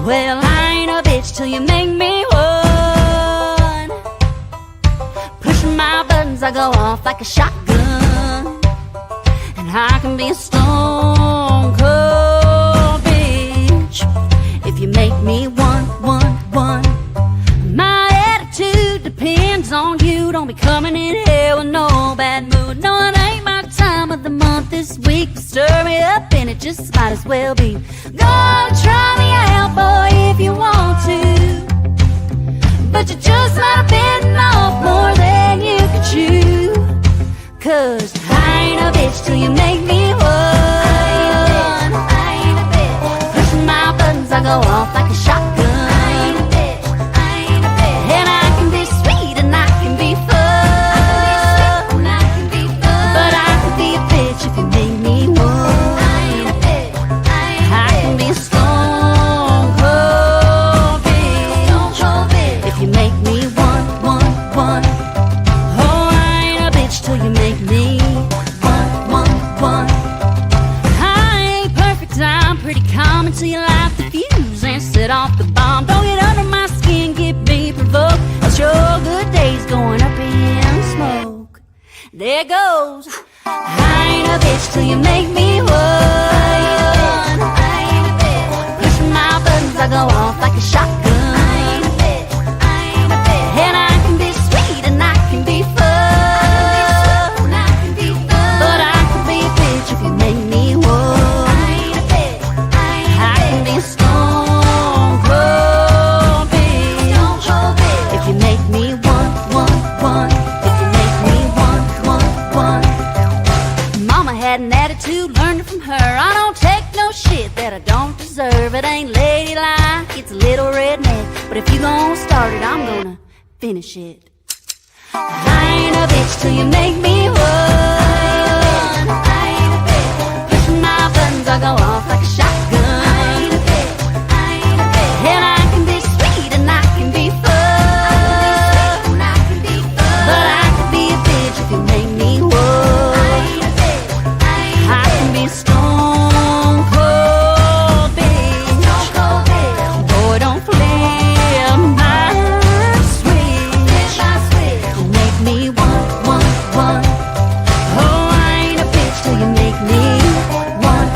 Well, I ain't a bitch till you make me one. Pushing my buttons, I go off like a shotgun. And I can be a stone cold bitch if you make me one. My attitude depends on you. Don't be coming in here with no bad mood. No, it ain't my time of the month this week to stir me up, and it just might as well be. Gonna try me out, boy, if you want to, but you just might have bitten off more than you could chew. Cause I ain't a bitch till you make me one. I ain't a bitch. Pushing my buttons, I go off like a shotgun. And I can be sweet and I can be fun. But I could be a bitch if you make me one. I can be a stone cold bitch if you make me one. Oh, I ain't a bitch till you make me one. I ain't perfect, I'm pretty calm until you light the fuse and set off the bomb. Don't get under my skin, get me provoked. I'll show good days going up in smoke. There goes. I ain't a bitch till you make me one. Pushing my buttons, I go off like a shotgun. And I can be sweet and I can be fun. But I can be a bitch if you make me one. I can be a stone cold bitch if you make me one. If you make me one. Mama had an attitude, learned it from her. I don't take no shit that I don't deserve. It ain't ladylike, it's a little redneck. But if you gon' start it, I'm gonna finish it. I ain't a bitch till you make me one. Pushing my buttons, I go off like a shotgun. And I can be sweet and I can be fun. But I could be a bitch if you make me one. I can be a stone cold bitch. Boy, don't flip my switch. You make me one. Oh, I ain't a bitch till you make me one.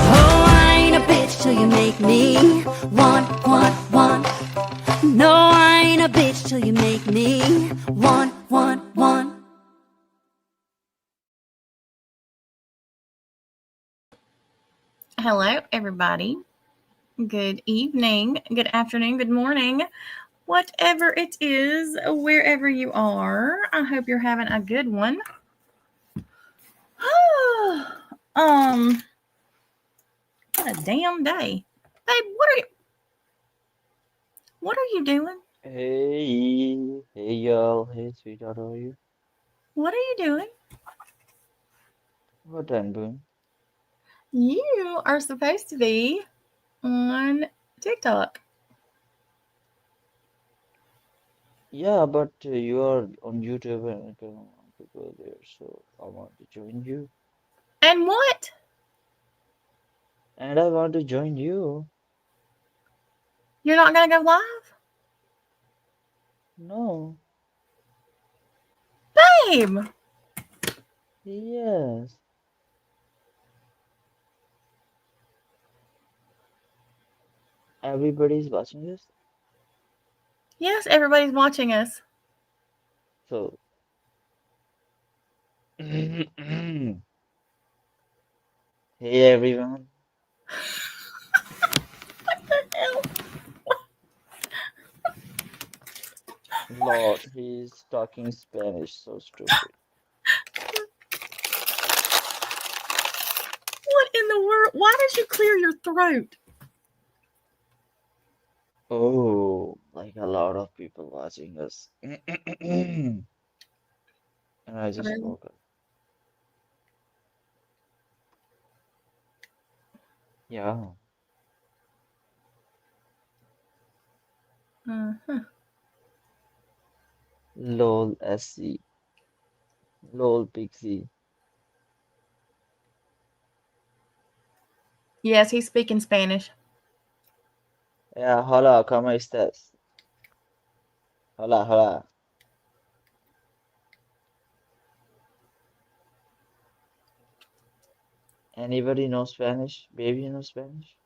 Oh, I ain't a bitch till you make me one. No, I ain't a bitch till you make me one. Hello, everybody. Good evening, good afternoon, good morning, whatever it is, wherever you are. I hope you're having a good one. What a damn day. Babe, what are you doing? Hey y'all, hey sweetheart, how are you? What are you doing? What I'm doing? You are supposed to be on TikTok. Yeah, but you are on YouTube and I don't want to go there, so I want to join you. And what? And I want to join you. You're not gonna go live? No, Babe! yes. Everybody's watching this. Yes, everybody's watching us. So, hey everyone. What the hell? Lord, he's talking Spanish, so stupid. What in the world? Why did you clear your throat? Oh, like a lot of people watching us. And I just Really? woke up. Yeah. Uh-huh. LOL SC. LOL Pixie. Yes, he's speaking Spanish. Hola, ¿cómo estás? Hola, hola. Anybody know Spanish? Baby know Spanish?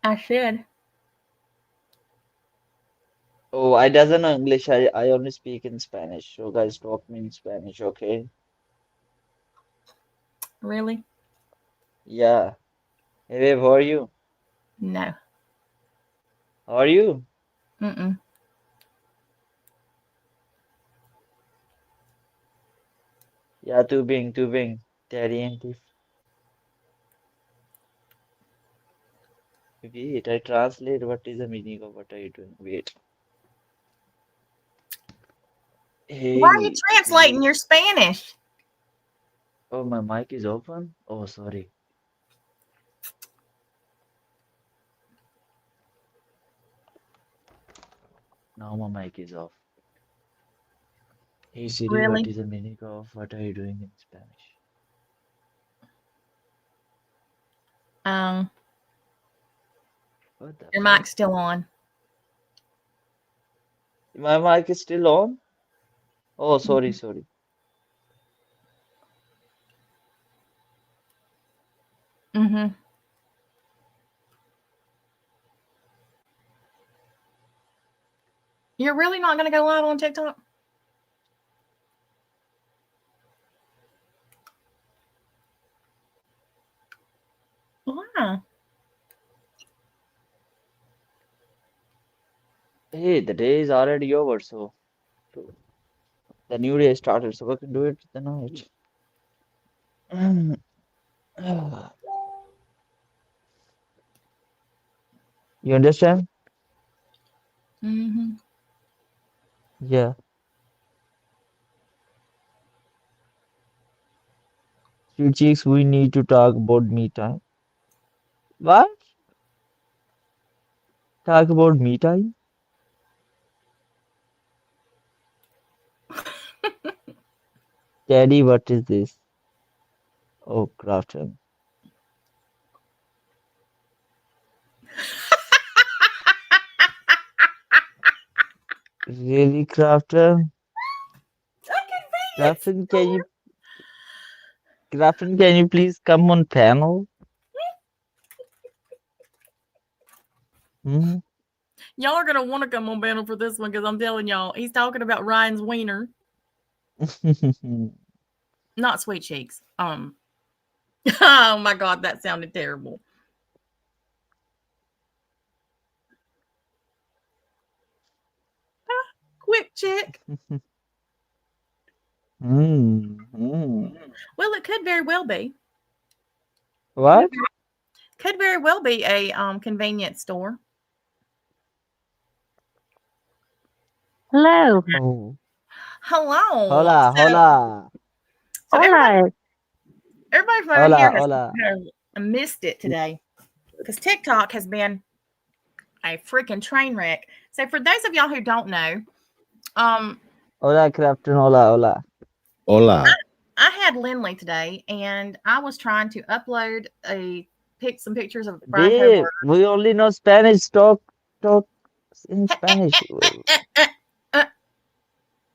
I should. Oh, I doesn't know English. I only speak in Spanish. So guys, talk me in Spanish, okay? Really? Yeah. Hey, babe, how are you? No. How are you? Mm-mm. Yeah, too being. Daddy and Tiff. Wait, I translate what is the meaning of what are you doing? Wait. Why are you Hey, translating your Spanish? oh, my mic is open? Oh, sorry. Now my mic is off. Hey Siri, what Really? is the meaning of what are you doing in Spanish? Um, What the your fuck? mic's still on. My mic is still on? Oh, sorry, sorry. Mm-hmm. You're really not going to go live on TikTok? Why? Hey, the day is already over, so the new day started, so we can do it tonight. You understand? Mm-hmm. Yeah. Sweet cheeks, we need to talk about me time. What? Talk about me time? Daddy, what is this? Oh, Crafton. Really, Crafton? A convenience Crafton, store. Can you please come on panel? Hmm? Y'all are going to want to come on panel for this one because I'm telling y'all, he's talking about Ryan's wiener, not sweet cheeks. Oh my God, that sounded terrible. Quick check. Hmm. Well, it could very well be. What? Could very well be a convenience store. Hello. Oh, Hello. hola, hola, So everybody Hola. everybody from over here hola, has hola. missed it today because TikTok has been a freaking train wreck. So for those of y'all who don't know, um, Hola, Crafton, hola, hola. I, Hola. I had Lindley today, and I was trying to upload some pictures of Brian Babe, Coburn. we only know Spanish. Talk in Spanish. Uh,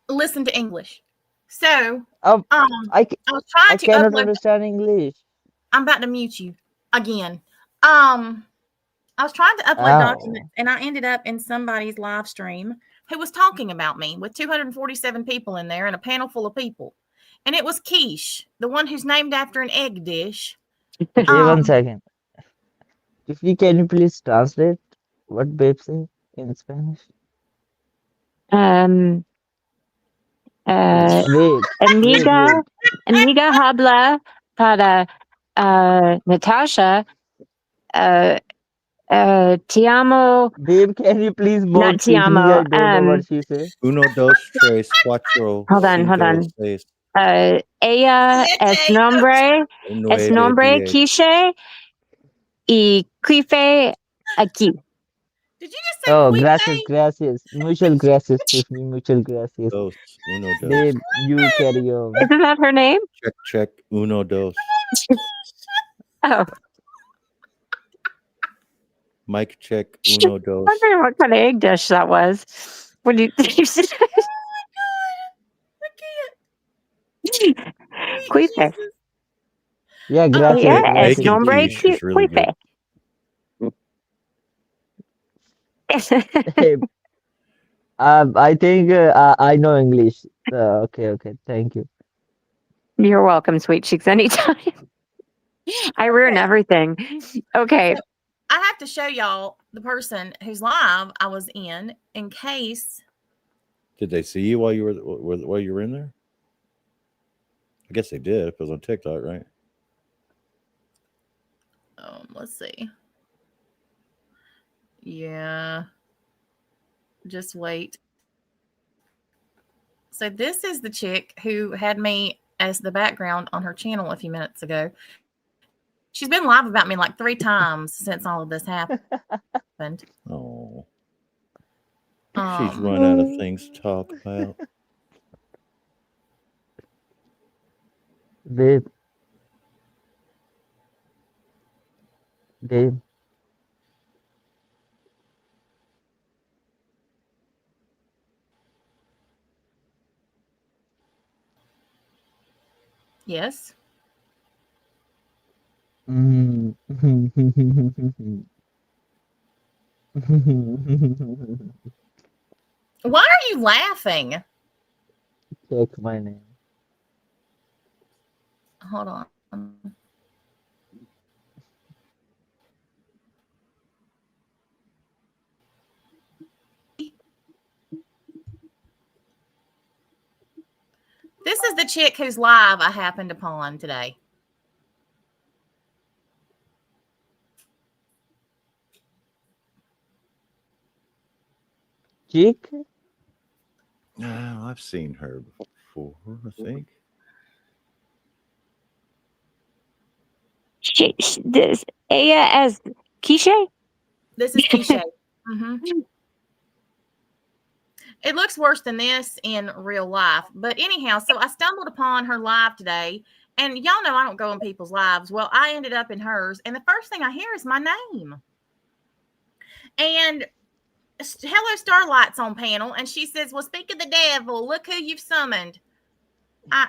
Listen to English. So, Um, I, ca- I was trying I to cannot upload. understand English. I'm about to mute you again. Um, I was trying to upload documents, Oh. and I ended up in somebody's live stream who was talking about me with 247 people in there and a panel full of people. And it was Quiche, the one who's named after an egg dish. Hey, Um, one second. Can you please translate what babe say in Spanish? Um, uh, Wait, amiga, wait. amiga habla para Natasha. Uh, Te amo, Babe, can you please not both te speak me? amo. I don't know what she say. Uno, dos, tres, cuatro, Hold cinco, on. seis, Ella es nueve, nombre diez. quiche y quife aquí. did you just say Oh, Quipe? gracias, gracias. Mutual gracias, Tiffany. Mutual gracias. Dos. Uno, dos. Babe, you carry on. Isn't that her name? Check, check. Uno, dos. Oh, Mic check. Uno, dos. Wondering what kind of egg dish that was. When you said I can't. Sweet Quife. Jesus. Yeah, Oh, Ella gracias, es gracias, Bacon nombre quiche Gina. is really good. Hey, I think I know English. Okay, thank you. You're welcome, sweet cheeks, anytime. I ruin okay. everything. Okay. So I have to show y'all the person whose live I was in case. Did they see you while you were in there? I guess they did. If it was on TikTok, right? Let's see. Yeah. Just wait. So this is the chick who had me as the background on her channel a few minutes ago. She's been live about me like 3 times since all of this happened. Oh, she's run Um, out of things to talk about. Babe, babe. yes. Mm. Why are you laughing? Check my name. Hold on. This is the chick whose live I happened upon today. Chick? Oh, I've seen her before, I think. This Ella as quiche? This is Keisha. Mm-hmm. It looks worse than this in real life. But anyhow, so I stumbled upon her live today. And y'all know I don't go in people's lives. Well, I ended up in hers. And the first thing I hear is my name. And hello, Starlight's on panel. And she says, well, speak of the devil. Look who you've summoned. Now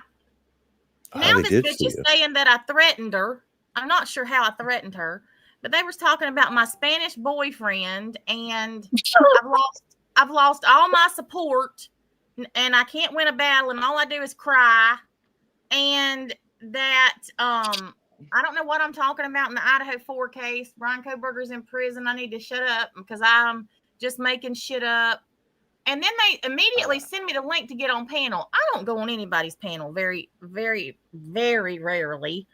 They this did bitch see is you. saying that I threatened her. I'm not sure how I threatened her. But they was talking about my Spanish boyfriend. And I've lost all my support. And I can't win a battle. And all I do is cry. And that I don't know what I'm talking about in the Idaho 4 case. Brian Koberger's in prison. I need to shut up because I'm just making shit up. And then they immediately send me the link to get on panel. I don't go on anybody's panel very, very, very rarely.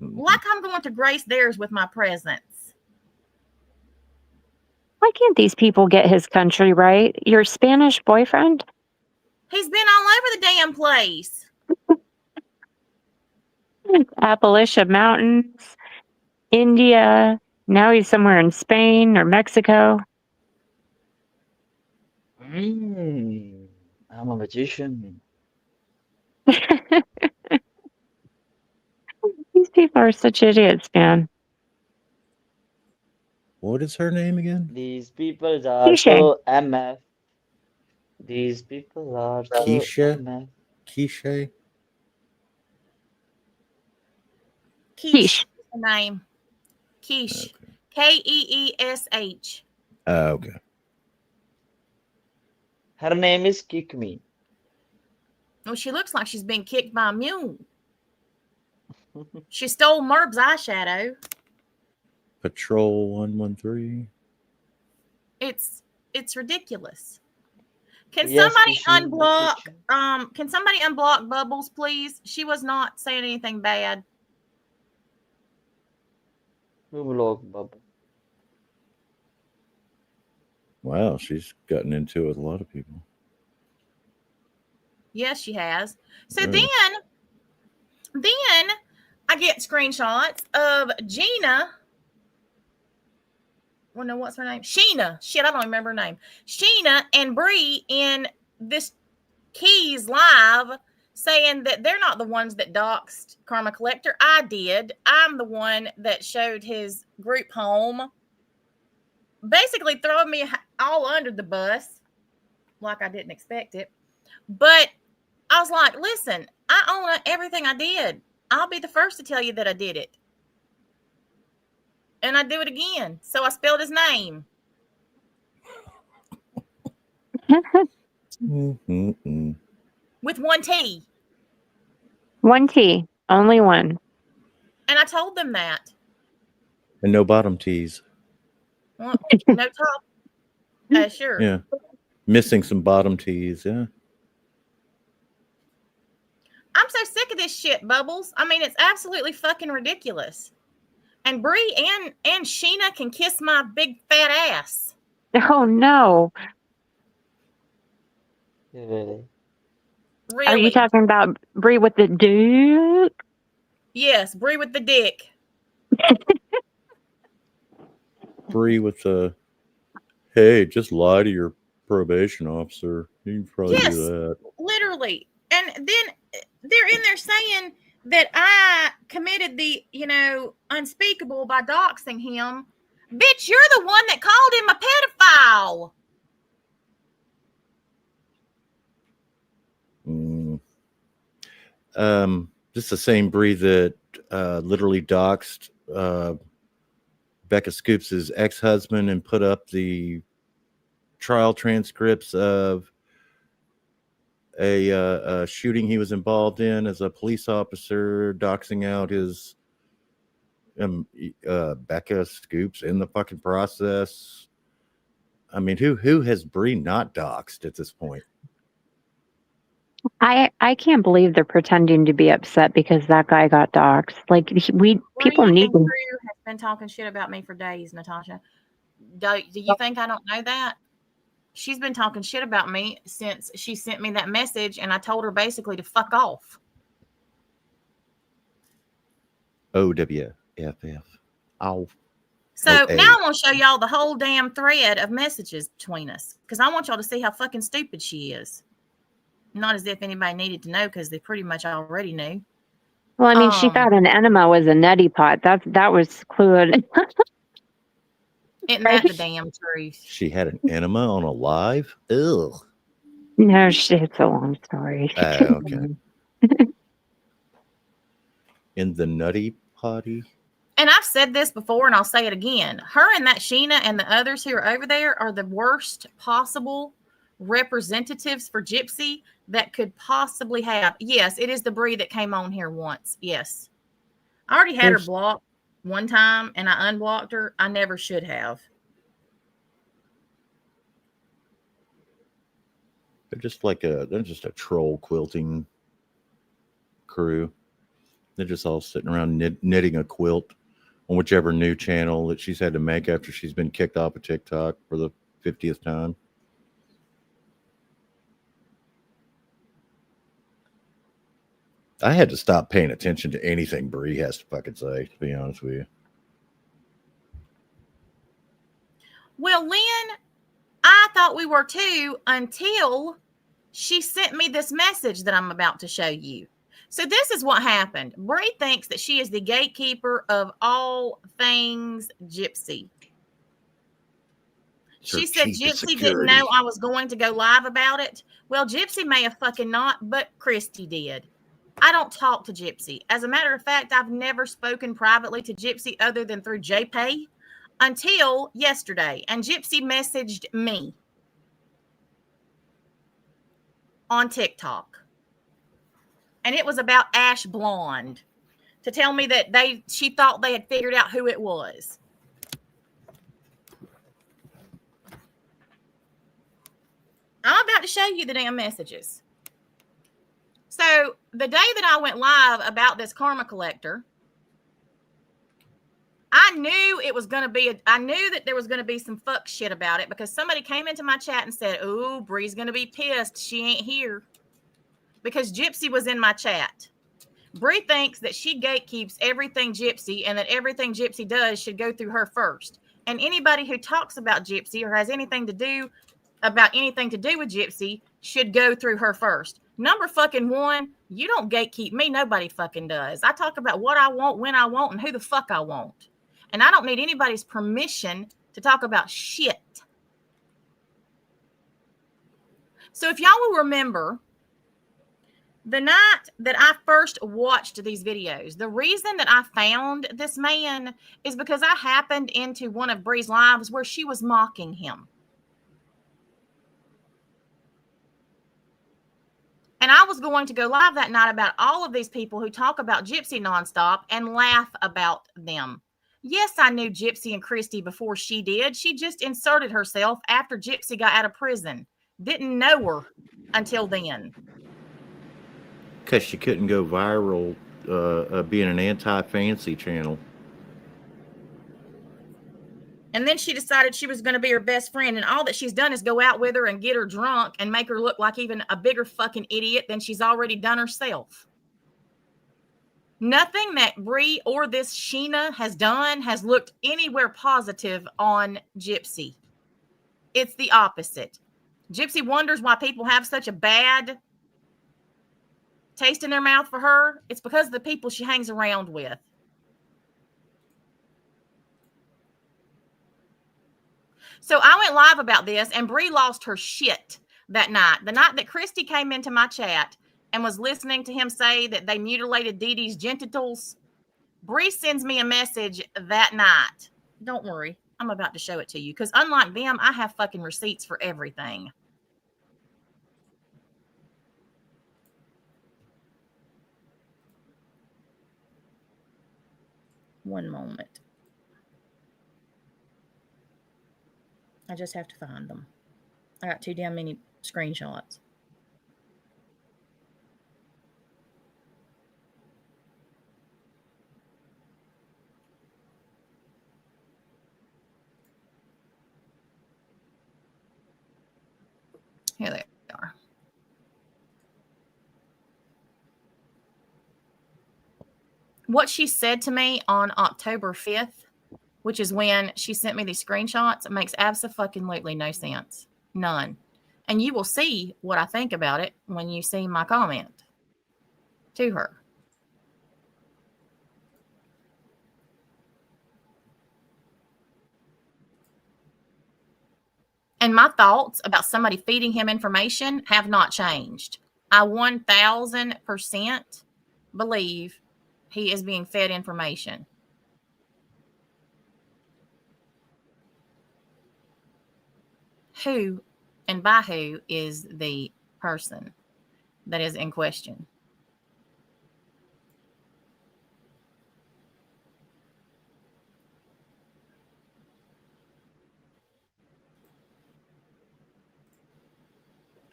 Like I'm going to grace theirs with my presence. Why can't these people get his country right? Your Spanish boyfriend? He's been all over the damn place. Appalachian Mountains, India. Now he's somewhere in Spain or Mexico. I'm a magician. These people are such idiots, man. What is her name again? These people are Quiche. so MF. These people are so Keisha? MF. Quiche? Quiche is the name. Quiche. Keeesh. Okay. Her name is Kick Me. Oh, she looks like she's been kicked by a mule. She stole Merb's eyeshadow. Patrol 113. It's ridiculous. Can Yes, somebody Kishan, unblock Kishan. can somebody unblock Bubbles, please? She was not saying anything bad. Who blocked Bubba? Wow, she's gotten into it with a lot of people. Yes, she has. So Really? then I get screenshots of Gina. Well, no, what's her name? Sheena. Shit, I don't remember her name. Sheena and Bree in this Keys live saying that they're not the ones that doxed Karma Collector. I did. I'm the one that showed his group home. basically throwing me all under the bus, like I didn't expect it. But I was like, listen, I own everything I did. I'll be the first to tell you that I did it. And I do it again. So I spelled his name. Mm-mm-mm. With one T. One T, only one. And I told them that. And no bottom tees. Well, no top. Sure. Yeah. Missing some bottom tees. Yeah. I'm so sick of this shit, Bubbles. I mean, it's absolutely fucking ridiculous. And Bree and Sheena can kiss my big fat ass. Oh no. Really? Really? Are you talking about Bree with the dude? Yes, Bree with the dick. Bree with the, hey, just lie to your probation officer. You can probably Yes. do that. Literally. And then they're in there saying that I committed the, unspeakable by doxing him. Bitch, you're the one that called him a pedophile. This is the same Bree that literally doxed Becca Scoops' ex-husband and put up the trial transcripts of a shooting he was involved in as a police officer, doxing out his Becca Scoops in the fucking process. I mean, who has Bree not doxed at this point? I can't believe they're pretending to be upset because that guy got doxxed. Like people Bree need and to. Drew has been talking shit about me for days, Natasha. Do you think I don't know that? She's been talking shit about me since she sent me that message, and I told her basically to fuck off. OWFF. Ow. So Okay. now I'm going to show y'all the whole damn thread of messages between us because I want y'all to see how fucking stupid she is. Not as if anybody needed to know because they pretty much already knew. Well, I mean, she thought an enema was a neti pot. That was clued. Isn't that the damn truth? She had an enema on a live? Ugh. No, it's a long story. Okay. In the nutty potty? And I've said this before and I'll say it again. Her and that Sheena and the others who are over there are the worst possible representatives for Gypsy that could possibly have. Yes, it is the Bree that came on here once. Yes. I already had her blocked one time and I unblocked her. I never should have. They're just a troll quilting crew. They're just all sitting around knitting a quilt on whichever new channel that she's had to make after she's been kicked off of TikTok for the 50th time. I had to stop paying attention to anything Bree has to fucking say, to be honest with you. Well, Lynn, I thought we were too until she sent me this message that I'm about to show you. So this is what happened. Bree thinks that she is the gatekeeper of all things Gypsy. She said Gypsy didn't know I was going to go live about it. Well, Gypsy may have fucking not, but Christy did. I don't talk to Gypsy. As a matter of fact, I've never spoken privately to Gypsy other than through JPay until yesterday. And Gypsy messaged me on TikTok. And it was about Ash Blonde to tell me that she thought they had figured out who it was. I'm about to show you the damn messages. So the day that I went live about this karma collector, I knew it was going to be, I knew that there was going to be some fuck shit about it because somebody came into my chat and said, "Ooh, Bree's going to be pissed. She ain't here." Because Gypsy was in my chat. Bree thinks that she gatekeeps everything Gypsy and that everything Gypsy does should go through her first. And anybody who talks about Gypsy or has anything to do with Gypsy should go through her first. Number fucking one, you don't gatekeep me. Nobody fucking does. I talk about what I want, when I want, and who the fuck I want. And I don't need anybody's permission to talk about shit. So if y'all will remember, the night that I first watched these videos, the reason that I found this man is because I happened into one of Bree's lives where she was mocking him. And I was going to go live that night about all of these people who talk about Gypsy nonstop and laugh about them. Yes, I knew Gypsy and Christy before she did. She just inserted herself after Gypsy got out of prison. Didn't know her until then. Because she couldn't go viral being an anti-fancy channel. And then she decided she was going to be her best friend. And all that she's done is go out with her and get her drunk and make her look like even a bigger fucking idiot than she's already done herself. Nothing that Bree or this Sheena has done has looked anywhere positive on Gypsy. It's the opposite. Gypsy wonders why people have such a bad taste in their mouth for her. It's because of the people she hangs around with. So I went live about this, and Bree lost her shit that night. The night that Christy came into my chat and was listening to him say that they mutilated Dee Dee's genitals, Bree sends me a message that night. Don't worry, I'm about to show it to you, because unlike them, I have fucking receipts for everything. One moment. I just have to find them. I got too damn many screenshots. Here they are. What she said to me on October 5th, which is when she sent me these screenshots, makes absolutely no sense. None. And you will see what I think about it when you see my comment to her. And my thoughts about somebody feeding him information have not changed. I 1000% believe he is being fed information. Who and by who is the person that is in question?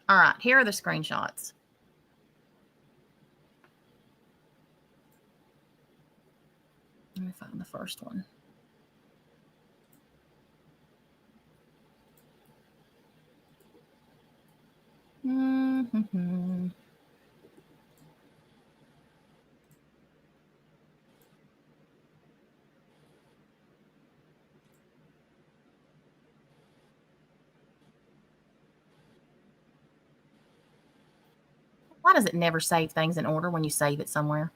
All right, here are the screenshots. Let me find the first one. Mm-hmm. Why does it never save things in order when you save it somewhere?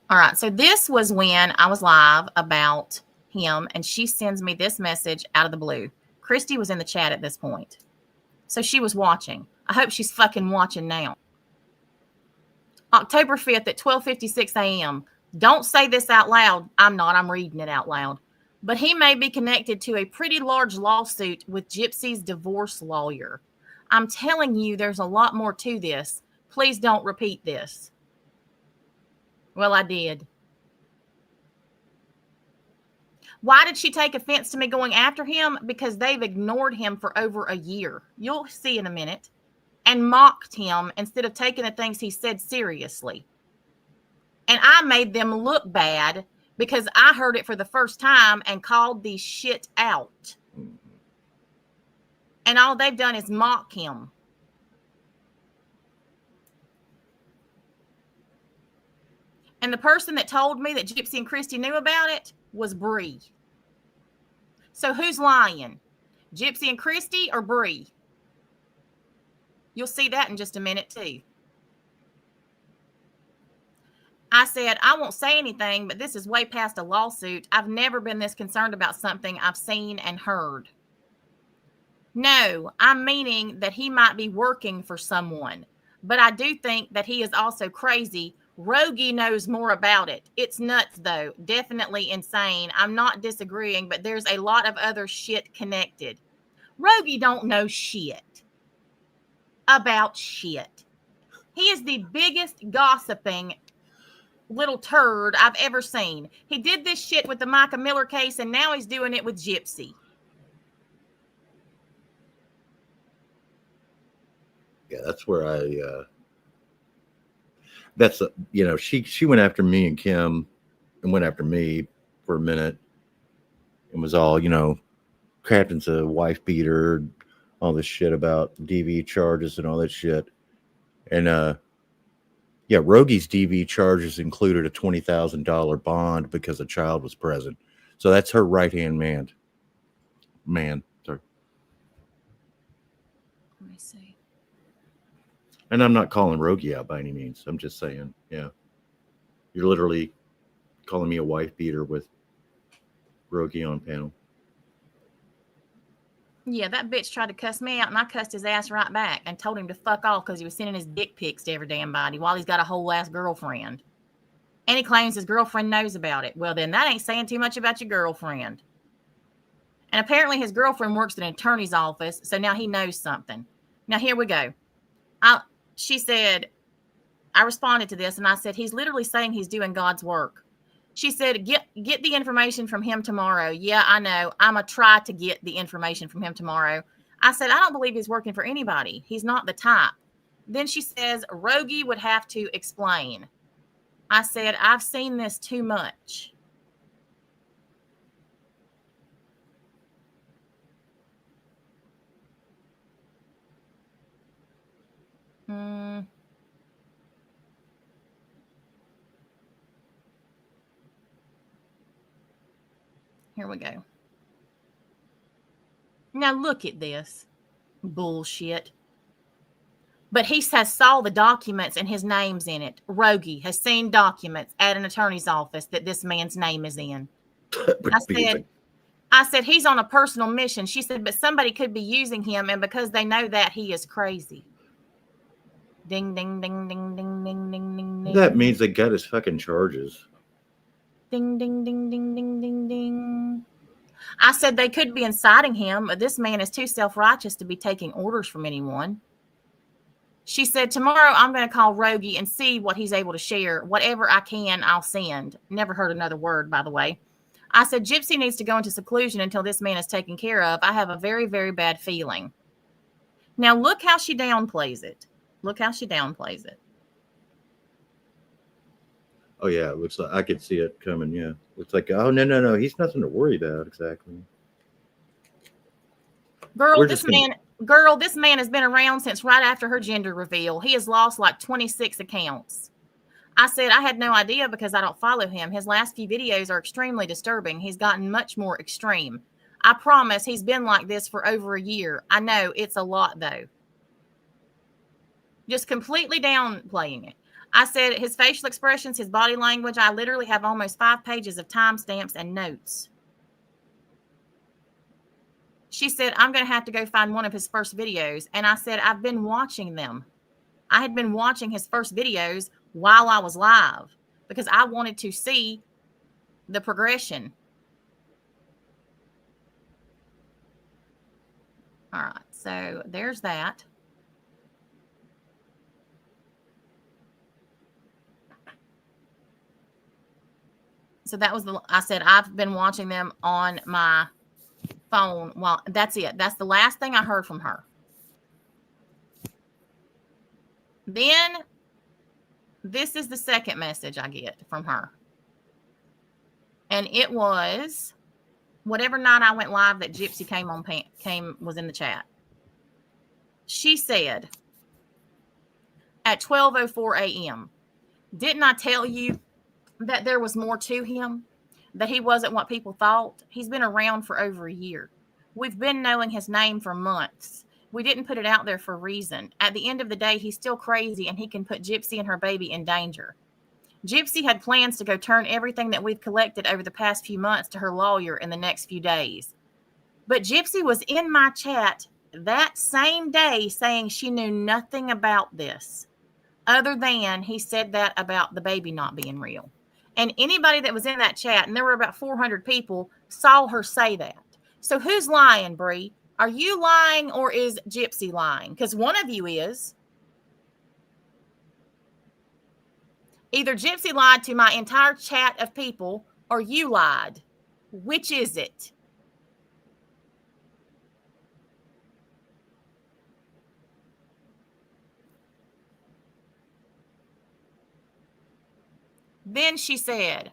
All right, so this was when I was live about him, and she sends me this message out of the blue. Christy was in the chat at this point. So she was watching. I hope she's fucking watching now. October 5th at 12:56 a.m. Don't say this out loud. I'm not. I'm reading it out loud. But he may be connected to a pretty large lawsuit with Gypsy's divorce lawyer. I'm telling you, there's a lot more to this. Please don't repeat this. Well, I did. Why did she take offense to me going after him? Because they've ignored him for over a year. You'll see in a minute. And mocked him instead of taking the things he said seriously. And I made them look bad because I heard it for the first time and called the shit out. And all they've done is mock him. And the person that told me that Gypsy and Christy knew about it was Bree. So who's lying? Gypsy and Christy or Bree? You'll see that in just a minute too. I said, I won't say anything, but this is way past a lawsuit. I've never been this concerned about something I've seen and heard. No, I'm meaning that he might be working for someone, but I do think that he is also crazy. Rogie knows more about it. It's nuts, though. Definitely insane. I'm not disagreeing, but there's a lot of other shit connected. Rogie don't know shit about shit. He is the biggest gossiping little turd I've ever seen. He did this shit with the Micah Miller case, and now he's doing it with Gypsy. Yeah, that's where that's she went after me and Kim and went after me for a minute and was all, Captain's a wife beater, all this shit about DV charges and all that shit. And Rogie's DV charges included a $20,000 bond because a child was present. So that's her right-hand man. Sorry. Let me see. And I'm not calling Rogie out by any means. I'm just saying, yeah. You're literally calling me a wife beater with Rogie on panel. Yeah, that bitch tried to cuss me out, and I cussed his ass right back and told him to fuck off because he was sending his dick pics to every damn body while he's got a whole ass girlfriend. And he claims his girlfriend knows about it. Well, then that ain't saying too much about your girlfriend. And apparently his girlfriend works at an attorney's office, so now he knows something. Now, here we go. She said, I responded to this, and I said, he's literally saying he's doing God's work. She said, get the information from him tomorrow. Yeah, I know. I'm going to try to get the information from him tomorrow. I said, I don't believe he's working for anybody. He's not the type. Then she says, Rogie would have to explain. I said, I've seen this too much. Here we go. Now look at this bullshit. But he has saw the documents and his name's in it. Rogie has seen documents at an attorney's office that this man's name is in. I said, he's on a personal mission. She said, but somebody could be using him, and because they know that, he is crazy. Ding, ding, ding, ding, ding, ding, ding, ding, ding. That means they got his fucking charges. Ding, ding, ding, ding, ding, ding, ding. I said they could be inciting him, but this man is too self-righteous to be taking orders from anyone. She said, tomorrow I'm going to call Rogie and see what he's able to share. Whatever I can, I'll send. Never heard another word, by the way. I said, Gypsy needs to go into seclusion until this man is taken care of. I have a very, very bad feeling. Now, look how she downplays it. Look how she downplays it. Oh, yeah. It looks like I could see it coming. Yeah. Looks like, oh, no. He's nothing to worry about. Exactly. Girl, this man has been around since right after her gender reveal. He has lost like 26 accounts. I said, I had no idea because I don't follow him. His last few videos are extremely disturbing. He's gotten much more extreme. I promise he's been like this for over a year. I know it's a lot, though. Just completely downplaying it. I said his facial expressions, his body language, I literally have almost 5 pages of timestamps and notes. She said, I'm going to have to go find one of his first videos. And I said, I've been watching them. I had been watching his first videos while I was live because I wanted to see the progression. All right, so there's that. So that was I said, I've been watching them on my phone. Well, that's it. That's the last thing I heard from her. Then this is the second message I get from her. And it was whatever night I went live that Gypsy was in the chat. She said at 12:04 a.m., didn't I tell you that there was more to him? That he wasn't what people thought? He's been around for over a year. We've been knowing his name for months. We didn't put it out there for a reason. At the end of the day, he's still crazy and he can put Gypsy and her baby in danger. Gypsy had plans to go turn everything that we've collected over the past few months to her lawyer in the next few days. But Gypsy was in my chat that same day saying she knew nothing about this, other than he said that about the baby not being real. And anybody that was in that chat, and there were about 400 people, saw her say that. So who's lying, Bree? Are you lying or is Gypsy lying? Because one of you is. Either Gypsy lied to my entire chat of people or you lied. Which is it? Then she said,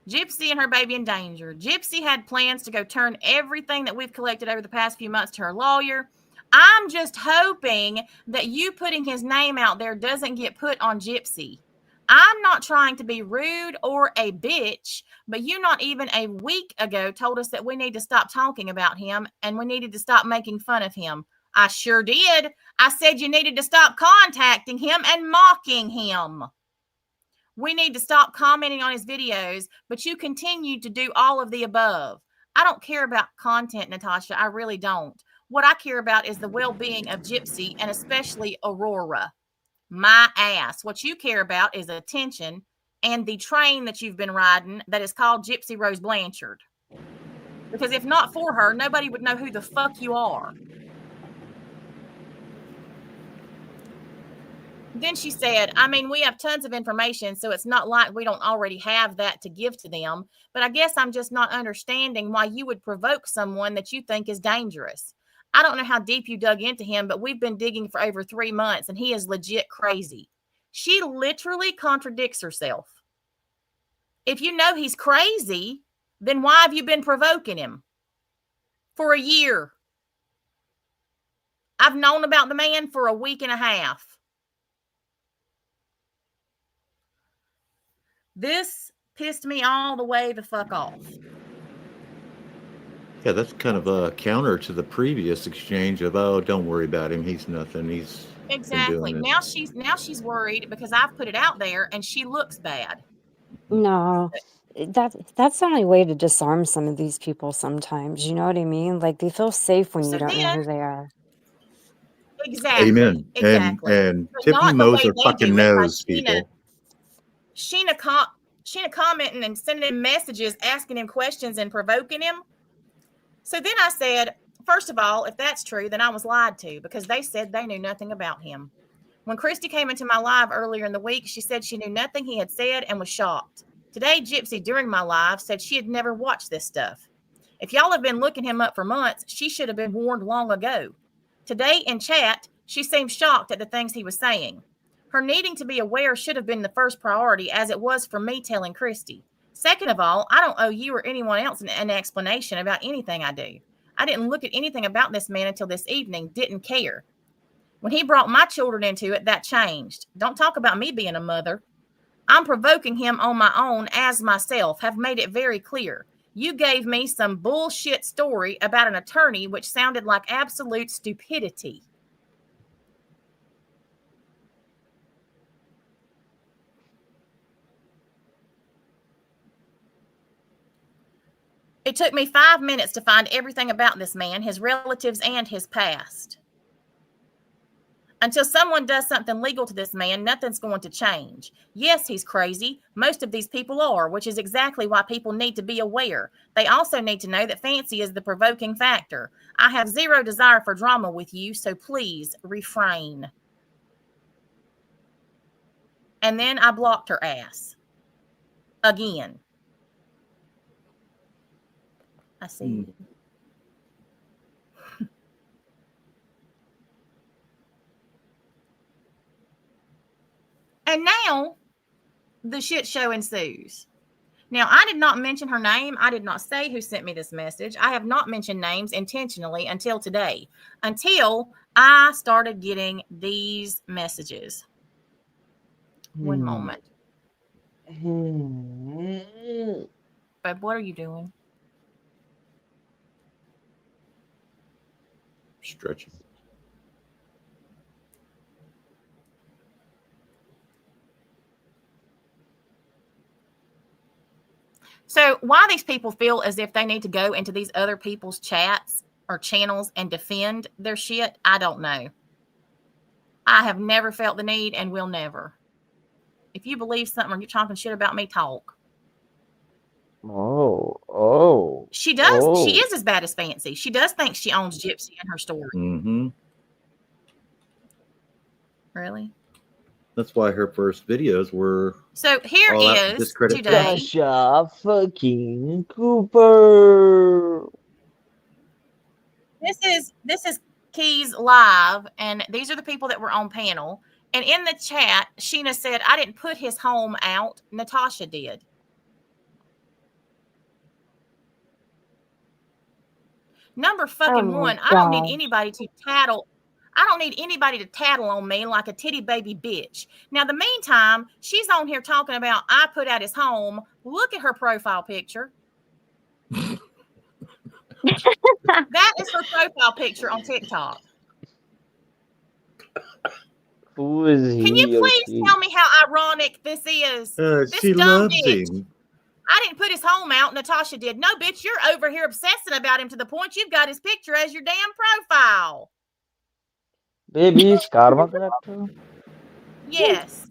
Gypsy and her baby in danger. Gypsy had plans to go turn everything that we've collected over the past few months to her lawyer. I'm just hoping that you putting his name out there doesn't get put on Gypsy. I'm not trying to be rude or a bitch, but you not even a week ago told us that we need to stop talking about him and we needed to stop making fun of him. I sure did. I said you needed to stop contacting him and mocking him. We need to stop commenting on his videos, but you continue to do all of the above. I don't care about content, Natasha. I really don't. What I care about is the well-being of Gypsy and especially Aurora. My ass. What you care about is attention and the train that you've been riding that is called Gypsy Rose Blanchard. Because if not for her, nobody would know who the fuck you are. Then she said, I mean, we have tons of information, so it's not like we don't already have that to give to them. But I guess I'm just not understanding why you would provoke someone that you think is dangerous. I don't know how deep you dug into him, but we've been digging for over 3 months, and he is legit crazy. She literally contradicts herself. If you know he's crazy, then why have you been provoking him? For a year. I've known about the man for a week and a half. This pissed me all the way the fuck off. Yeah, that's kind of a counter to the previous exchange of, oh, don't worry about him. He's nothing. He's exactly. been doing Now she's worried because I've put it out there and she looks bad. No, that's the only way to disarm some of these people sometimes. You know what I mean? Like they feel safe when So you don't know then, who they are. exactly. Amen. Exactly. And But Tiffany not the Moser way they fucking do it. Like knows people. Sheena commenting and sending him messages, asking him questions and provoking him. So then I said, first of all, if that's true, then I was lied to because they said they knew nothing about him. When Christy came into my live earlier in the week, she said she knew nothing he had said and was shocked. Today, Gypsy, during my live, said she had never watched this stuff. If y'all have been looking him up for months, she should have been warned long ago. Today in chat, she seemed shocked at the things he was saying. Her needing to be aware should have been the first priority, as it was for me telling Christy. Second of all, I don't owe you or anyone else an explanation about anything I do. I didn't look at anything about this man until this evening, didn't care. When he brought my children into it, that changed. Don't talk about me being a mother. I'm provoking him on my own as myself, have made it very clear. You gave me some bullshit story about an attorney which sounded like absolute stupidity. It took me 5 minutes to find everything about this man, his relatives, and his past. Until someone does something legal to this man, nothing's going to change. Yes, he's crazy. Most of these people are, which is exactly why people need to be aware. They also need to know that Fancy is the provoking factor. I have zero desire for drama with you, so please refrain. And then I blocked her ass. Again. I see you. And now the shit show ensues. Now, I did not mention her name. I did not say who sent me this message. I have not mentioned names intentionally until today, until I started getting these messages. One moment. Babe, what are you doing? Stretching. So why these people feel as if they need to go into these other people's chats or channels and defend their shit, I don't know. I have never felt the need and will never. If you believe something or you're talking shit about me, talk. Oh. She does. She is as bad as Fancy. She does think she owns Gypsy in her story. Mm-hmm. Really? That's why her first videos were. So here all out is discredit today. Sasha fucking Cooper. This is Keys live, and these are the people that were on panel. And in the chat, Sheena said, "I didn't put his home out. Natasha did." Number fucking one, I don't need anybody to tattle. I don't need anybody to tattle on me like a titty baby bitch. Now, the meantime, she's on here talking about I put out his home. Look at her profile picture. That is her profile picture on TikTok. Who is he? Can you please tell me how ironic this is? This She dumb loves bitch. him. I didn't put his home out. Natasha did. No, bitch, you're over here obsessing about him to the point you've got his picture as your damn profile. Baby, is karma character? Yes.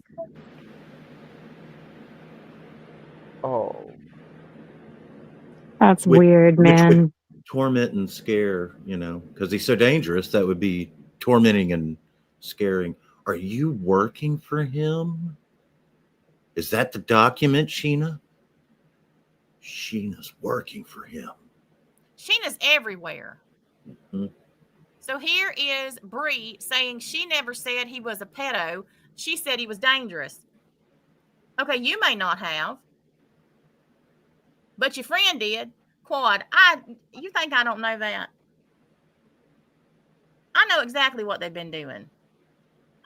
Oh. That's weird, man. Would torment and scare, because he's so dangerous. That would be tormenting and scaring. Are you working for him? Is that the document, Sheena? Sheena's working for him. Sheena's everywhere. Mm-hmm. So here is Bree saying she never said he was a pedo. She said he was dangerous. Okay, you may not have, but your friend did. Quad, you think I don't know that? I know exactly what they've been doing.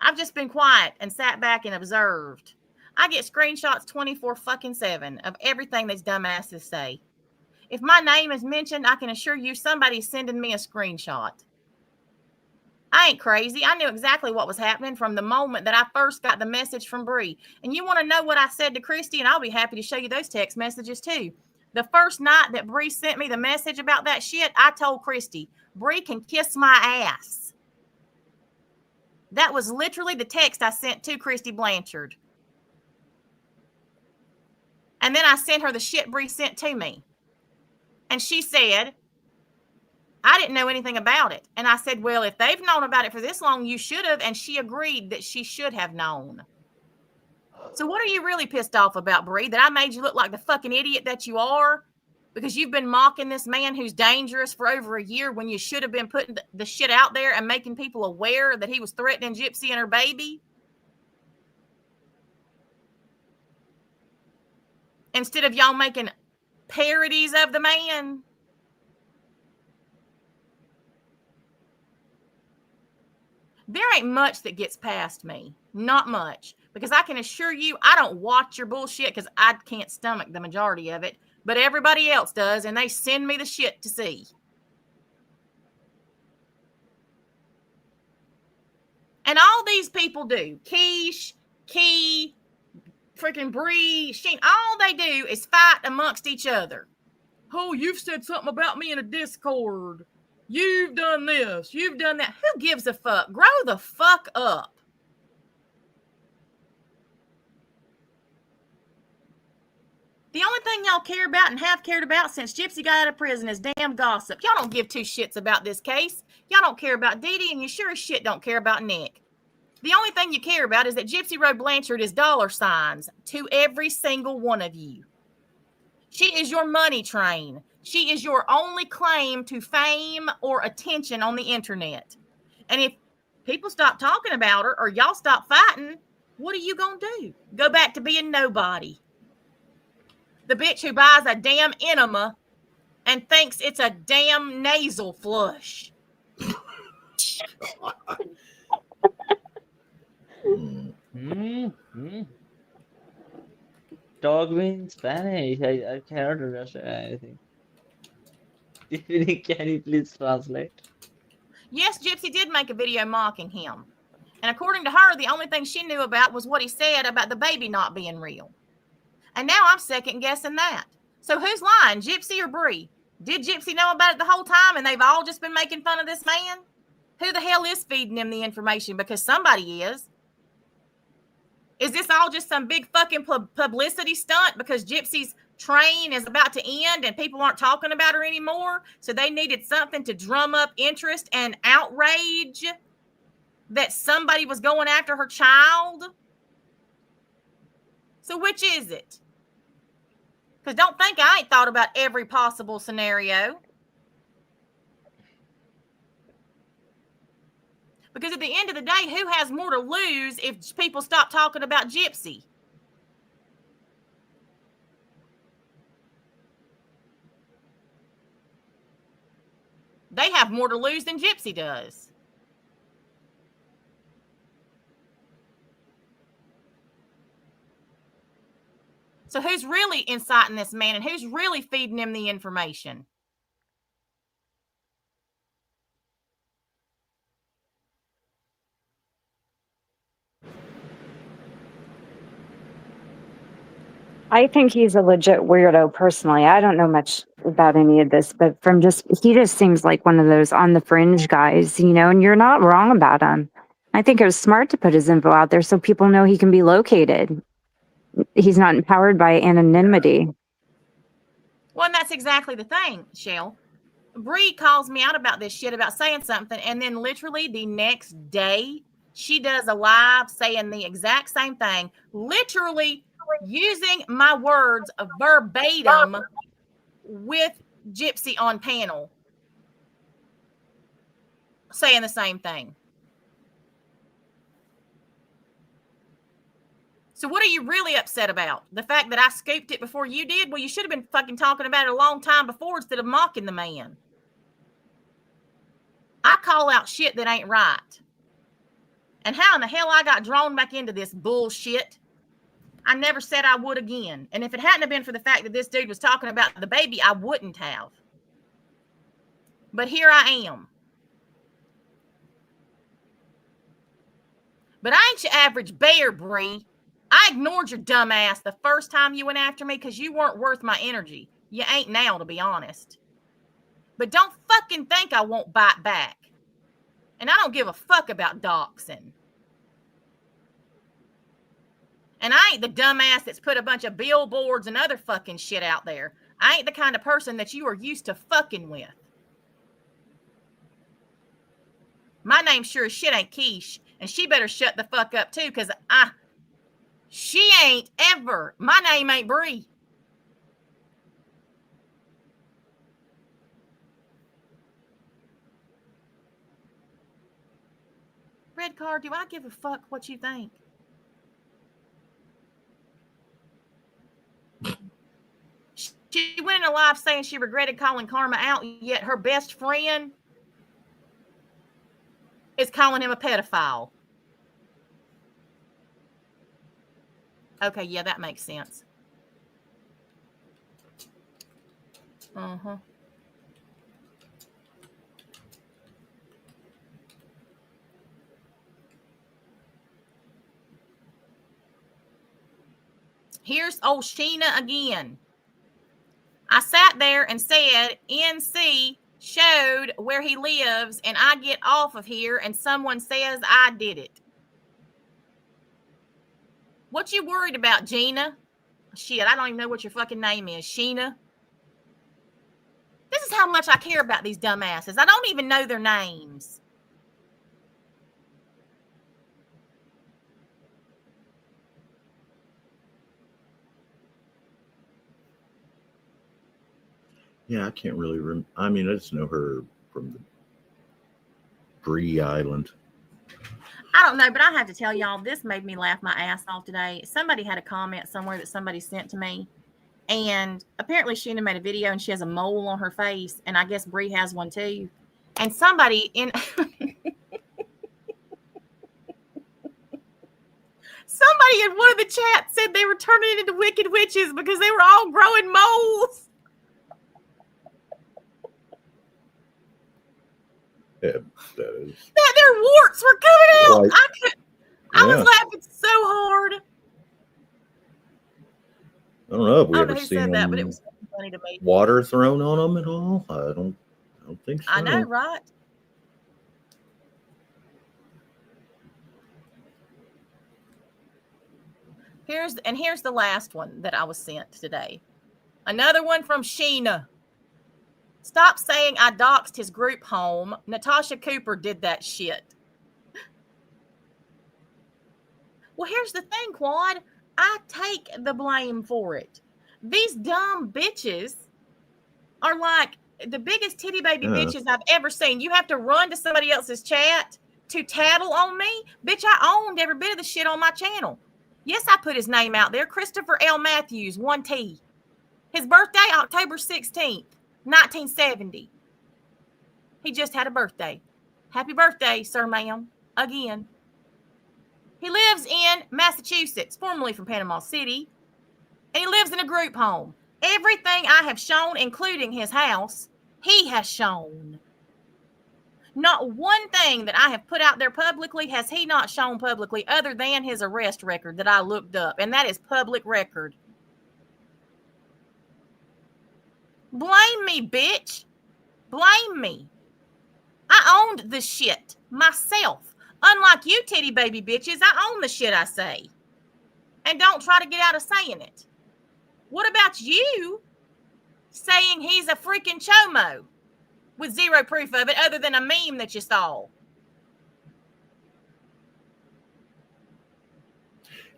I've just been quiet and sat back and observed. I get screenshots 24/7 of everything these dumbasses say. If my name is mentioned, I can assure you somebody's sending me a screenshot. I ain't crazy. I knew exactly what was happening from the moment that I first got the message from Bree. And you want to know what I said to Christy? And I'll be happy to show you those text messages too. The first night that Bree sent me the message about that shit, I told Christy, Bree can kiss my ass. That was literally the text I sent to Christy Blanchard. And then I sent her the shit Bree sent to me. And she said, I didn't know anything about it. And I said, well, if they've known about it for this long, you should have. And she agreed that she should have known. So what are you really pissed off about, Bree? That I made you look like the fucking idiot that you are? Because you've been mocking this man who's dangerous for over a year when you should have been putting the shit out there and making people aware that he was threatening Gypsy and her baby? Instead of y'all making parodies of the man. There ain't much that gets past me. Not much. Because I can assure you, I don't watch your bullshit because I can't stomach the majority of it. But everybody else does, and they send me the shit to see. And all these people do. Keish, Key, freaking Bree, Sheen, all they do is fight amongst each other. Oh, you've said something about me in a Discord. You've done this. You've done that. Who gives a fuck? Grow the fuck up. The only thing y'all care about and have cared about since Gypsy got out of prison is damn gossip. Y'all don't give two shits about this case. Y'all don't care about Dee Dee, and you sure as shit don't care about Nick. The only thing you care about is that Gypsy Rose Blanchard is $signs to every single one of you. She is your money train. She is your only claim to fame or attention on the internet. And if people stop talking about her or y'all stop fighting, what are you going to do? Go back to being nobody. The bitch who buys a damn enema and thinks it's a damn nasal flush. Talk me in Spanish. I cannot understand anything. Can you please translate? Yes, Gypsy did make a video mocking him. And according to her, the only thing she knew about was what he said about the baby not being real. And now I'm second guessing that. So who's lying, Gypsy or Bree? Did Gypsy know about it the whole time and they've all just been making fun of this man? Who the hell is feeding him the information? Because somebody is. Is this all just some big fucking publicity stunt because Gypsy's train is about to end and people aren't talking about her anymore? So they needed something to drum up interest and outrage that somebody was going after her child? So which is it? Because don't think I ain't thought about every possible scenario. Because at the end of the day, who has more to lose if people stop talking about Gypsy? They have more to lose than Gypsy does. So who's really inciting this man and who's really feeding him the information? I think he's a legit weirdo personally. I don't know much about any of this, but he just seems like one of those on the fringe guys, and you're not wrong about him. I think it was smart to put his info out there so people know he can be located. He's not empowered by anonymity. Well, and that's exactly the thing, Shell. Bree calls me out about this shit, about saying something, and then literally the next day, she does a live saying the exact same thing, literally using my words verbatim with Gypsy on panel, saying the same thing. So what are you really upset about? The fact that I scooped it before you did? Well, you should have been fucking talking about it a long time before instead of mocking the man. I call out shit that ain't right. And how in the hell I got drawn back into this bullshit? I never said I would again. And if it hadn't have been for the fact that this dude was talking about the baby, I wouldn't have. But here I am. But I ain't your average bear, Bree. I ignored your dumb ass the first time you went after me because you weren't worth my energy. You ain't now, to be honest. But don't fucking think I won't bite back. And I don't give a fuck about doxing. And I ain't the dumbass that's put a bunch of billboards and other fucking shit out there. I ain't the kind of person that you are used to fucking with. My name sure as shit ain't Quiche. And she better shut the fuck up too, because she ain't ever. My name ain't Bree. Red card, do I give a fuck what you think? She went in a live saying she regretted calling Karma out, yet her best friend is calling him a pedophile. Okay, yeah, that makes sense. Uh-huh. Here's old Sheena again. I sat there and said, NC showed where he lives, and I get off of here, and someone says I did it. What you worried about, Gina? Shit, I don't even know what your fucking name is. Sheena? This is how much I care about these dumbasses. I don't even know their names. Yeah, I can't really remember. I mean, I just know her from the Bree Island. I don't know, but I have to tell y'all, this made me laugh my ass off today. Somebody had a comment somewhere that somebody sent to me. And apparently Sheena made a video and she has a mole on her face. And I guess Bree has one too. And somebody in... somebody in one of the chats said they were turning into wicked witches because they were all growing moles. Yeah, that is. That their warts were coming out. Like, I was laughing so hard. I don't know if we I don't ever know who seen said them. that, but it was funny to me. water thrown on them at all? I don't think so. I know, right? Here's the last one that I was sent today. Another one from Sheena. Stop saying I doxed his group home. Natasha Cooper did that shit. Well, here's the thing, Quad. I take the blame for it. These dumb bitches are like the biggest titty baby bitches I've ever seen. You have to run to somebody else's chat to tattle on me. Bitch, I owned every bit of the shit on my channel. Yes, I put his name out there. Christopher L. Matthews, 1T. His birthday, October 16th, 1970. He just had a birthday. Happy birthday, sir, ma'am. Again. He lives in Massachusetts, formerly from Panama City. And he lives in a group home. Everything I have shown, including his house, he has shown. Not one thing that I have put out there publicly has he not shown publicly other than his arrest record that I looked up. And that is public record. Blame me, bitch. Blame me. I owned the shit myself. Unlike you titty baby bitches, I own the shit I say. And don't try to get out of saying it. What about you saying he's a freaking chomo with zero proof of it other than a meme that you saw?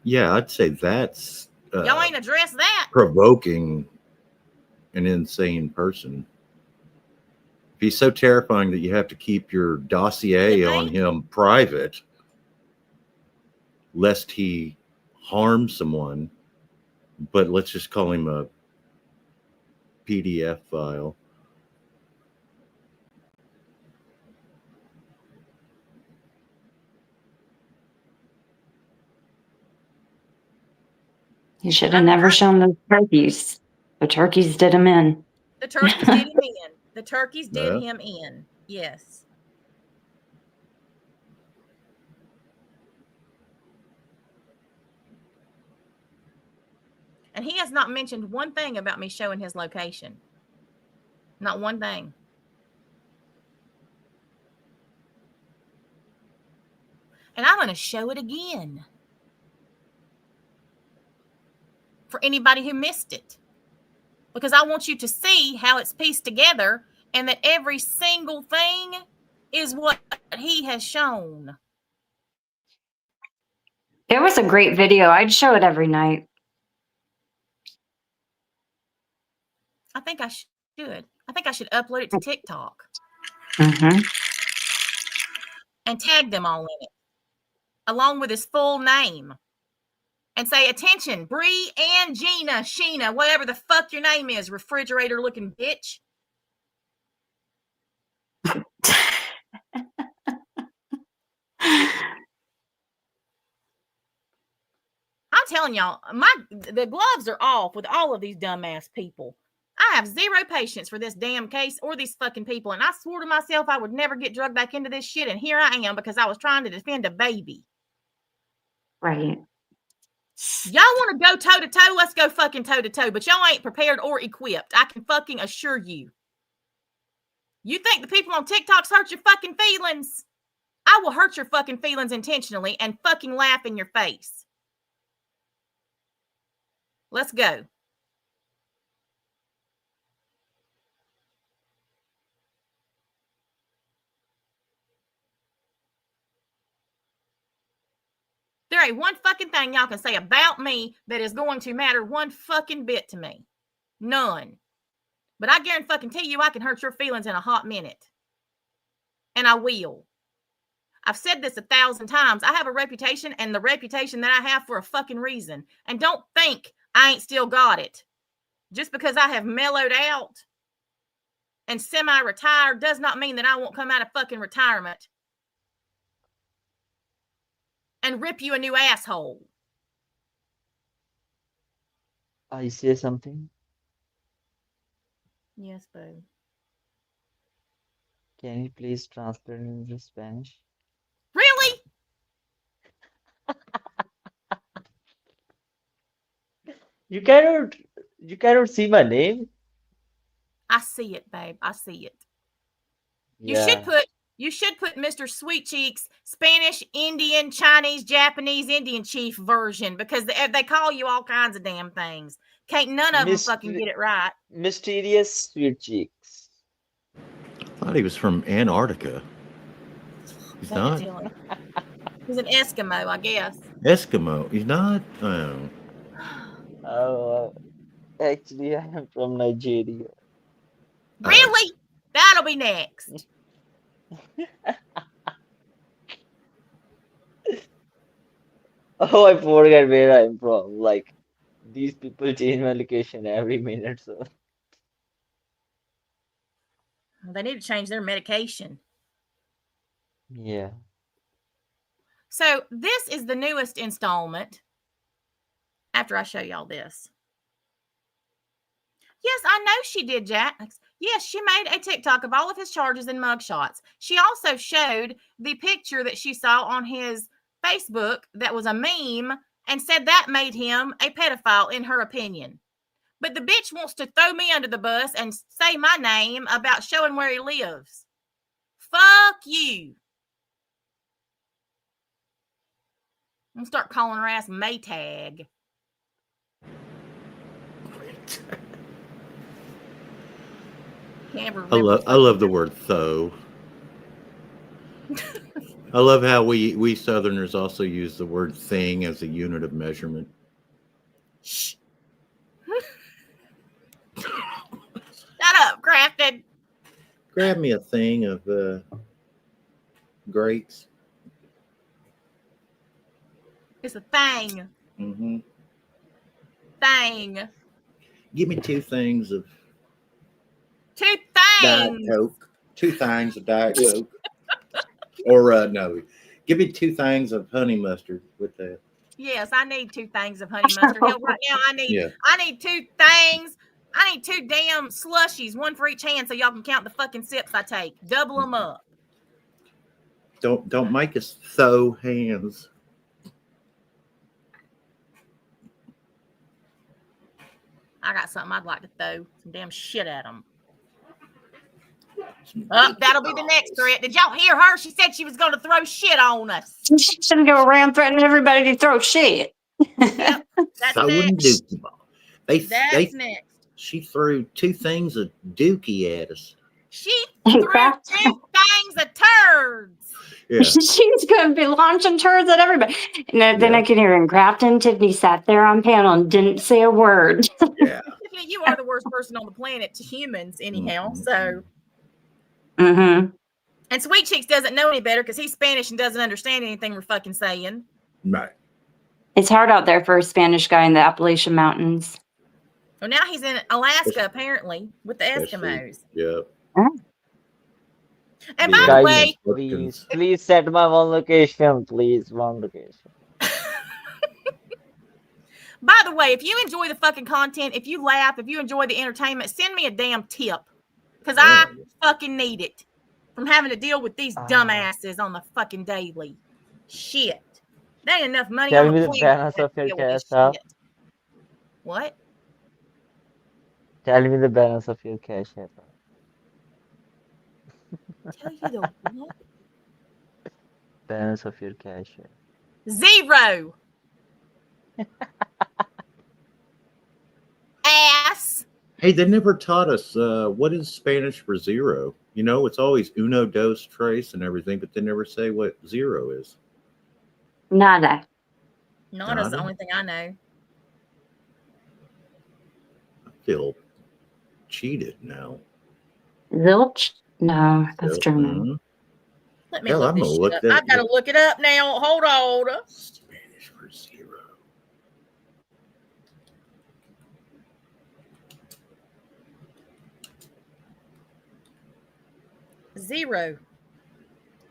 Yeah, I'd say that's Y'all ain't addressed that. provoking an insane person. If he's so terrifying that you have to keep your dossier on him private, lest he harm someone, but let's just call him a PDF file. You should have never shown those turkeys. The turkeys did him in. The turkeys did him in. The turkeys did him in. Yes. And he has not mentioned one thing about me showing his location. Not one thing. And I'm going to show it again. For anybody who missed it. Because I want you to see how it's pieced together and that every single thing is what he has shown. It was a great video. I'd show it every night. I think I should. I think I should upload it to TikTok. Mm-hmm. And tag them all in it. Along with his full name. And say, attention, Bree and Gina, Sheena, whatever the fuck your name is, refrigerator looking bitch. I'm telling y'all, the gloves are off with all of these dumbass people. I have zero patience for this damn case or these fucking people. And I swore to myself I would never get drugged back into this shit. And here I am because I was trying to defend a baby. Right. Y'all want to go toe to toe? Let's go fucking toe to toe. But y'all ain't prepared or equipped. I can fucking assure you. You think the people on TikToks hurt your fucking feelings? I will hurt your fucking feelings intentionally and fucking laugh in your face. Let's go. There ain't one fucking thing y'all can say about me that is going to matter one fucking bit to me. None. But I guarantee you I can hurt your feelings in a hot minute. And I will. I've said this 1,000 times. I have a reputation and the reputation that I have for a fucking reason. And don't think I ain't still got it. Just because I have mellowed out and semi-retired does not mean that I won't come out of fucking retirement and rip you a new asshole. I say something. Yes, boo. Can you please translate into Spanish? Really? You cannot see my name. I see it, babe. I see it. Yeah. You should put Mr. Sweet Cheeks Spanish, Indian, Chinese, Japanese, Indian chief version because they call you all kinds of damn things. Can't none of them fucking get it right. Mysterious Sweet Cheeks. I thought he was from Antarctica. He's Don't not tell him. He's an Eskimo, I guess. Eskimo. He's not. Oh, actually, I am from Nigeria. Really? That'll be next. Oh, I forgot where I'm from. Like, these people change my location every minute, so. They need to change their medication. Yeah. So this is the newest installment. After I show y'all this. Yes, I know she did, Jack. Yes, she made a TikTok of all of his charges and mugshots. She also showed the picture that she saw on his Facebook that was a meme and said that made him a pedophile in her opinion. But the bitch wants to throw me under the bus and say my name about showing where he lives. Fuck you. I'm going to start calling her ass Maytag. I love the word though. I love how we Southerners also use the word thing as a unit of measurement. Shh. Shut up, Crafted. Grab me a thing of grapes. It's a thing. Mm-hmm. Thing. Give me 2 things of Two Diet things. Coke. 2 things of Diet Coke. Or no, give me 2 things of honey mustard with that. Yes, I need 2 things of honey mustard. Hell, right now I need 2 things. I need 2 damn slushies, 1 for each hand, so y'all can count the fucking sips I take. Double them up. Don't make us throw hands. I got something I'd like to throw some damn shit at them. That'll be the next threat. Did y'all hear her? She said she was going to throw shit on us. She's gonna go around threatening everybody to throw shit. Yep, that's Throwing next. dookie ball. That's next. She threw 2 things of dookie at us. She threw 2 things of turds. Yeah. She's gonna be launching turds at everybody. And then I can hear in Grafton, Tiffany sat there on panel and didn't say a word. Yeah. Tiffany, you are the worst person on the planet to humans, anyhow. So. Mm-hmm. And Sweet Cheeks doesn't know any better because he's Spanish and doesn't understand anything we're fucking saying. Right. It's hard out there for a Spanish guy in the Appalachian Mountains. Well, now he's in Alaska, apparently, with the Eskimos. Yep. And by the way, please set my one location, please. One location. By the way, if you enjoy the fucking content, if you laugh, if you enjoy the entertainment, send me a damn tip. Because I fucking need it from having to deal with these dumbasses on the fucking daily. Shit. There ain't enough money Tell on me the the planet balance to of your deal with this cash app. shit. What? Tell me the balance of your cash app. Tell you the what? Balance of your cash app. 0. Ass. Hey, they never taught us what is Spanish for 0. You know, it's always uno, dos, tres and everything, but they never say what 0 is. Nada. Nada's the only thing I know. I feel cheated now. Zilch? No, that's German. Let me look this shit up. I gotta look it up now. Hold on. Spanish for 0. Zero.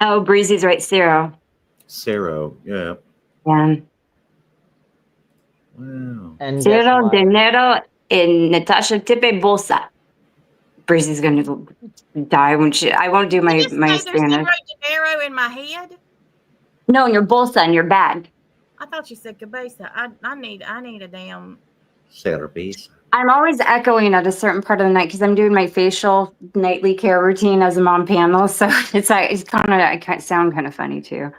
Oh, Breezy's right. 0. Cero, yeah. Yeah. Wow. And Cero dinero en Natasha Tipe Bolsa. Breezy's gonna die when I won't do my Spanish. There's zero dinero in my head. No, in your bolsa, in your bag. I thought you said cabeza. I need a damn Cerveza. I'm always echoing at a certain part of the night because I'm doing my facial nightly care routine as a mom panel. So it's kind of, I sound kind of funny too.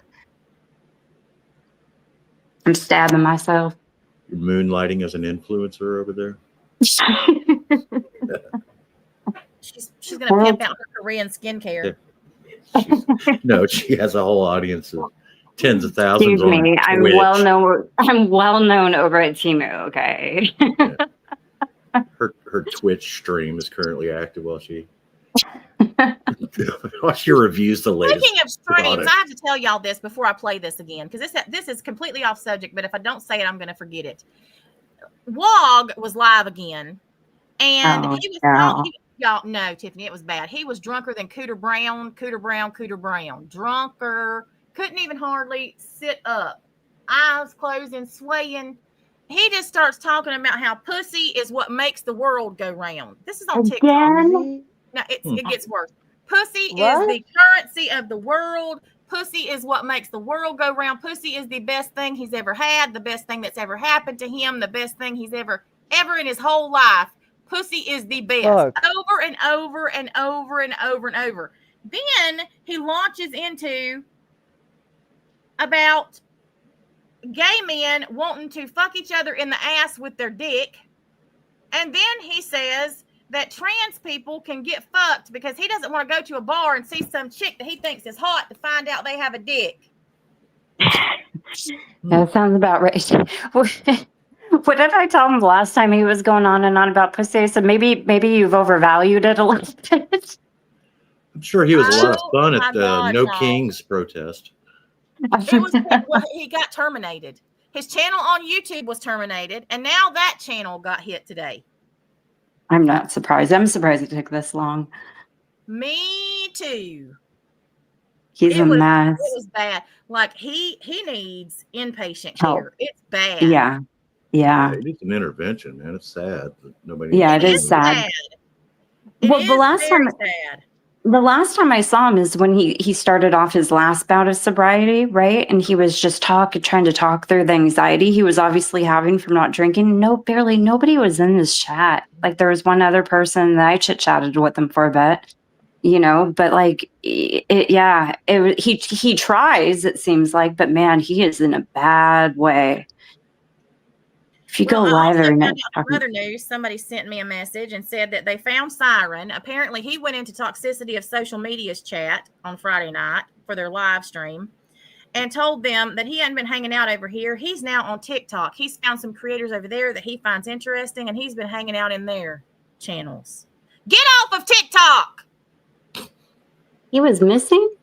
I'm stabbing myself. You're moonlighting as an influencer over there. She's gonna pimp out her Korean skincare. No, she has a whole audience of tens of thousands Excuse me, on I'm Twitch. well known over at Timu. Okay. Yeah. Her Twitch stream is currently active while she reviews the latest. Speaking of streams, product. I have to tell y'all this before I play this again because this is completely off subject. But if I don't say it, I'm going to forget it. Wog was live again, and he was y'all no, Tiffany, it was bad. He was drunker than Cooter Brown. Drunker, couldn't even hardly sit up, eyes closed and swaying. He just starts talking about how pussy is what makes the world go round. This is on TikTok. Again? No, it gets worse. Pussy What? is the currency of the world. Pussy is what makes the world go round. Pussy is the best thing he's ever had, the best thing that's ever happened to him, the best thing he's ever in his whole life. Pussy is the best. Fuck. Over and over and over and over and over. Then he launches into about gay men wanting to fuck each other in the ass with their dick. And then he says that trans people can get fucked because he doesn't want to go to a bar and see some chick that he thinks is hot to find out they have a dick. That sounds about right. What did I tell him the last time he was going on and on about pussy? I said maybe you've overvalued it a little bit. I'm sure he was a lot of fun my at the God, No y'all. Kings protest. He got terminated. His channel on YouTube was terminated, and now that channel got hit today. I'm not surprised. I'm surprised it took this long. Me too. He's a mess. It was bad. Like he needs inpatient Help. care. It's bad. Yeah. Yeah, it needs an intervention, man. It's sad that nobody. Yeah, It is sad. Well, the last time sad. The last time I saw him is when he started off his last bout of sobriety, right? And he was just trying to talk through the anxiety he was obviously having from not drinking. Barely nobody was in this chat. Like there was one other person that I chit-chatted with him for a bit, but like, he tries, it seems like, but man, he is in a bad way. If you go live every night. Other news, somebody sent me a message and said that they found Siren. Apparently, he went into Toxicity of Social Media's chat on Friday night for their live stream and told them that he hadn't been hanging out over here. He's now on TikTok. He's found some creators over there that he finds interesting, and he's been hanging out in their channels. Get off of TikTok! He was missing?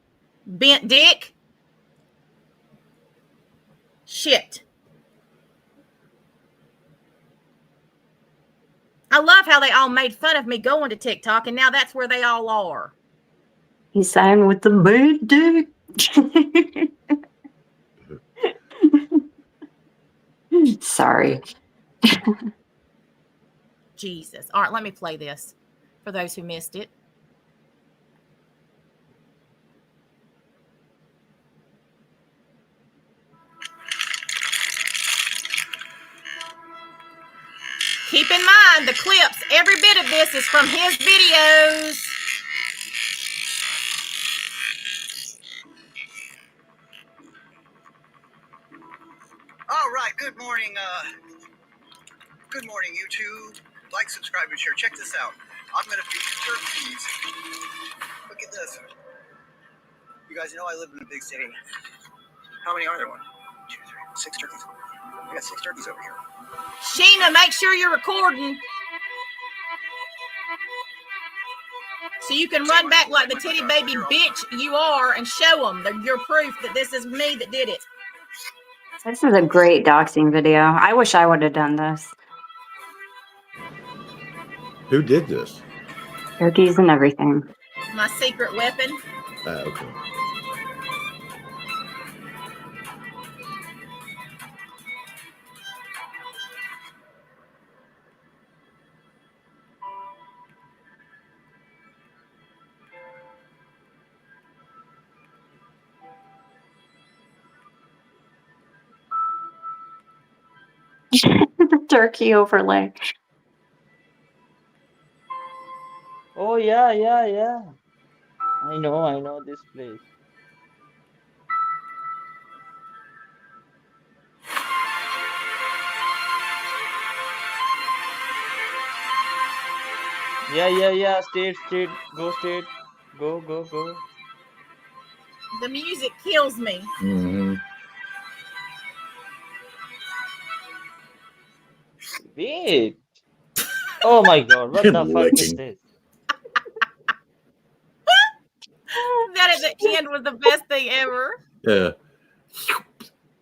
Bent dick. Shit. I love how they all made fun of me going to TikTok, and now that's where they all are. He signed with the big dick. Sorry. Jesus. All right, let me play this for those who missed it. Keep in mind, the clips, every bit of this is from his videos. All right, good morning, YouTube. Like, subscribe, and share. Check this out. I'm going to feed turkeys. Look at this. You guys know I live in a big city. How many are there? 1, 2, 3, 6 turkeys. We got 6 turkeys over here. Sheena, make sure you're recording so you can run back like the titty baby bitch you are and show them your proof that this is me that did it. This is a great doxing video. I wish I would have done this. Who did this? Turkeys and everything. My secret weapon. Okay. Turkey overlay. Oh yeah, yeah, yeah. I know this place. Yeah. State. Go state. Go. The music kills me. Mm-hmm. Wait. Oh my God, what the fuck is Licking. this? That at the end was the best thing ever. Yeah.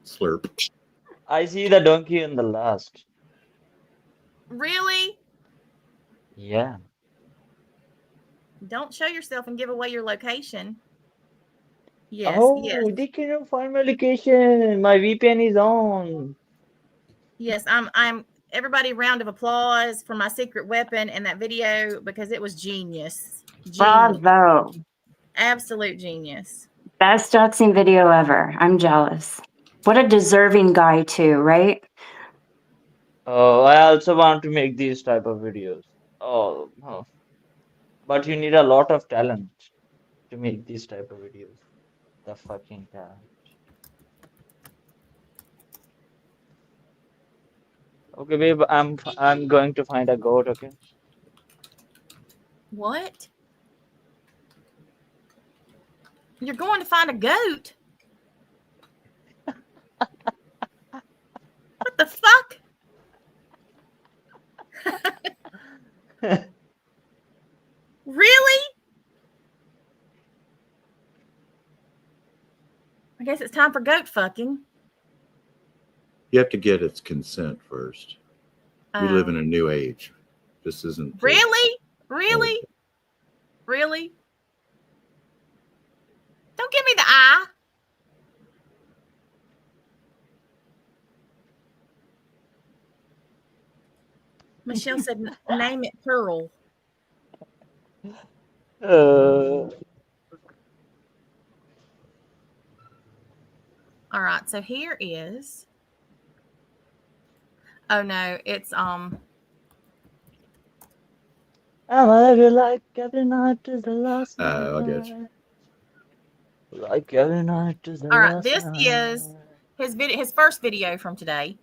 Slurp. I see the donkey in the last. Really? Yeah. Don't show yourself and give away your location. Yes, Oh, yes, they cannot find my location. My VPN is on. yes. I'm everybody round of applause for my secret weapon and that video because it was genius. Genius. Bravo. Absolute genius. Best doxing video ever. I'm jealous. What a deserving guy too, right? Oh, I also want to make these type of videos. Oh. But you need a lot of talent to make these type of videos. The fucking talent. Okay, babe, I'm going to find a goat, okay? What? You're going to find a goat? What the fuck? Really? I guess it's time for goat fucking. You have to get its consent first. We live in Oh. a new age. This isn't. Really? Really? Really? Don't give me the eye. Michelle said, name it Pearl. Uh, All right, so here is. Oh no, it's I love you like every night is the last night. I get you. Like every night is the all right. last This is night. his first video from today,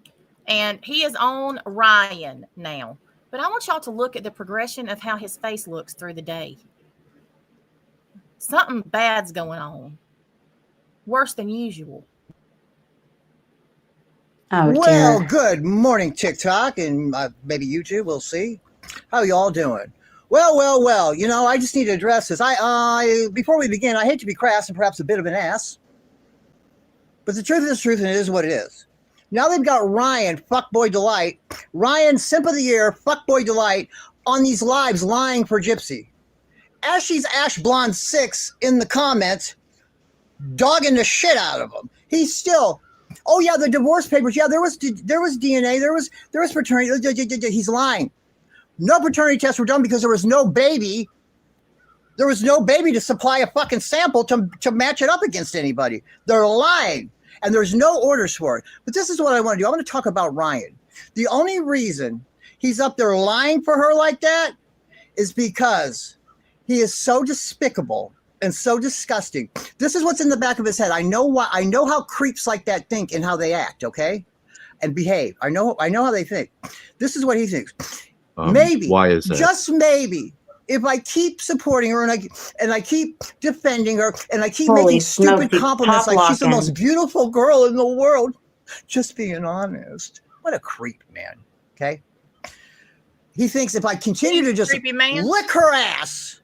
and he is on Ryan now. But I want y'all to look at the progression of how his face looks through the day. Something bad's going on. Worse than usual. Oh Well, dear. good morning, TikTok, and maybe YouTube. We'll see. How y'all doing? Well. You know, I just need to address this. I before we begin, I hate to be crass and perhaps a bit of an ass, but the truth is truth, and it is what it is. Now they've got Ryan, Fuckboy Delight, Ryan, Simp of the Year, Fuckboy Delight, on these lives lying for Gypsy. Ashley's Ash Blonde 6 in the comments, dogging the shit out of him. He's still. Oh yeah, the divorce papers. Yeah, there was DNA. There was paternity. He's lying. No paternity tests were done because there was no baby. There was no baby to supply a fucking sample to match it up against anybody. They're lying, and there's no orders for it. But this is what I want to do. I want to talk about Ryan. The only reason he's up there lying for her like that is because he is so despicable and so disgusting. This is what's in the back of his head. I know why. I know how creeps like that think and how they act, okay, and behave. I know how they think. This is what he thinks. Maybe. Why is that? Just maybe. If I keep supporting her and I keep defending her and I keep Holy making stupid smokes, compliments top like she's the locking. most beautiful girl in the world, just being honest. What a creep, man. Okay. He thinks if I continue to just Creepy man. lick her ass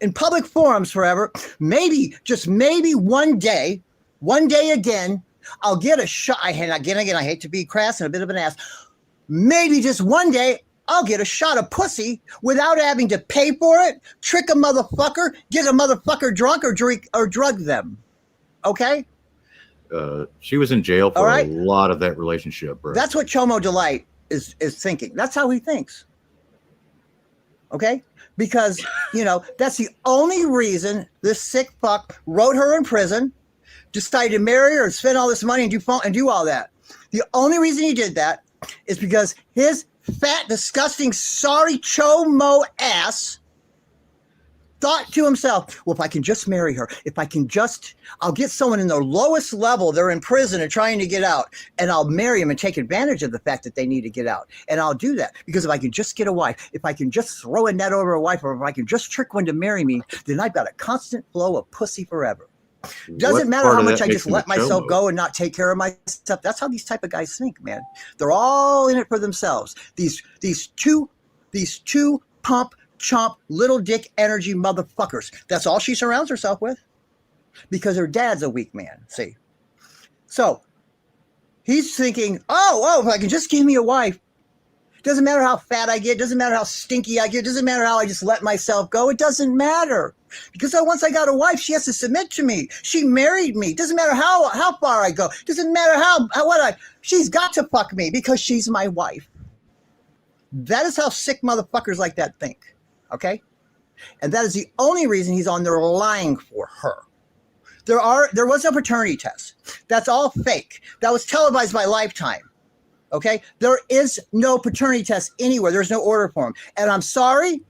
in public forums forever, maybe, just maybe one day again, I'll get a shot. And again, I hate to be crass and a bit of an ass. Maybe just one day I'll get a shot of pussy without having to pay for it, trick a motherfucker, get a motherfucker drunk or drug them. Okay? She was in jail for All right. a lot of that relationship, bro. That's what Chomo Delight is thinking. That's how he thinks. Okay? Because, that's the only reason this sick fuck wrote her in prison, decided to marry her and spend all this money and do all that. The only reason he did that is because his fat, disgusting, sorry chomo ass thought to himself, well, if I can just marry her, I'll get someone in the lowest level, they're in prison and trying to get out, and I'll marry him and take advantage of the fact that they need to get out. And I'll do that because if I can just get a wife, if I can just throw a net over a wife, or if I can just trick one to marry me, then I've got a constant flow of pussy forever. Doesn't matter how much I just let myself go and not take care of myself. That's how these type of guys think, man. They're all in it for themselves. These two pump chomp little dick energy motherfuckers. That's all she surrounds herself with, because her dad's a weak man. See, so he's thinking, oh, if I can just give me a wife, doesn't matter how fat I get, doesn't matter how stinky I get, doesn't matter how I just let myself go. It doesn't matter, because once I got a wife, she has to submit to me. She married me. Doesn't matter how far I go. Doesn't matter she's got to fuck me because she's my wife. That is how sick motherfuckers like that think. Okay? And that is the only reason he's on there lying for her. There was no paternity test. That's all fake. That was televised by Lifetime. Okay? There is no paternity test anywhere. There's no order form. And I'm sorry.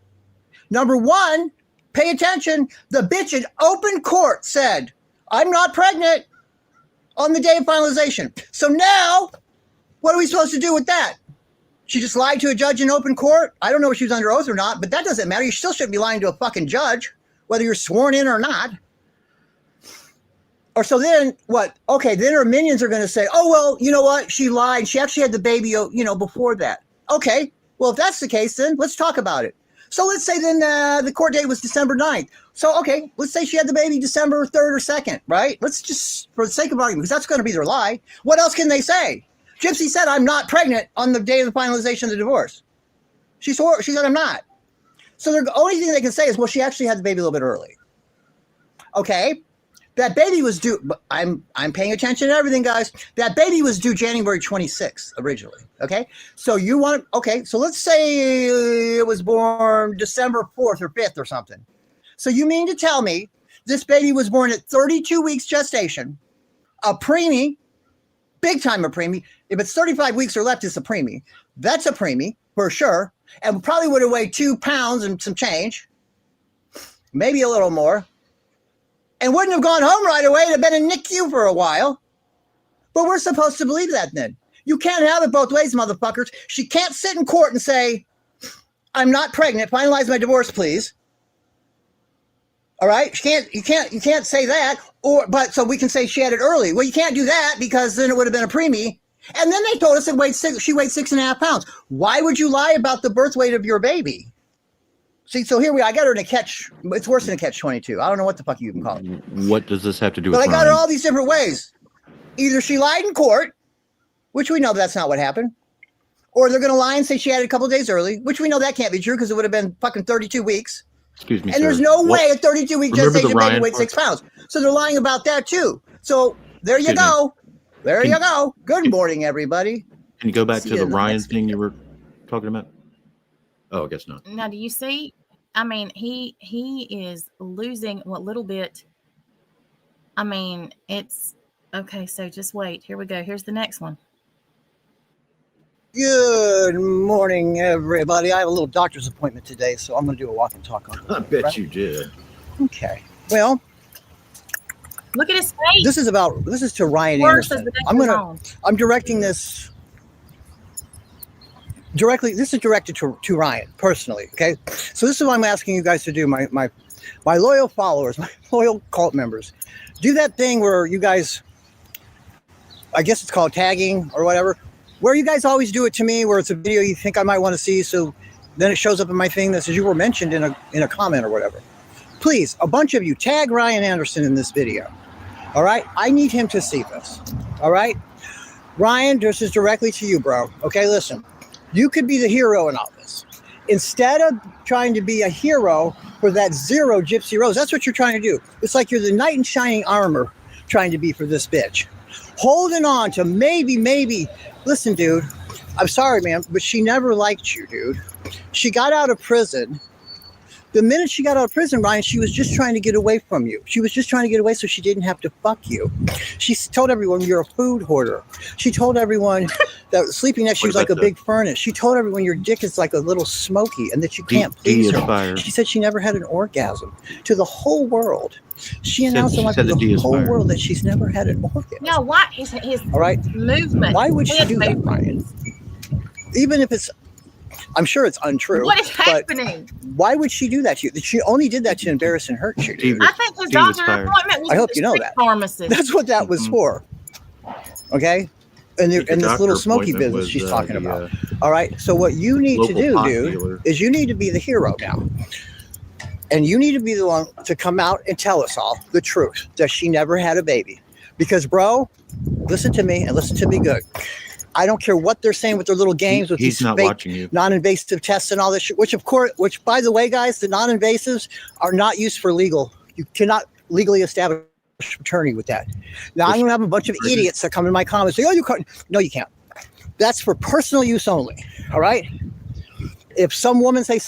Number one, pay attention. The bitch in open court said, I'm not pregnant on the day of finalization. So now, what are we supposed to do with that? She just lied to a judge in open court? I don't know if she was under oath or not, but that doesn't matter. You still shouldn't be lying to a fucking judge, whether you're sworn in or not. Or so then what? Okay, then her minions are going to say, oh, well, you know what? She lied. She actually had the baby, before that. Okay, well, if that's the case, then let's talk about it. So let's say then the court date was December 9th. So, okay, let's say she had the baby December 3rd or 2nd, right? Let's just, for the sake of argument, because that's going to be their lie. What else can they say? Gypsy said, I'm not pregnant on the day of the finalization of the divorce. She said, I'm not. So the only thing they can say is, well, she actually had the baby a little bit early. Okay. That baby was due, I'm paying attention to everything, guys. That baby was due January 26th originally. Okay. So so let's say it was born December 4th or 5th or something. So you mean to tell me this baby was born at 32 weeks gestation, a preemie, big time a preemie. If it's 35 weeks or left, it's a preemie. That's a preemie for sure. And probably would have weighed 2 pounds and some change, maybe a little more, and wouldn't have gone home right away. It'd have been in NICU for a while. But we're supposed to believe that then. You can't have it both ways, motherfuckers. She can't sit in court and say, I'm not pregnant. Finalize my divorce, please. All right? You can't say that. But so we can say she had it early. Well, you can't do that because then it would have been a preemie. And then they told us she weighed 6.5 pounds. Why would you lie about the birth weight of your baby? See, so here I got her in a catch. It's worse than a catch-22. I don't know what the fuck you can call it. What does this have to do with But I got her Ryan? all these different ways. Either she lied in court, which we know that's not what happened, or they're going to lie and say she had it a couple of days early, which we know that can't be true because it would have been fucking 32 weeks. Excuse me, And sir. there's no way a 32-week Remember the gestation baby Ryan weighed part? 6 pounds. So they're lying about that too. So there you Excuse me. go. There you go. Good morning, everybody. Can you go back See to you the in the Ryan next thing you were talking about? Oh, I guess not. Now, do you see? I mean, he is losing what little bit. I mean, it's okay. So just wait. Here we go. Here's the next one. Good morning, everybody. I have a little doctor's appointment today, so I'm going to do a walk and talk on I bet you did. Okay. Well, Look at his face. this is to Ryan Worse as Anderson. the day I'm goes gonna on. I'm directing this directly. This is directed to Ryan personally. Okay. So this is what I'm asking you guys to do, my loyal followers, my loyal cult members. Do that thing where you guys, I guess it's called tagging or whatever, where you guys always do it to me, where it's a video you think I might want to see, so then it shows up in my thing that says you were mentioned in a comment or whatever. Please, a bunch of you, tag Ryan Anderson in this video. All right? I need him to see this. All right? Ryan, this is directly to you, bro. Okay, listen. You could be the hero in all this. Instead of trying to be a hero for that zero Gypsy Rose, that's what you're trying to do. It's like you're the knight in shining armor trying to be for this bitch. Holding on to maybe. Listen, dude, I'm sorry, man, but she never liked you, dude. She got out of prison The minute she got out of prison, Ryan, she was just trying to get away from you. She was just trying to get away so she didn't have to fuck you. She told everyone you're a food hoarder. She told everyone that sleeping next to you was like a big furnace. She told everyone your dick is like a little smoky and that you can't please her. She said she never had an orgasm. To the whole world. She announced to the whole world that she's never had an orgasm. No, what is his all right? movement? Why would she do that, Ryan? Even if it's, I'm sure it's untrue. What is happening? Why would she do that to you? She only did that to embarrass and hurt you. I think his doctor appointment was I hope you know that. Pharmacist. That's what that was for. Okay? And this little smoky business she's talking about. All right? So what you need to do, dude, is you need to be the hero now. And you need to be the one to come out and tell us all the truth, that she never had a baby. Because, bro, listen to me and listen to me good. I don't care what they're saying with their little games with these fake non-invasive tests and all this shit, which by the way, guys, the non-invasives are not used for legal. You cannot legally establish paternity with that. Now, I'm going to have a bunch of idiots that come in my comments and say, oh, you can't. No, you can't. That's for personal use only. All right? If some woman, say,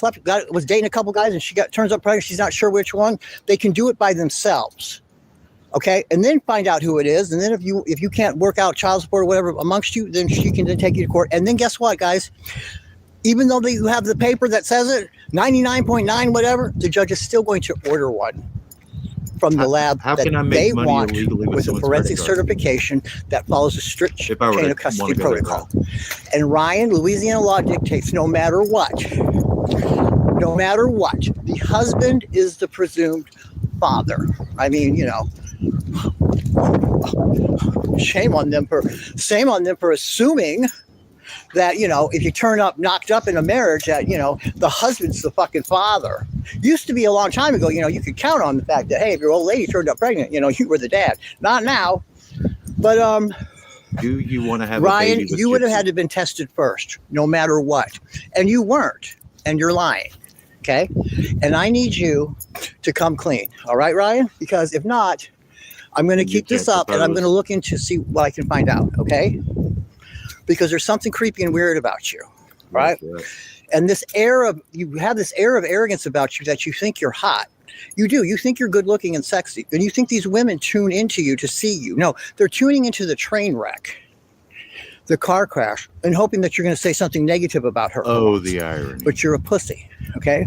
was dating a couple guys and she turns up pregnant, she's not sure which one, they can do it by themselves. Okay, and then find out who it is, and then if you can't work out child support or whatever amongst you, then she can then take you to court. And then guess what, guys? Even though you have the paper that says it, 99.9 whatever, the judge is still going to order one from the lab that they want with a forensic certification that follows a strict chain of custody protocol. And Ryan, Louisiana law dictates no matter what, the husband is the presumed father. I mean, shame on them for assuming that, if you turn up knocked up in a marriage, that, the husband's the fucking father. Used to be a long time ago, you could count on the fact that, hey, if your old lady turned up pregnant, you were the dad. Not now. But do you want to have Ryan, a baby with you would have had to have been tested first, no matter what. And you weren't, and you're lying. Okay? And I need you to come clean. All right, Ryan? Because if not, I'm going to keep this up and I'm going to look into see what I can find out. Okay? Because there's something creepy and weird about you. Right? And you have this air of arrogance about you that you think you're hot. You do. You think you're good looking and sexy. And you think these women tune into you to see you. No, they're tuning into the train wreck, the car crash, and hoping that you're going to say something negative about her. Oh, the irony. But you're a pussy. Okay?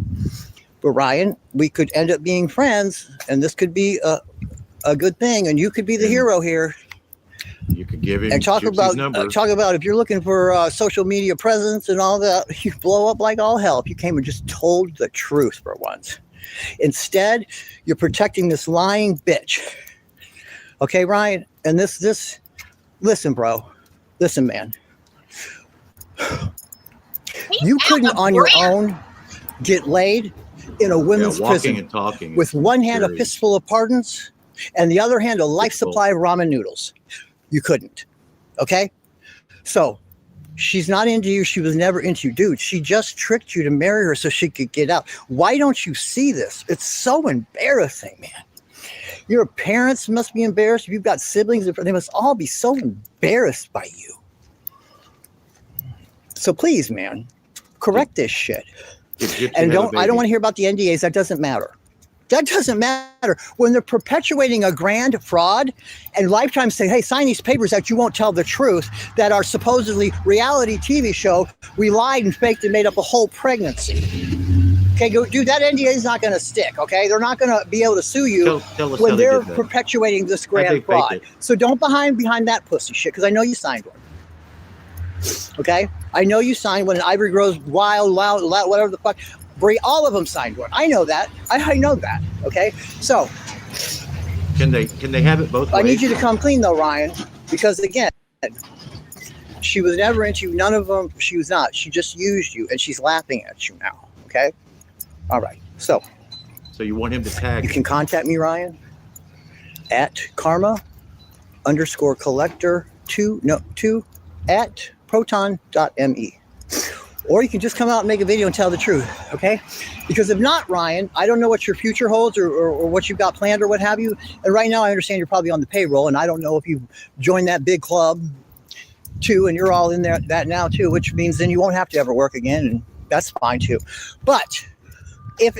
But Ryan, we could end up being friends, and this could be a good thing, and you could be the hero here. You could give him and talk about if you're looking for social media presence and all that, you blow up like all hell if you came and just told the truth for once. Instead, you're protecting this lying bitch. Okay, Ryan? And this listen, bro. Listen, man. You couldn't on your own get laid in a women's prison and talking with one hand a fistful of pardons and the other hand a life supply of ramen noodles. You couldn't. Okay? So she's not into you. She was never into you. Dude, she just tricked you to marry her so she could get out. Why don't you see this? It's so embarrassing, man. Your parents must be embarrassed. If you've got siblings, they must all be so embarrassed by you. So please, man, correct this shit. And I don't want to hear about the NDAs. That doesn't matter. That doesn't matter. When they're perpetuating a grand fraud and Lifetime say, hey, sign these papers that you won't tell the truth, that our supposedly reality TV show, we lied and faked and made up a whole pregnancy. Okay, dude, that NDA is not going to stick, okay? They're not going to be able to sue you when they're perpetuating this grand fraud. So don't behind that pussy shit, because I know you signed one. Okay? I know you signed one, and Ivory Grows Wild, Loud, whatever the fuck. All of them signed one. I know that. I know that. Okay? So can they have it both ways? I need you to come clean though, Ryan, because again, she was never into you. None of them. She was not. She just used you, and she's laughing at you now. Okay? All right. So you want him to tag? You can contact me, Ryan, at karma_collector2 at proton.me. Or you can just come out and make a video and tell the truth, okay? Because if not, Ryan, I don't know what your future holds or what you've got planned or what have you. And right now, I understand you're probably on the payroll, and I don't know if you've joined that big club too, and you're all in there that now too, which means then you won't have to ever work again, and that's fine too. But if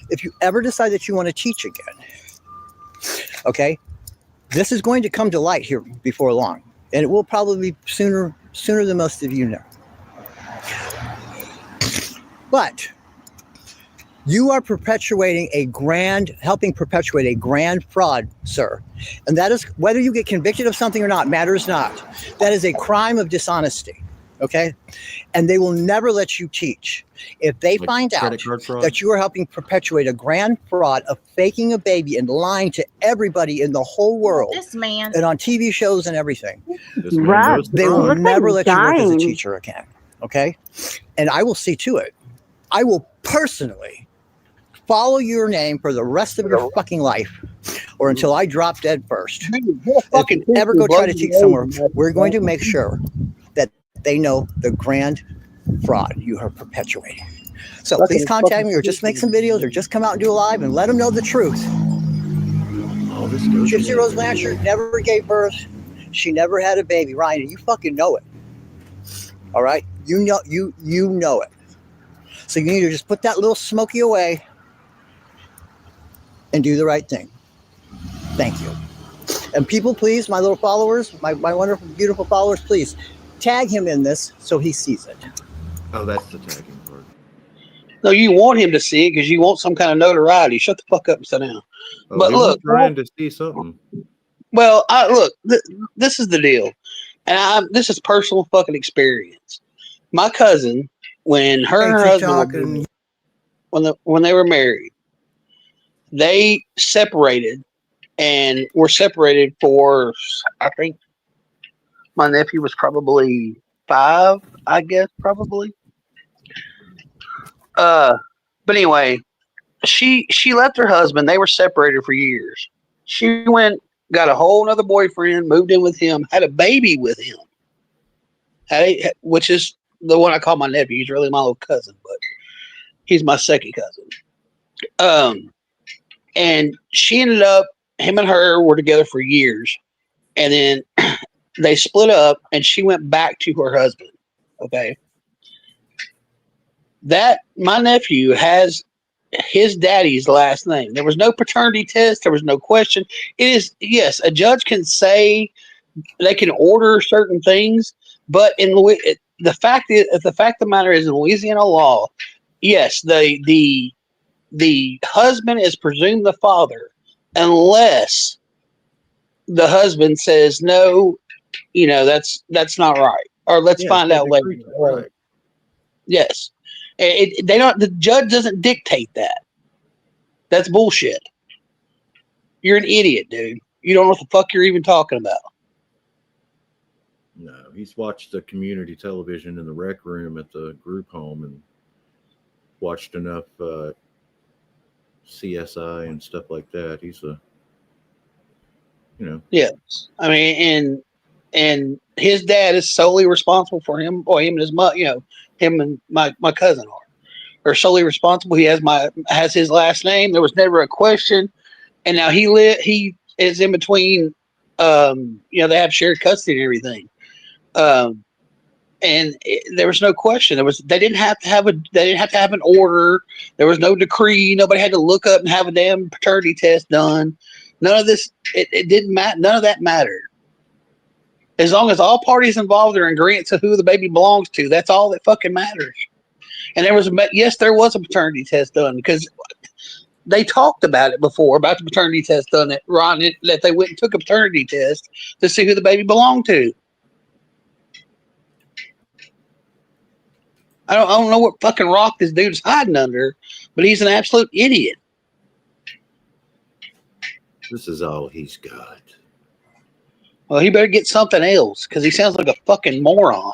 If you ever decide that you want to teach again, okay, this is going to come to light here before long, and it will probably be sooner than most of you know. But you are helping perpetuate a grand fraud, sir. And that is, whether you get convicted of something or not, matters not. That is a crime of dishonesty, okay? And they will never let you teach. If they find out that you are helping perpetuate a grand fraud of faking a baby and lying to everybody in the whole world, This man. and on TV shows and everything, Right. they will Look never like let you work as a dying. teacher again, okay? And I will see to it. I will personally follow your name for the rest of your fucking life, or until I drop dead first. If you ever go try to teach somewhere, we're going to make sure that they know the grand fraud you are perpetuating. So please contact me, or just make some videos, or just come out and do a live and let them know the truth. Gypsy Rose Blanchard never gave birth. She never had a baby. Ryan, you fucking know it. All right? You know it. So you need to just put that little smoky away and do the right thing. Thank you. And people, please, my little followers, my wonderful, beautiful followers, please tag him in this so he sees it. Oh, that's the tagging part. No, you want him to see it because you want some kind of notoriety. Shut the fuck up and sit down. Oh, But he was look, trying to see something. well, this is the deal, and this is personal fucking experience. My cousin, when her and her husband when they were married, they separated, and were separated for, I think my nephew was probably 5, I guess, probably. But anyway, she left her husband. They were separated for years. She went, got a whole other boyfriend, moved in with him, had a baby with him, which is the one I call my nephew. He's really my little cousin, but he's my second cousin. And she ended up, him and her were together for years, and then they split up, and she went back to her husband. Okay. That my nephew has his daddy's last name. There was no paternity test. There was no question. It is, yes, a judge can say, they can order certain things, but the fact of the matter is, in Louisiana law, yes, the husband is presumed the father unless the husband says no, that's not right, or let's find out later. Right. Yes. The judge doesn't dictate that. That's bullshit. You're an idiot, dude. You don't know what the fuck you're even talking about. No, he's watched the community television in the rec room at the group home and watched enough CSI and stuff like that. He's Yes. I mean, and his dad is solely responsible for him, or him and his mother, him and my cousin are solely responsible. He has his last name. There was never a question. And now he is in between, they have shared custody and everything. And there was no question. They didn't have to have an order. There was no decree. Nobody had to look up and have a damn paternity test done. None of this, it didn't matter. None of that mattered. As long as all parties involved are in agreement to who the baby belongs to, that's all that fucking matters. And there was a paternity test done, because they talked about it before, about the paternity test done that they went and took a paternity test to see who the baby belonged to. I don't know what fucking rock this dude's hiding under, but he's an absolute idiot. This is all he's got. Well, he better get something else, because he sounds like a fucking moron.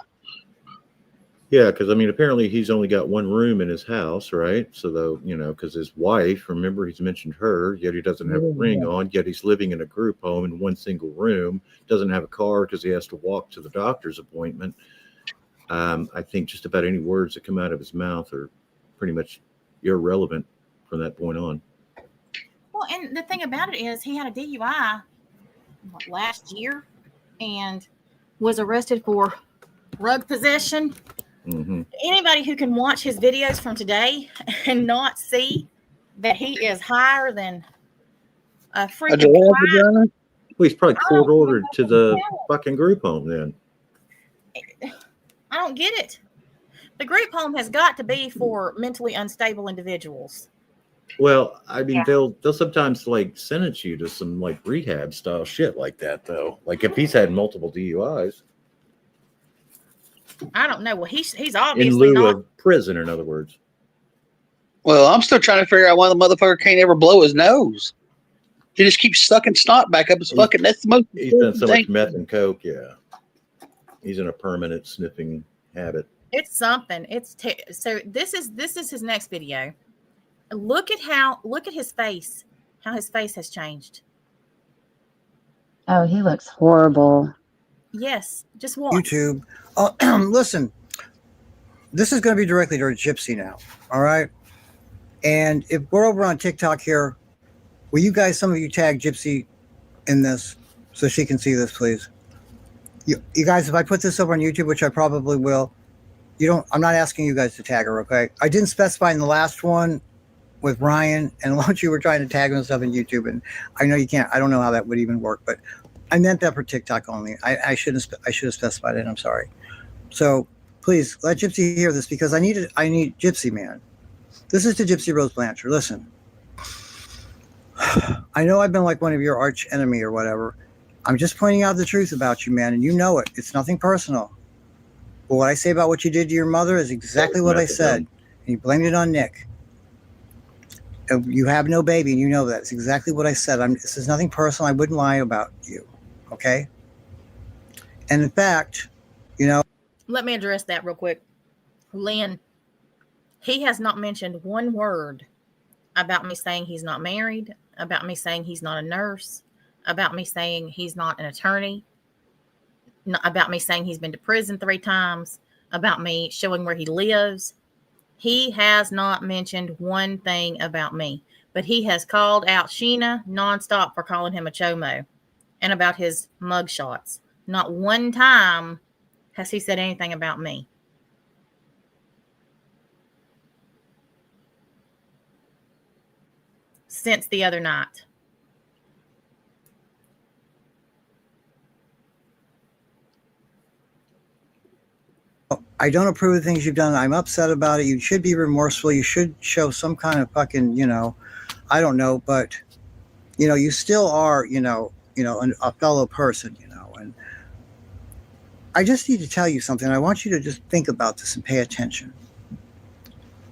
Yeah, because apparently he's only got one room in his house, right? So though, because his wife, remember, he's mentioned her, yet he doesn't have a ring on, yet he's living in a group home in one single room, doesn't have a car because he has to walk to the doctor's appointment. I think just about any words that come out of his mouth are pretty much irrelevant from that point on. Well, and the thing about it is, he had a DUI last year and was arrested for drug possession. Mm-hmm. Anybody who can watch his videos from today and not see that he is higher than a A freaking giraffe Clout. vagina? Well, he's probably I court don't ordered to the know. fucking group home then. I don't get it. The group home has got to be for mentally unstable individuals. Well, I mean, they'll sometimes like sentence you to some like rehab style shit like that though. Like if he's had multiple DUIs I don't know. Well, he's in obviously lieu not. of prison, in other words. Well, I'm still trying to figure out why the motherfucker can't ever blow his nose. He just keeps sucking snot back up his fucking. That's the most He's done so thing. much meth and coke. Yeah, he's in a permanent sniffing habit. It's something. So this is his next video. Look at his face. How his face has changed. Oh, he looks horrible. Yes, just watch. YouTube. Listen, this is going to be directly to Gypsy now. All right. And if we're over on TikTok here, will you guys, some of you, tag Gypsy in this so she can see this, please? You guys, if I put this over on YouTube, which I probably will, I'm not asking you guys to tag her, okay? I didn't specify in the last one with Ryan and Lunch, you were trying to tag and stuff in YouTube, and I know you can't. I don't know how that would even work, but I meant that for TikTok only. I should have specified it. I'm sorry. So please let Gypsy hear this, because I need Gypsy, man. This is to Gypsy Rose Blanchard. Listen, I know I've been like one of your arch enemy or whatever. I'm just pointing out the truth about you, man, and you know it. It's nothing personal. But what I say about what you did to your mother is exactly what I said. And you blamed it on Nick. You have no baby, and you know that. It's exactly what I said. This is nothing personal. I wouldn't lie about you. Okay? And in fact, Let me address that real quick. Lynn, he has not mentioned one word about me saying he's not married, about me saying he's not a nurse, about me saying he's not an attorney, about me saying he's been to prison 3 times, about me showing where he lives. He has not mentioned one thing about me, but he has called out Sheena nonstop for calling him a chomo and about his mugshots. Not one time has he said anything about me. Since the other night. I don't approve of the things you've done. I'm upset about it. You should be remorseful. You should show some kind of fucking, I don't know, but, you still are, a fellow person, and I just need to tell you something. I want you to just think about this and pay attention.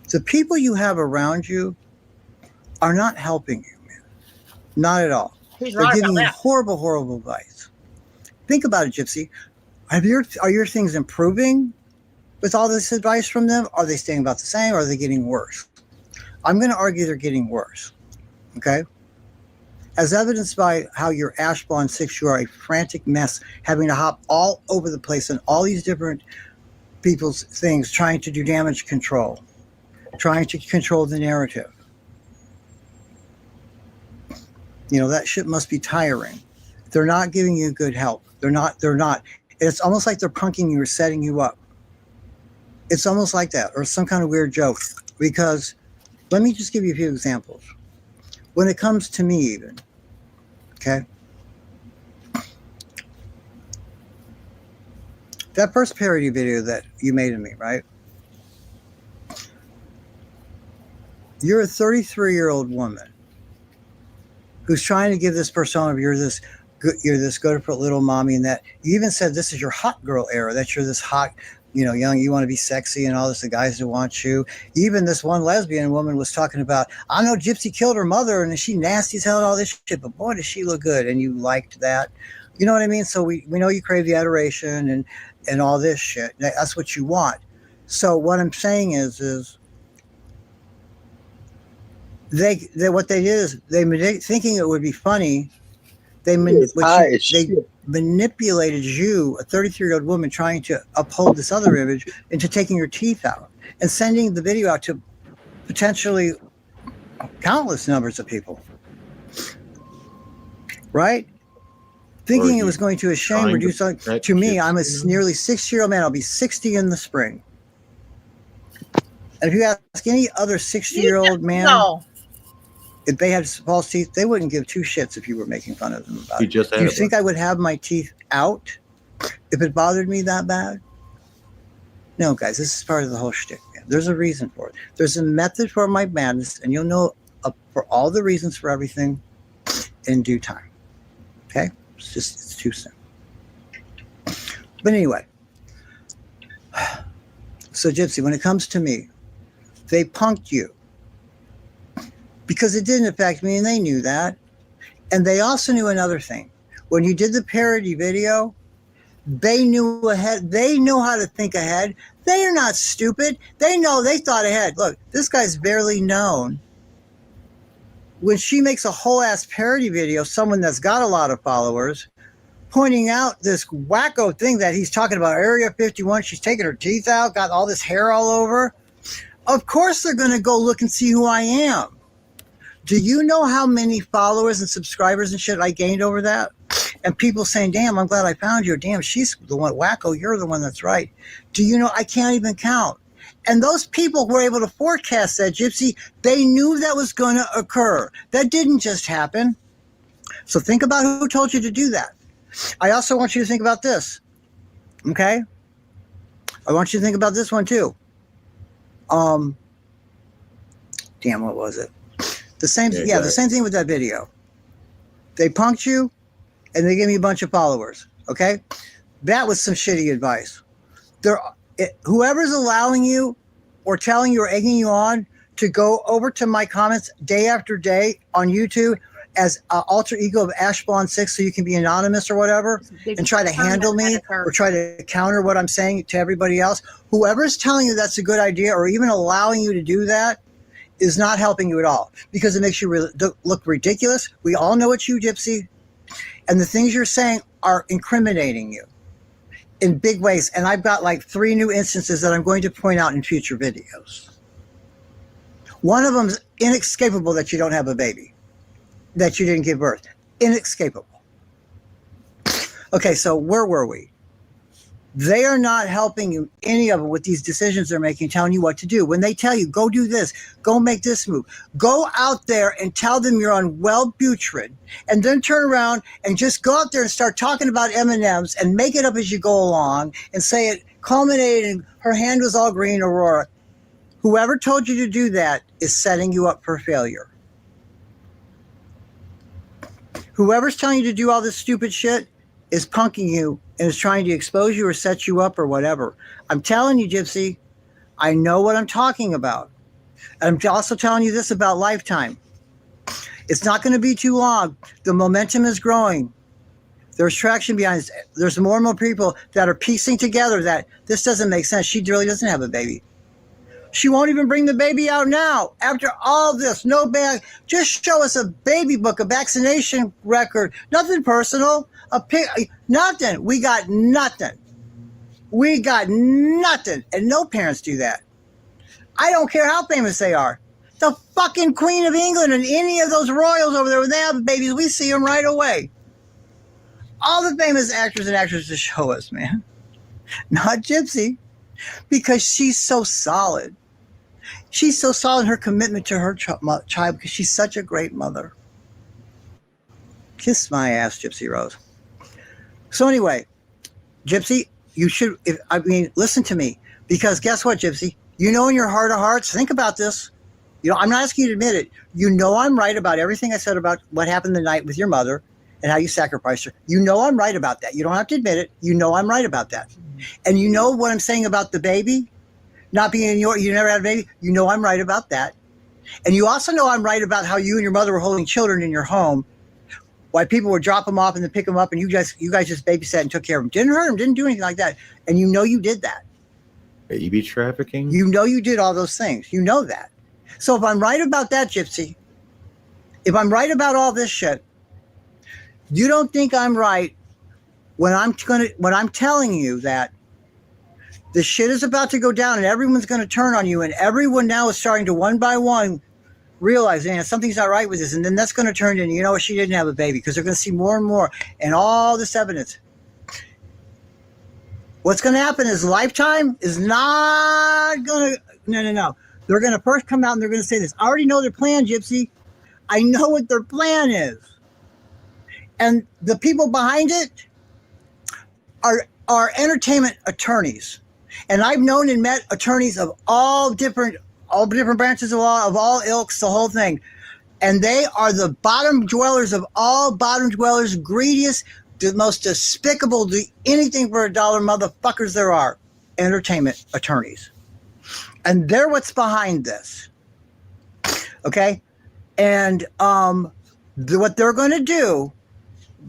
The people you have around you are not helping you, man. Not at all. He's They're right giving about you that. horrible, horrible advice. Think about it, Gypsy. Are your things improving with all this advice from them? Are they staying about the same? Or are they getting worse? I'm going to argue they're getting worse. Okay? As evidenced by how your Ash Blonde 6, you are a frantic mess, having to hop all over the place on all these different people's things, trying to do damage control, trying to control the narrative. That shit must be tiring. They're not giving you good help. They're not. It's almost like they're punking you or setting you up. It's almost like that, or some kind of weird joke. Because let me just give you a few examples. When it comes to me, even, okay? That first parody video that you made of me, right? You're a 33-year-old woman who's trying to give this persona of you're this good little mommy, and that you even said this is your hot girl era, that you're this hot, young, you want to be sexy and all this, the guys that want you. Even this one lesbian woman was talking about, I know Gypsy killed her mother and she nasty as hell and all this shit, but boy, does she look good. And you liked that. You know what I mean? So we know you crave the adoration and all this shit. That's what you want. So what I'm saying is they what they did is thinking it would be funny. They manipulated you, a 33-year-old woman, trying to uphold this other image, into taking your teeth out and sending the video out to potentially countless numbers of people. Right? Thinking it was going to shame or do something. To me, I'm a nearly 60-year-old man. I'll be 60 in the spring. And if you ask any other 60-year-old man, if they had false teeth, they wouldn't give two shits if you were making fun of them about You it. just Do had you a think I would have my teeth out if it bothered me that bad? No, guys, this is part of the whole shtick. There's a reason for it. There's a method for my madness, and you'll know for all the reasons for everything in due time. Okay? It's too soon. But anyway, so Gypsy, when it comes to me, they punked you because it didn't affect me, and they knew that. And they also knew another thing. When you did the parody video, they knew ahead. They know how to think ahead. They are not stupid. They know they thought ahead. Look, this guy's barely known. When she makes a whole ass parody video, someone that's got a lot of followers, pointing out this wacko thing that he's talking about, Area 51, she's taking her teeth out, got all this hair all over. Of course they're going to go look and see who I am. Do you know how many followers and subscribers and shit I gained over that? And people saying, damn, I'm glad I found you. Damn, she's the one, wacko, you're the one that's right. Do you know, I can't even count. And those people were able to forecast that, Gypsy. They knew that was going to occur. That didn't just happen. So think about who told you to do that. I also want you to think about this. Okay? I want you to think about this one too. Damn, what was it? The same thing with that video. They punked you and they gave me a bunch of followers. Okay? That was some shitty advice. Whoever's allowing you or telling you or egging you on to go over to my comments day after day on YouTube as an alter ego of Ashblonde6 so you can be anonymous or whatever and try to handle me or try to counter what I'm saying to everybody else, whoever's telling you that's a good idea or even allowing you to do that is not helping you at all because it makes you look ridiculous. We all know it's you, Gypsy. And the things you're saying are incriminating you in big ways. And I've got like 3 new instances that I'm going to point out in future videos. One of them is inescapable that you don't have a baby, that you didn't give birth. Inescapable. Okay, so where were we? They are not helping you, any of them, with these decisions they're making, telling you what to do. When they tell you, go do this, go make this move, go out there and tell them you're on Wellbutrin, and then turn around and just go out there and start talking about M&Ms and make it up as you go along and say it culminated in her hand was all green, Aurora. Whoever told you to do that is setting you up for failure. Whoever's telling you to do all this stupid shit is punking you and is trying to expose you or set you up or whatever. I'm telling you, Gypsy, I know what I'm talking about. And I'm also telling you this about Lifetime. It's not going to be too long. The momentum is growing. There's traction behind this. There's more and more people that are piecing together that this doesn't make sense. She really doesn't have a baby. She won't even bring the baby out now. After all this, no bag. Just show us a baby book, a vaccination record. Nothing personal. Nothing. We got nothing. We got nothing. And no parents do that. I don't care how famous they are. The fucking Queen of England and any of those royals over there, when they have babies, we see them right away. All the famous actors and actresses show us, man. Not Gypsy. Because she's so solid. She's so solid in her commitment to her child because she's such a great mother. Kiss my ass, Gypsy Rose. So anyway, Gypsy, you should, listen to me. Because guess what, Gypsy? You know in your heart of hearts, think about this. You know, I'm not asking you to admit it. You know I'm right about everything I said about what happened the night with your mother and how you sacrificed her. You know I'm right about that. You don't have to admit it. You know I'm right about that. And you know what I'm saying about the baby? Not being in you never had a baby? You know I'm right about that. And you also know I'm right about how you and your mother were holding children in your home, why people would drop them off and then pick them up, and you guys just babysat and took care of them. Didn't hurt them, didn't do anything like that. And you know you did that. Baby trafficking? You know you did all those things. You know that. So if I'm right about that, Gypsy, if I'm right about all this shit, you don't think I'm right when I'm telling you that the shit is about to go down and everyone's going to turn on you, and everyone now is starting to one by one realize, man, something's not right with this. And then that's going to turn into, you know what, she didn't have a baby, because they're going to see more and more and all this evidence. What's going to happen is Lifetime is not going to, no. They're going to first come out and they're going to say this. I already know their plan, Gypsy. I know what their plan is. And the people behind it are entertainment attorneys. And I've known and met attorneys of all different branches of law, of all ilks, the whole thing. And they are the bottom dwellers of all bottom dwellers, greediest, the most despicable, do anything for a dollar motherfuckers there are. Entertainment attorneys. And they're what's behind this. Okay? And what they're going to do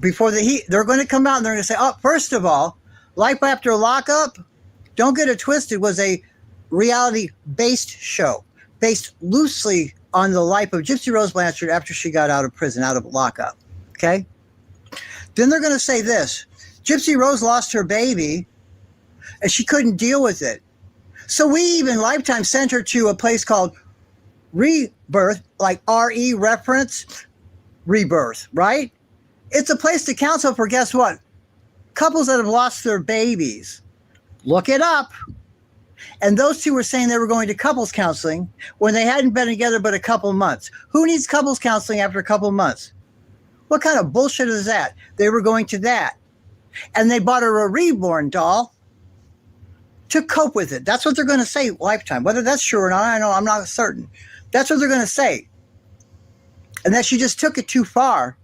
before they're going to come out and they're going to say, oh, first of all, Life After Lockup, don't get it twisted, was a reality-based show based loosely on the life of Gypsy Rose Blanchard after she got out of prison, out of lockup. Okay? Then they're going to say this. Gypsy Rose lost her baby and she couldn't deal with it. So we even Lifetime sent her to a place called Rebirth, like R-E reference, Rebirth, right? It's a place to counsel for, guess what? Couples that have lost their babies. Look it up. And those two were saying they were going to couples counseling when they hadn't been together but a couple months. Who needs couples counseling after a couple months? What kind of bullshit is that? They were going to that. And they bought her a reborn doll to cope with it. That's what they're going to say, Lifetime. Whether that's true or not, I know, I'm not certain. That's what they're going to say. And that she just took it too far.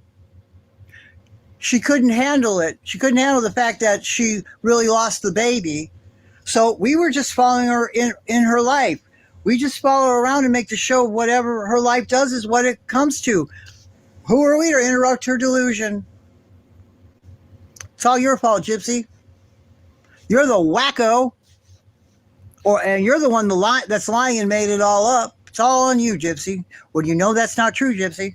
She couldn't handle it. She couldn't handle the fact that she really lost the baby. So we were just following her in her life. We just follow her around and make the show whatever her life does is what it comes to. Who are we to interrupt her delusion? It's all your fault, Gypsy. You're the wacko. And you're the one that's lying and made it all up. It's all on you, Gypsy. When you know that's not true, Gypsy.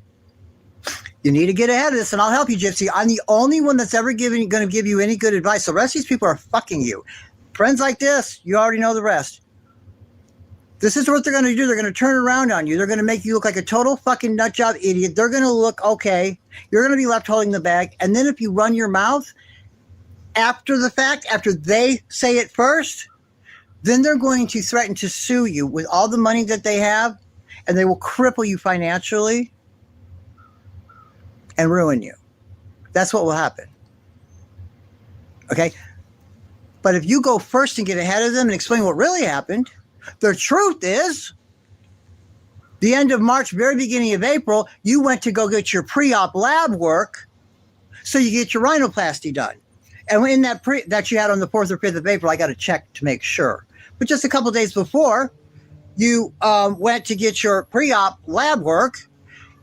You need to get ahead of this, and I'll help you, Gypsy. I'm the only one that's ever going to give you any good advice. The rest of these people are fucking you. Friends like this, you already know the rest. This is what they're going to do. They're going to turn around on you. They're going to make you look like a total fucking nutjob idiot. They're going to look okay. You're going to be left holding the bag. And then if you run your mouth after the fact, after they say it first, then they're going to threaten to sue you with all the money that they have, and they will cripple you financially and ruin you. That's what will happen. Okay? But if you go first and get ahead of them and explain what really happened, the truth is, the end of March, very beginning of April, you went to go get your pre-op lab work so you get your rhinoplasty done. And in that you had on the 4th or 5th of April, I got to check to make sure. But just a couple days before, you went to get your pre-op lab work,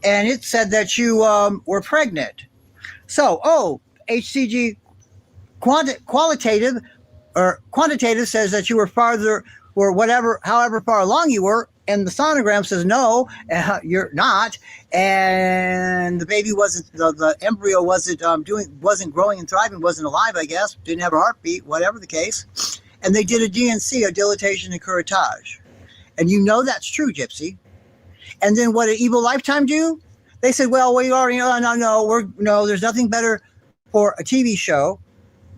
and it said that you were pregnant. So, HCG quantitative says that you were however far along you were, and the sonogram says no, you're not, and the baby the embryo wasn't growing and thriving, wasn't alive, I guess, didn't have a heartbeat, whatever the case, and they did a DNC, a dilatation and curettage, and you know that's true, Gypsy. And then what did Evil Lifetime do? They said, well, we already no, there's nothing better for a TV show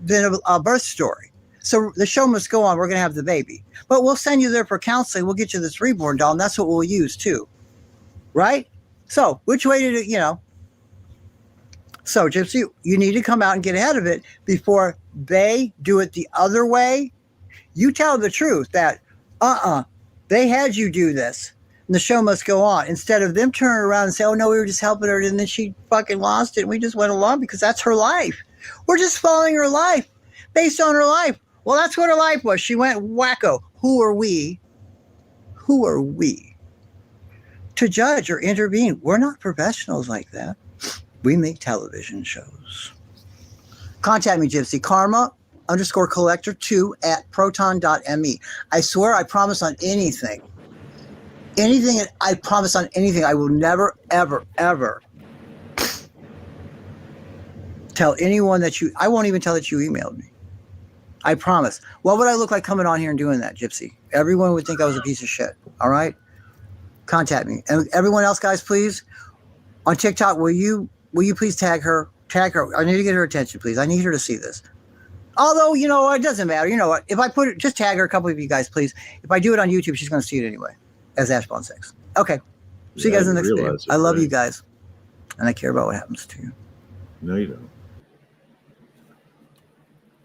than a birth story. So the show must go on. We're going to have the baby. But we'll send you there for counseling. We'll get you this reborn doll, and that's what we'll use too. Right? So which way did it, So, Gypsy, you need to come out and get ahead of it before they do it the other way. You tell the truth that, they had you do this. And the show must go on. Instead of them turning around and say, oh, no, we were just helping her, and then she fucking lost it, and we just went along because that's her life. We're just following her life based on her life. Well, that's what her life was. She went wacko. Who are we to judge or intervene? We're not professionals like that. We make television shows. Contact me, Gypsy. Karma_collector2@proton.me. I swear, I promise on anything. I promise on anything. I will never, ever, ever tell anyone I won't even tell that you emailed me. I promise. What would I look like coming on here and doing that, Gypsy? Everyone would think I was a piece of shit. All right? Contact me. And everyone else, guys, please, on TikTok, will you please tag her? Tag her. I need to get her attention, please. I need her to see this. Although, it doesn't matter. You know what? If I put it, just tag her, a couple of you guys, please. If I do it on YouTube, she's going to see it anyway, as Ashbone 6. Okay. See you Yeah, guys in the I next video. realize it, I love right? you guys, and I care about what happens to you. No, you don't.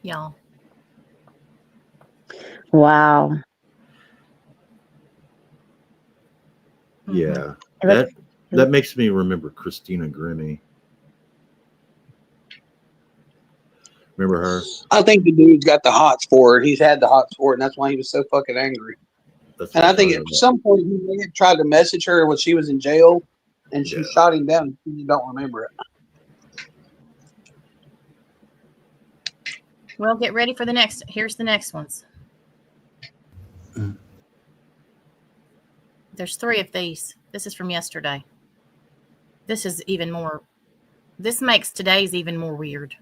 Y'all. Wow. Mhm. Yeah, It looks- that makes me remember Christina Grimmie. Remember her? I think the dude's got the hots for it. He's had the hots for it, and that's why he was so fucking angry. That's And what I I'm think talking at about. some point he may have tried to message her when she was in jail, and she Yeah. shot him down. And you don't remember it. Well, get ready for the next. Here's the next ones. Mm. There's 3 of these. This is from yesterday. This is even more. This makes today's even more weird.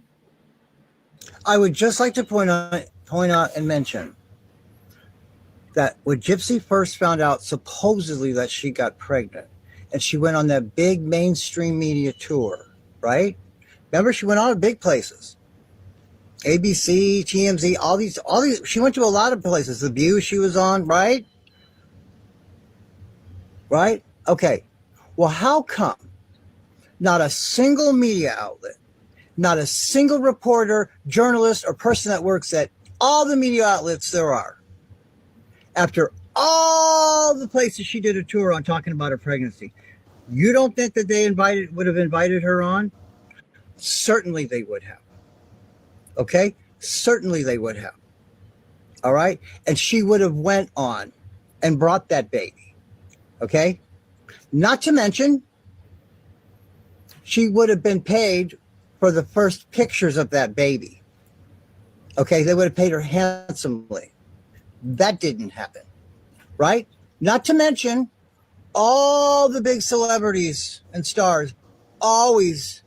I would just like to point out and mention that when Gypsy first found out supposedly that she got pregnant, and she went on that big mainstream media tour, right? Remember, she went on to big places. ABC, TMZ, all these, she went to a lot of places. The View she was on, right? Right? Okay. Well, how come not a single media outlet, not a single reporter, journalist, or person that works at all the media outlets there are, after all the places she did a tour on talking about her pregnancy, you don't think that they would have invited her on? Certainly they would have. Okay? Certainly they would have. All right? And she would have went on and brought that baby. Okay? Not to mention, she would have been paid for the first pictures of that baby. Okay? They would have paid her handsomely. That didn't happen. Right? Not to mention, all the big celebrities and stars always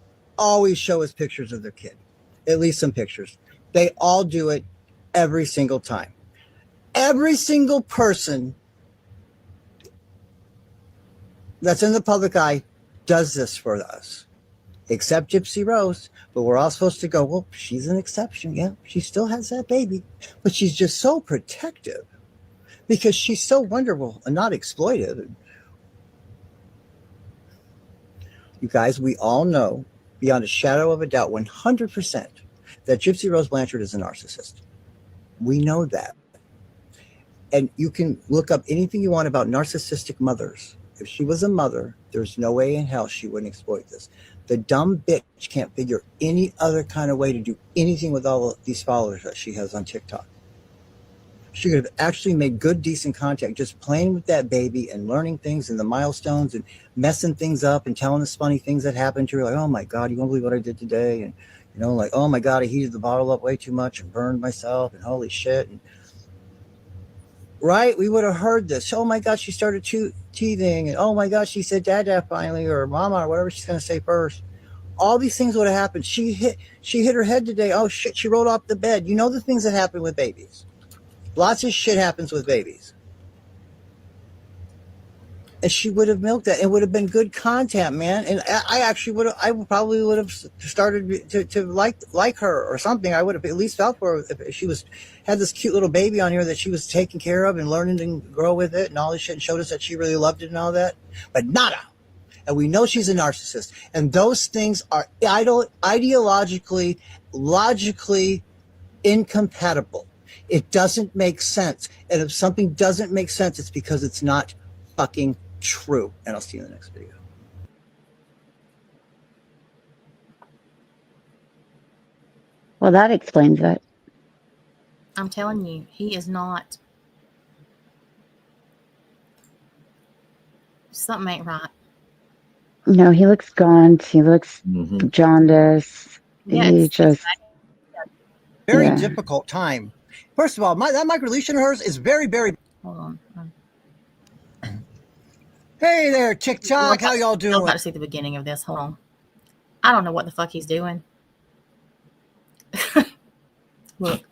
show us pictures of their kid. At least some pictures. They all do it every single time. Every single person that's in the public eye does this for us, except Gypsy Rose. But we're all supposed to go, well, she's an exception. Yeah, she still has that baby, but she's just so protective because she's so wonderful and not exploitive. You guys, we all know beyond a shadow of a doubt, 100%, that Gypsy Rose Blanchard is a narcissist. We know that. And you can look up anything you want about narcissistic mothers. If she was a mother, there's no way in hell she wouldn't exploit this. The dumb bitch can't figure any other kind of way to do anything with all of these followers that she has on TikTok. She could have actually made good, decent contact just playing with that baby and learning things and the milestones and messing things up and telling us funny things that happened to her. Like, oh my God, you won't believe what I did today. And, you know, like, oh my God, I heated the bottle up way too much and burned myself and holy shit. And, right? We would have heard this. Oh my God, she started teething. And oh my God, she said dada finally, or mama, or whatever she's going to say first. All these things would have happened. She hit her head today. Oh shit, she rolled off the bed. You know the things that happen with babies. Lots of shit happens with babies. And she would have milked that. It would have been good content, man. And I probably would have started to like her or something. I would have at least felt for her if she had this cute little baby on here that she was taking care of and learning to grow with it and all this shit, and showed us that she really loved it and all that. But nada. And we know she's a narcissist. And those things are ideologically, logically incompatible. It doesn't make sense. And if something doesn't make sense, it's because it's not fucking true. And I'll see you in the next video. Well, that explains it. I'm telling you, he is not. Something ain't right. No, he looks gaunt. He looks Mhm. jaundiced. Yeah, He it's just, Very Yeah. difficult time. First of all, that microdeletion of hers is very, very. hold on. Hey there, TikTok. How y'all I'm doing? about to see the beginning of this. Hold on. I don't know what the fuck he's doing. Look.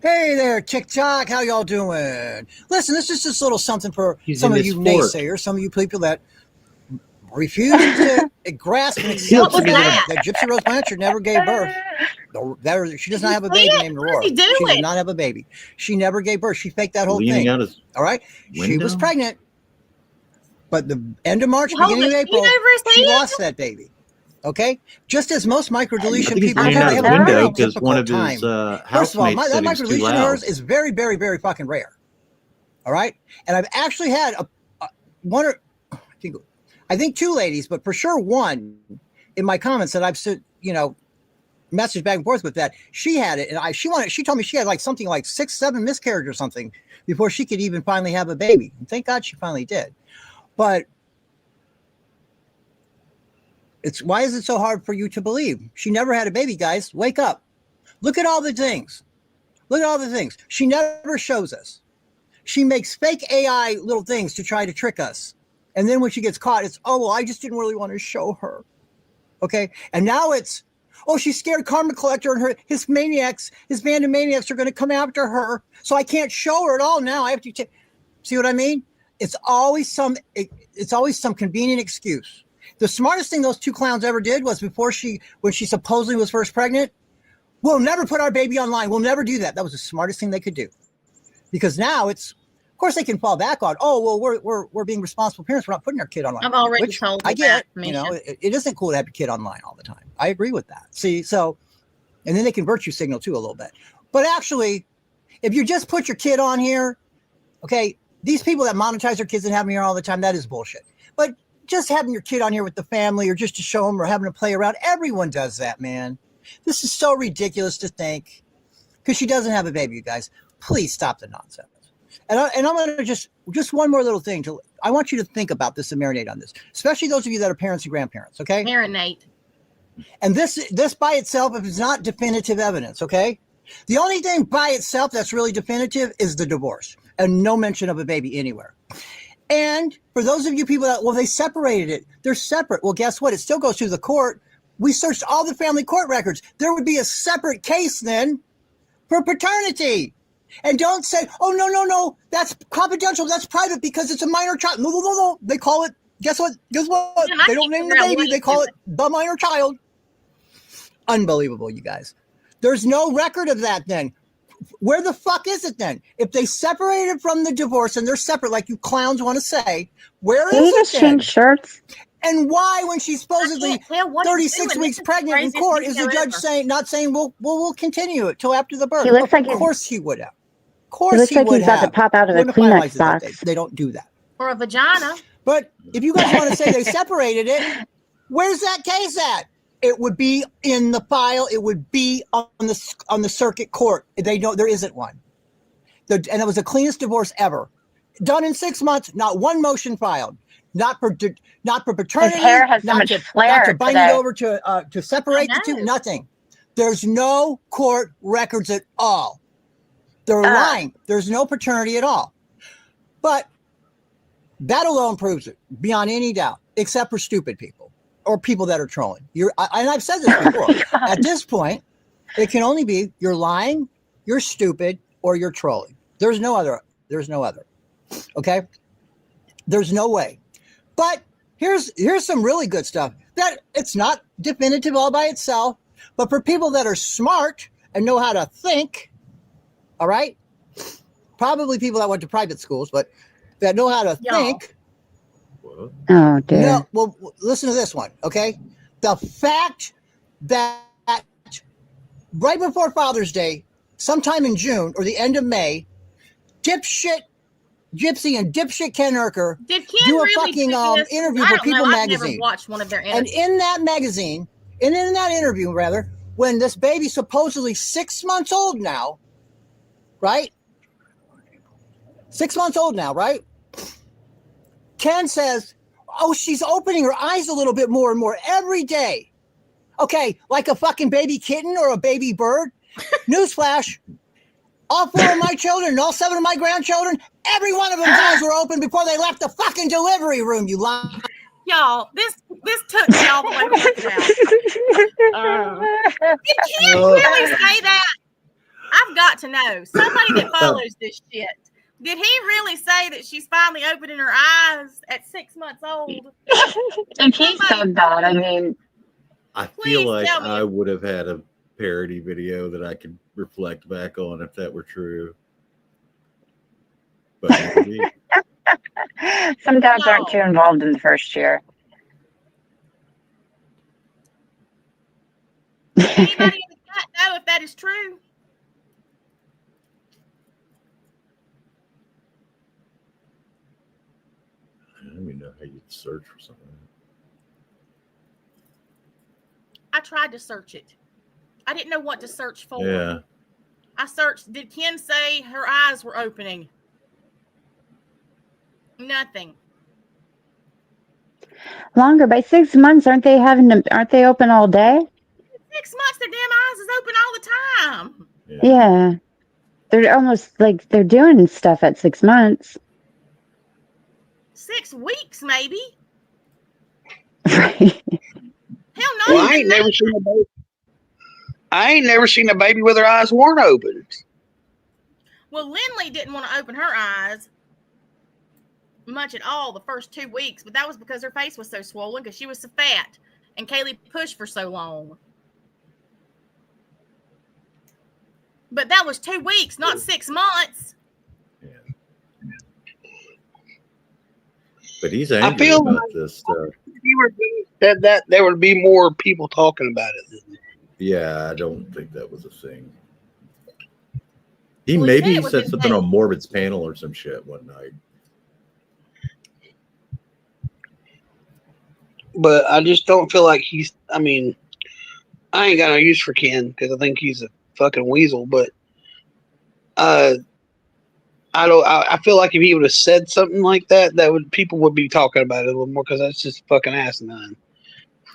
Hey there, TikTok. How y'all doing? Listen, this is just a little something for He's some in of his you fort. naysayers, some of you people that refuse to grasp and What accept was that? that Gypsy Rose Blanchard never gave birth. She does not have a baby named What is Aurora. he She doing? did not have a baby. She never gave birth. She faked that whole Leaning thing. out his All right? She was window? pregnant. But the end of March, Hold beginning of the April, sheet over his she head? lost that baby. Okay, just as most I microdeletion think he's people do, leaning they out have the a don't window very know. because one difficult of his time. First of all, housemates that said he was too microdeletion of loud. hers is very, very, very fucking rare. All right, and I've actually had one or I think two ladies, but for sure one in my comments that I've said, messaged back and forth with that. She had it, and she told me she had like something like 6, 7 miscarriages or something before she could even finally have a baby. And thank God she finally did. But why is it so hard for you to believe? She never had a baby, guys. Wake up. Look at all the things. Look at all the things. She never shows us. She makes fake AI little things to try to trick us. And then when she gets caught, it's, oh, well, I just didn't really want to show her. Okay. And now it's, oh, she's scared Karma Collector and his band of maniacs are going to come after her. So I can't show her at all now. I have to see what I mean? It's always some convenient excuse. The smartest thing those two clowns ever did was when she supposedly was first pregnant, we'll never put our baby online. We'll never do that. That was the smartest thing they could do. Because now of course they can fall back on, oh, well, we're being responsible parents. We're not putting our kid online. I've already Which told I you get, that, it isn't cool to have your kid online all the time. I agree with that. See, so, and then they can virtue signal too a little bit. But actually, if you just put your kid on here, okay, these people that monetize their kids and have them here all the time, that is bullshit. But just having your kid on here with the family or just to show them or having to play around, everyone does that, man. This is so ridiculous to think. Because she doesn't have a baby, you guys. Please stop the nonsense. And I'm going to just one more little thing. I want you to think about this and marinate on this, especially those of you that are parents and grandparents, okay? Marinate. And this by itself is not definitive evidence, okay? The only thing by itself that's really definitive is the divorce and no mention of a baby anywhere. And for those of you people that, well, they separated it. They're separate. Well, guess what? It still goes through the court. We searched all the family court records. There would be a separate case then for paternity. And don't say, oh, no, that's confidential. That's private because it's a minor child. No. They call it, guess what? Yeah, They don't name the baby. They call it the minor child. Unbelievable, you guys. There's no record of that then. Where the fuck is it then? If they separated from the divorce and they're separate, like you clowns want to say, where Can is you just it then? change shirts? And why, when she's supposedly 36 weeks pregnant in court, is the judge not saying we'll continue it till after the birth? He looks like of course he would have. Of He course looks like would he's about to have. pop out of a When the file Kleenex license update, box. they don't do that. Or a vagina. But if you guys want to say they separated it, where's that case at? It would be in the file. It would be on the circuit court. They know there isn't one. And it was the cleanest divorce ever. Done in 6 months, not one motion filed. Not for paternity. His hair has so much flair not to bind today. it over to separate the two. Nothing. There's no court records at all. They're lying. There's no paternity at all. But that alone proves it beyond any doubt, except for stupid people or people that are trolling. And I've said this before. At this point, it can only be you're lying, you're stupid, or you're trolling. There's no other. Okay? There's no way. But here's some really good stuff that it's not definitive all by itself, but for people that are smart and know how to think, all right? Probably people that went to private schools, but that know how to think. Oh, dear. No, well, listen to this one, okay? The fact that right before Father's Day, sometime in June or the end of May, dipshit Gypsy and dipshit Ken Urker Did Ken do a really fucking do this? interview I for don't People know. I've magazine. never watched one of their And interviews. in that magazine, and in that interview, rather, when this baby's supposedly 6 months old now, right? 6 months old now, right? Ken says, oh, she's opening her eyes a little bit more and more every day. Okay, like a fucking baby kitten or a baby bird. Newsflash. All 4 of my children and all 7 of my grandchildren, every one of them's eyes were open before they left the fucking delivery room, you lie. Y'all, this took me all the way down. Did Ken really say that? I've got to know. Somebody that follows this shit. Did he really say that she's finally opening her eyes at 6 months old? If he said that, I mean, I Please feel like tell me. I would have had a parody video that I could reflect back on if that were true. But maybe. Some dads aren't No. too involved in the first year. Anybody in the chat know if that is true? I don't even know how you search for something. I tried to search it. I didn't know what to search for. Yeah. I searched, did Ken say her eyes were opening? Nothing. Longer by 6 months, aren't they open all day? 6 months, their damn eyes is open all the time. Yeah. They're almost like they're doing stuff at 6 months. 6 weeks, maybe. Right. Hell, not Well, I even ain't never seen a baby. I ain't never seen a baby with her eyes weren't open. Well, Lindley didn't want to open her eyes much at all the first 2 weeks, but that was because her face was so swollen because she was so fat and Kaylee pushed for so long. But that was 2 weeks, not 6 months. Yeah. But he's angry feel about like- this stuff. If you were said that, there would be more people talking about it. Yeah, I don't think that was a thing. He Well, he maybe said it he was said his something on face. Morbid's panel or some shit one night. But I just don't feel like he's. I mean, I ain't got no use for Ken because I think he's a fucking weasel. But I don't. I feel like if he would have said something like that, people would be talking about it a little more because that's just fucking asinine.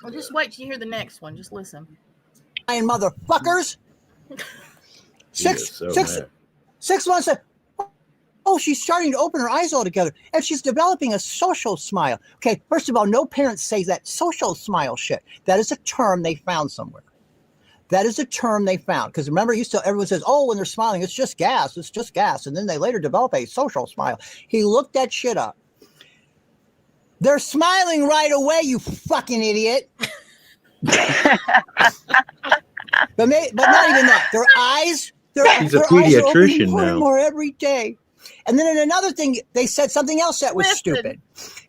Well, just wait till you hear the next one. Just listen. And motherfuckers. He is so mad. 6 months. Oh, she's starting to open her eyes altogether, and she's developing a social smile. Okay, first of all, no parents say that social smile shit. That is a term they found somewhere. That is a term they found. Because remember, everyone says, oh, when they're smiling, it's just gas. It's just gas. And then they later develop a social smile. He looked that shit up. They're smiling right away, you fucking idiot. But not even that. Their eyes, He's a their eyes are opening pediatrician more and now. more every day. And then in another thing, they said something else that was Listen. stupid.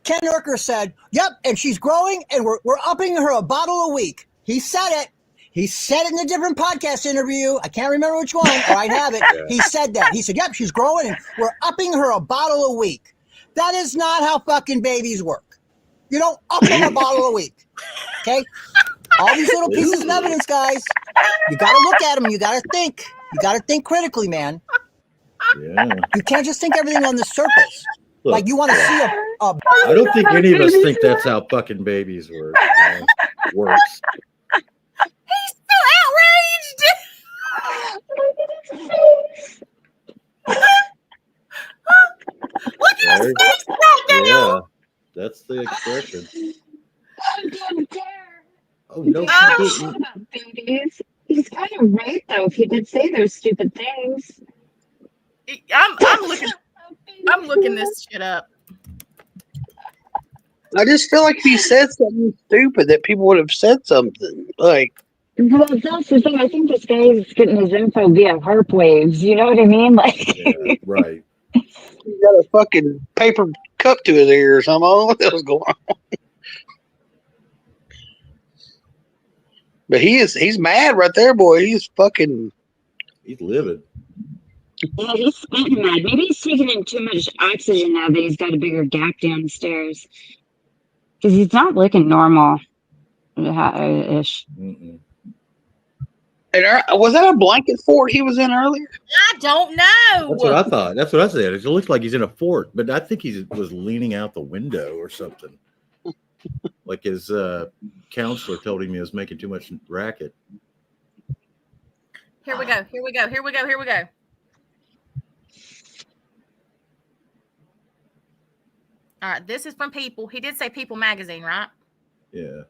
Ken Urker said, yep, and she's growing, and we're upping her a bottle a week. He said it. He said it in a different podcast interview. I can't remember which one, or I'd have it. Yeah. He said that. He said, yep, she's growing, and we're upping her a bottle a week. That is not how fucking babies work. You don't up them a bottle a week. Okay? All these little pieces of evidence, guys. You got to look at them. You got to think. You got to think critically, man. Yeah. You can't just think everything on the surface. Look, Like you want to see a I don't think any of us think that's how fucking babies work. Works. He's so outraged. Look at his Right? face right now. Yeah. That's the expression. Oh no, Oh. he didn't. Babies. He's kind of right though. If he did say those stupid things. I'm looking this shit up. I just feel like if he said something stupid, that people would have said something like. Well, that's the thing. I think this guy is getting his info via harp waves. You know what I mean? Like, Yeah, right. He got a fucking paper cup to his ear or something. I don't know what the hell's going on. But he's mad right there, boy. He's fucking. He's livid. yeah, he's spitting mad. Maybe he's taking in too much oxygen now that he's got a bigger gap downstairs. Because he's not looking normal. Ish. Mm-mm. And was that a blanket fort he was in earlier? I don't know. That's what I thought. That's what I said. It looks like he's in a fort, but I think he was leaning out the window or something. Like his counselor told him he was making too much racket. Here we go. All right, this is from People. He did say People magazine, right? Yeah.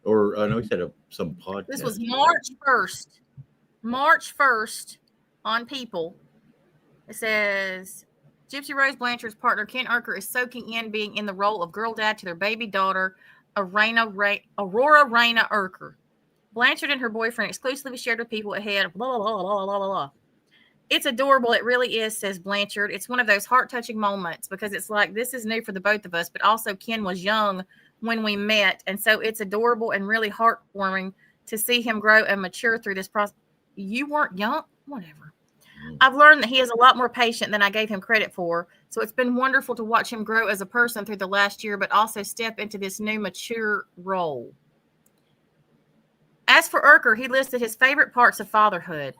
Or I know he said some podcast. This was March 1st. March 1st on People. It says Gypsy Rose Blanchard's partner Ken Urker is soaking in being in the role of girl dad to their baby daughter, Aurora Raina Urker. Blanchard and her boyfriend exclusively shared with People ahead of blah, blah, blah, blah, blah, blah. It's adorable. It really is, says Blanchard. It's one of those heart-touching moments because it's like this is new for the both of us, but also Ken was young when we met. And so it's adorable and really heartwarming to see him grow and mature through this process. You weren't young? Whatever. I've learned that he is a lot more patient than I gave him credit for. So it's been wonderful to watch him grow as a person through the last year, but also step into this new mature role. As for Urker, he listed his favorite parts of fatherhood.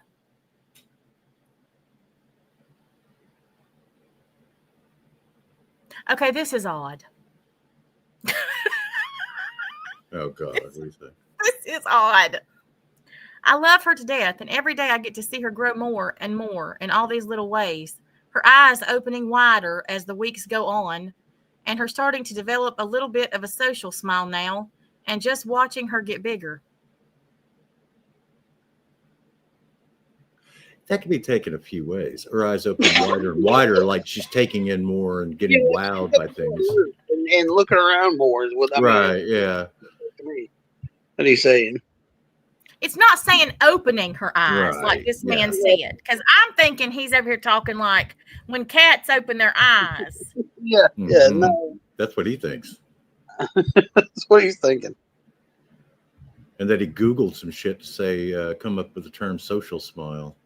Okay, this is odd. Oh God, what do you say? This is odd. I love her to death, and every day I get to see her grow more and more in all these little ways. Her eyes opening wider as the weeks go on, and her starting to develop a little bit of a social smile now, and just watching her get bigger. That can be taken a few ways. Her eyes open wider and wider, like she's taking in more and getting wowed by things. And looking around more is what I Right, mean. yeah. What he's saying. It's not saying opening her eyes Right, like this yeah. man said, because I'm thinking he's over here talking like when cats open their eyes. Yeah, Mhm. no. That's what he thinks. That's what he's thinking. And that he Googled some shit to say, come up with the term social smile.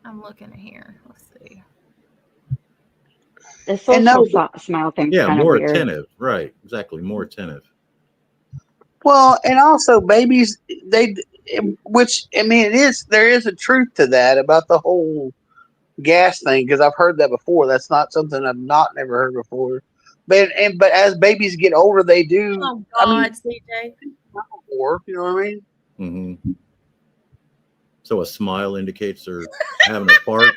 I'm looking at here. Let's see. The social smile thing's Yeah, kind of more weird. attentive. Right, exactly. More attentive. Well, and also babies, which I mean, there is a truth to that about the whole gas thing because I've heard that before. That's not something I've never heard before. But as babies get older, they do. Oh God, I mean, CJ. more, you know what I mean? Mm-hmm. So a smile indicates they're having a fart.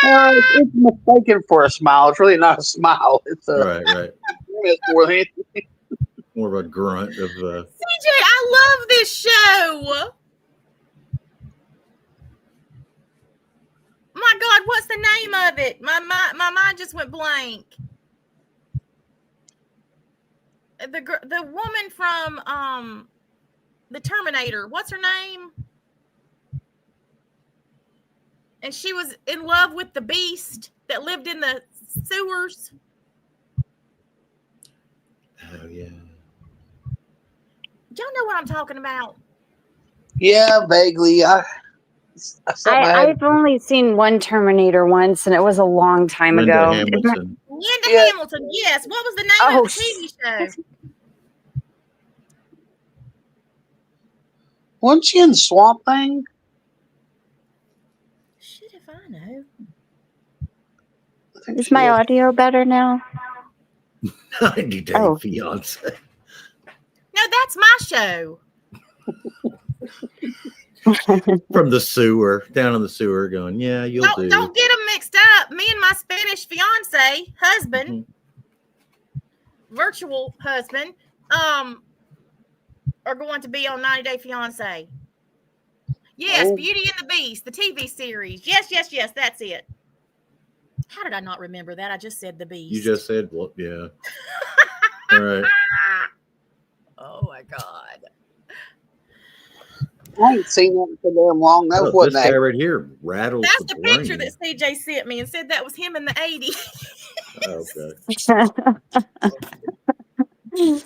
It's mistaken for a smile. It's really not a smile. It's a Right. it's more than anything. More of a grunt of. CJ, I love this show. My God, what's the name of it? My mind just went blank. The woman from the Terminator. What's her name? And she was in love with the beast that lived in the sewers. Oh yeah. Y'all know what I'm talking about? Yeah, vaguely. I've only seen one Terminator once, and it was a long time Linda ago. Hamilton. Linda Yeah. Hamilton, yes. What was the name of the TV show? Wasn't she in Swamp Thing? Shit if I know. I think Is she my was. audio better now? 90 Day Oh. Fiance. No, that's my show. From the sewer, down in the sewer, going, yeah, you'll do. Don't get them mixed up. Me and my Spanish fiance, husband, virtual husband, are going to be on 90 Day Fiance. Yes, Oh. Beauty and the Beast, the TV series. Yes, that's it. How did I not remember that? I just said the Beast. You just said, well, yeah. All right. Oh my God. I ain't seen that for damn long. That was Oh, what this guy right here rattles That's the the brain. picture that CJ sent me and said that was him in the 80s. Okay.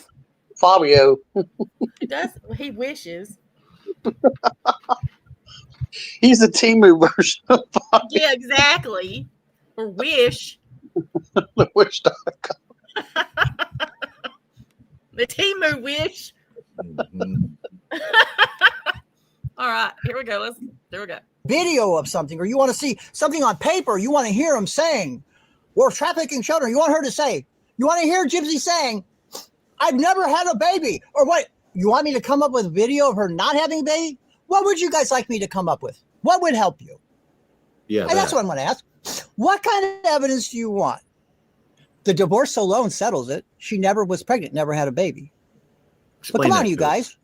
Fabio. He wishes. He's the Timu version of Fabio. Yeah, exactly. Or wish. The Wish Dog. The Timu wish. Mhm. All right, here we go. There we go. Video of something, or you want to see something on paper, you want to hear him saying, we're trafficking children. You want her to say, you want to hear Gypsy saying, I've never had a baby. Or what? You want me to come up with a video of her not having a baby? What would you guys like me to come up with? What would help you? Yeah, And that's what I'm going to ask. What kind of evidence do you want? The divorce alone settles it. She never was pregnant, never had a baby. But come on, you guys.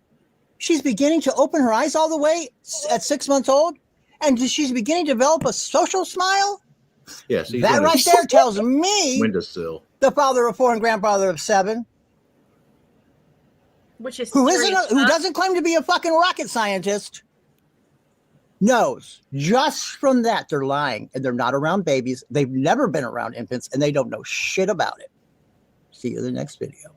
She's beginning to open her eyes all the way at 6 months old, and she's beginning to develop a social smile. Yes, he's That on right his there tells me, windowsill. the father of 4 and grandfather of 7, Which is who serious doesn't stuff. claim to be a fucking rocket scientist, knows just from that they're lying and they're not around babies. They've never been around infants and they don't know shit about it. See you in the next video.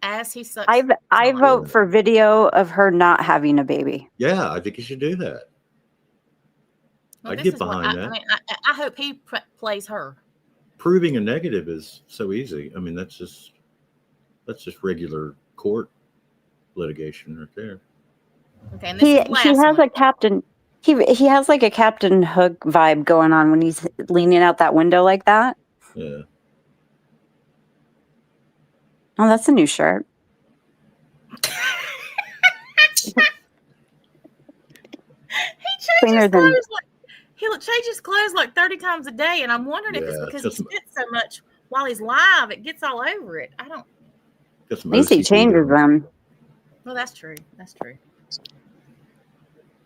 As he sucks. I vote for video of her not having a baby. Yeah, I think you should do that. Well, I'd this get is what behind that. I mean, I hope he plays her. Proving a negative is so easy. I mean, that's just regular court litigation right there. Okay, and this is the last He has one. a Captain. He has like a Captain Hook vibe going on when he's leaning out that window like that. Yeah. Oh, that's a new shirt. He changes clothes like 30 times a day, and I'm wondering if it's Yeah, because just- he spits so much while he's live, it gets all over it. I don't. Got some At least he OCD changes going. them. Well, that's true. That's true.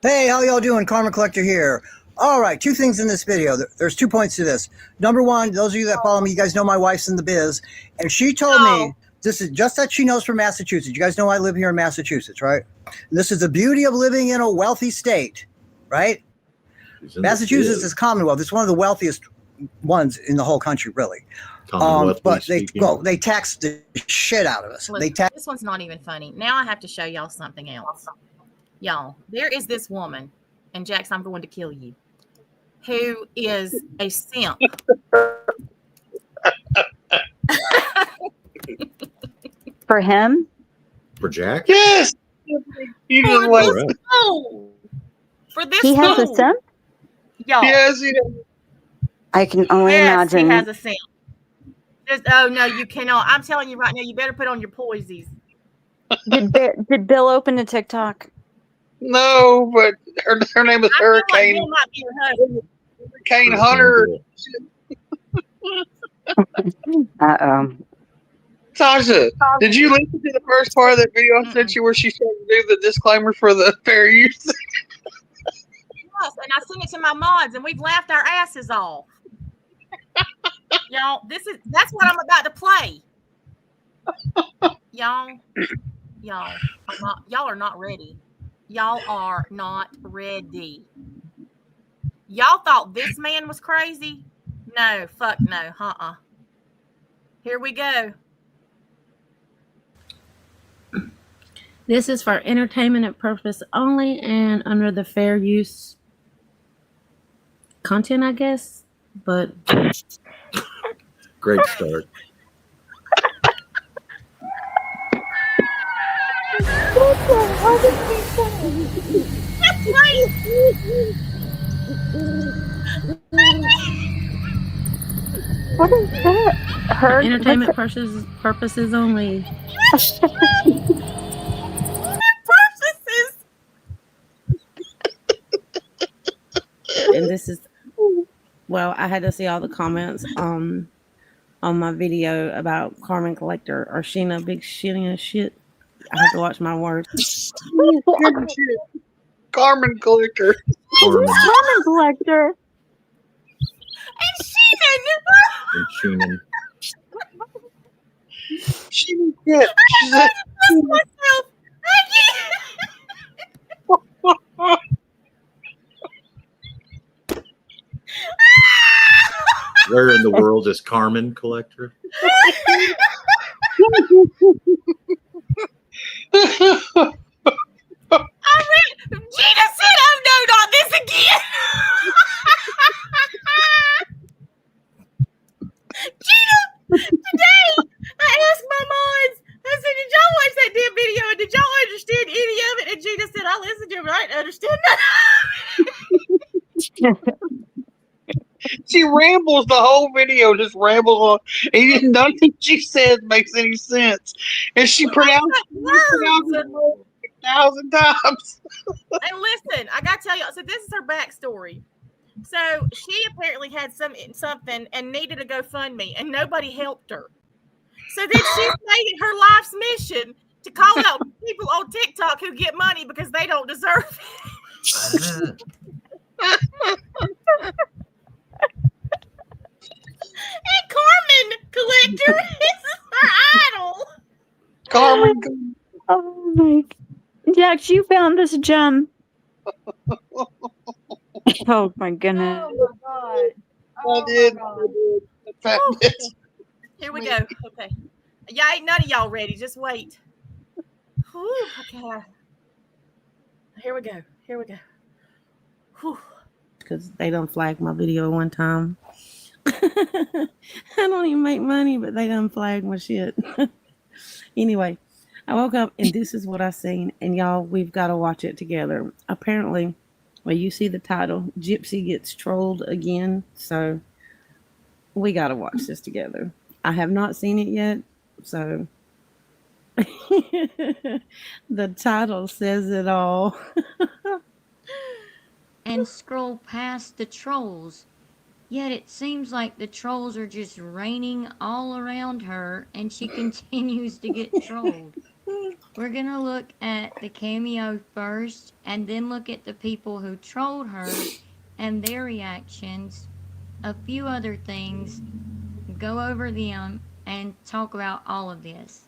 Hey, how y'all doing? Karma Collector here. All right, two things in this video. There's 2 points to this. Number one, those of you that follow me, you guys know my wife's in the biz, and she told me this is just that she knows from Massachusetts. You guys know I live here in Massachusetts, right? And this is the beauty of living in a wealthy state, right? Massachusetts is Commonwealth. It's one of the wealthiest ones in the whole country, really. But they tax the shit out of us. Listen, this one's not even funny. Now I have to show y'all something else. Y'all, there is this woman, and Jax, I'm going to kill you, who is a simp. For him? For Jack? Yes. You just wait. For this He has a fool. simp? Y'all. Yes, he does. I can only Yes, imagine. he has a simp. Oh no, you cannot. I'm telling you right now, you better put on your poisies. Did Bill open a TikTok? No, but her name is Hurricane. Bill might be her husband. Hurricane Hunter. Uh-oh. Tasha, did you listen to the first part of that video I sent you where she started to do the disclaimer for the fair use? Yes, and I sent it to my mods, and we've laughed our asses off. Y'all, that's what I'm about to play. Y'all are not ready. Y'all are not ready. Y'all thought this man was crazy? No, fuck no, Here we go. This is for entertainment purpose only and under the fair use content, I guess. But great start. What is that? for entertainment purposes only. And this is, well, I had to see all the comments on my video about Carmen Collector or Sheena Big Shitting shit. I have to watch my words. Carmen Collector. Carmen Collector. And Sheenan. She yeah. Where in the world is Carmen Collector? Gina said, "Oh no, not this again." Gina, today I asked my mods. I said, "Did y'all watch that damn video? And did y'all understand any of it?" And Gina said, "I listened to it, but I didn't understand that." She rambles the whole video, just rambles on. And nothing she says makes any sense. And she pronounced it 1,000 times. And listen, I gotta tell you. So this is her backstory. So she apparently had something and needed a GoFundMe, and nobody helped her. So then she's made it her life's mission to call out people on TikTok who get money because they don't deserve it. And Carmen Collector is her idol. Carmen. Oh my. Jax, you found this gem. Oh my goodness. Oh my god. I Oh did. my I god. did. In fact, Whew. yes. Here we go. Okay. Yeah, ain't none of y'all ready. Just wait. Whew. Okay. Here we go. Here we go. Whew. because they done flagged my video one time. I don't even make money, but they done flagged my shit. Anyway, I woke up and this is what I seen, and y'all, we've got to watch it together. Apparently, well, you see the title, Gypsy gets trolled again, so we got to watch this together. I have not seen it yet, so the title says it all. And scroll past the trolls. Yet it seems like the trolls are just raining all around her and she continues to get trolled. We're gonna look at the cameo first and then look at the people who trolled her and their reactions, a few other things, go over them, and talk about all of this.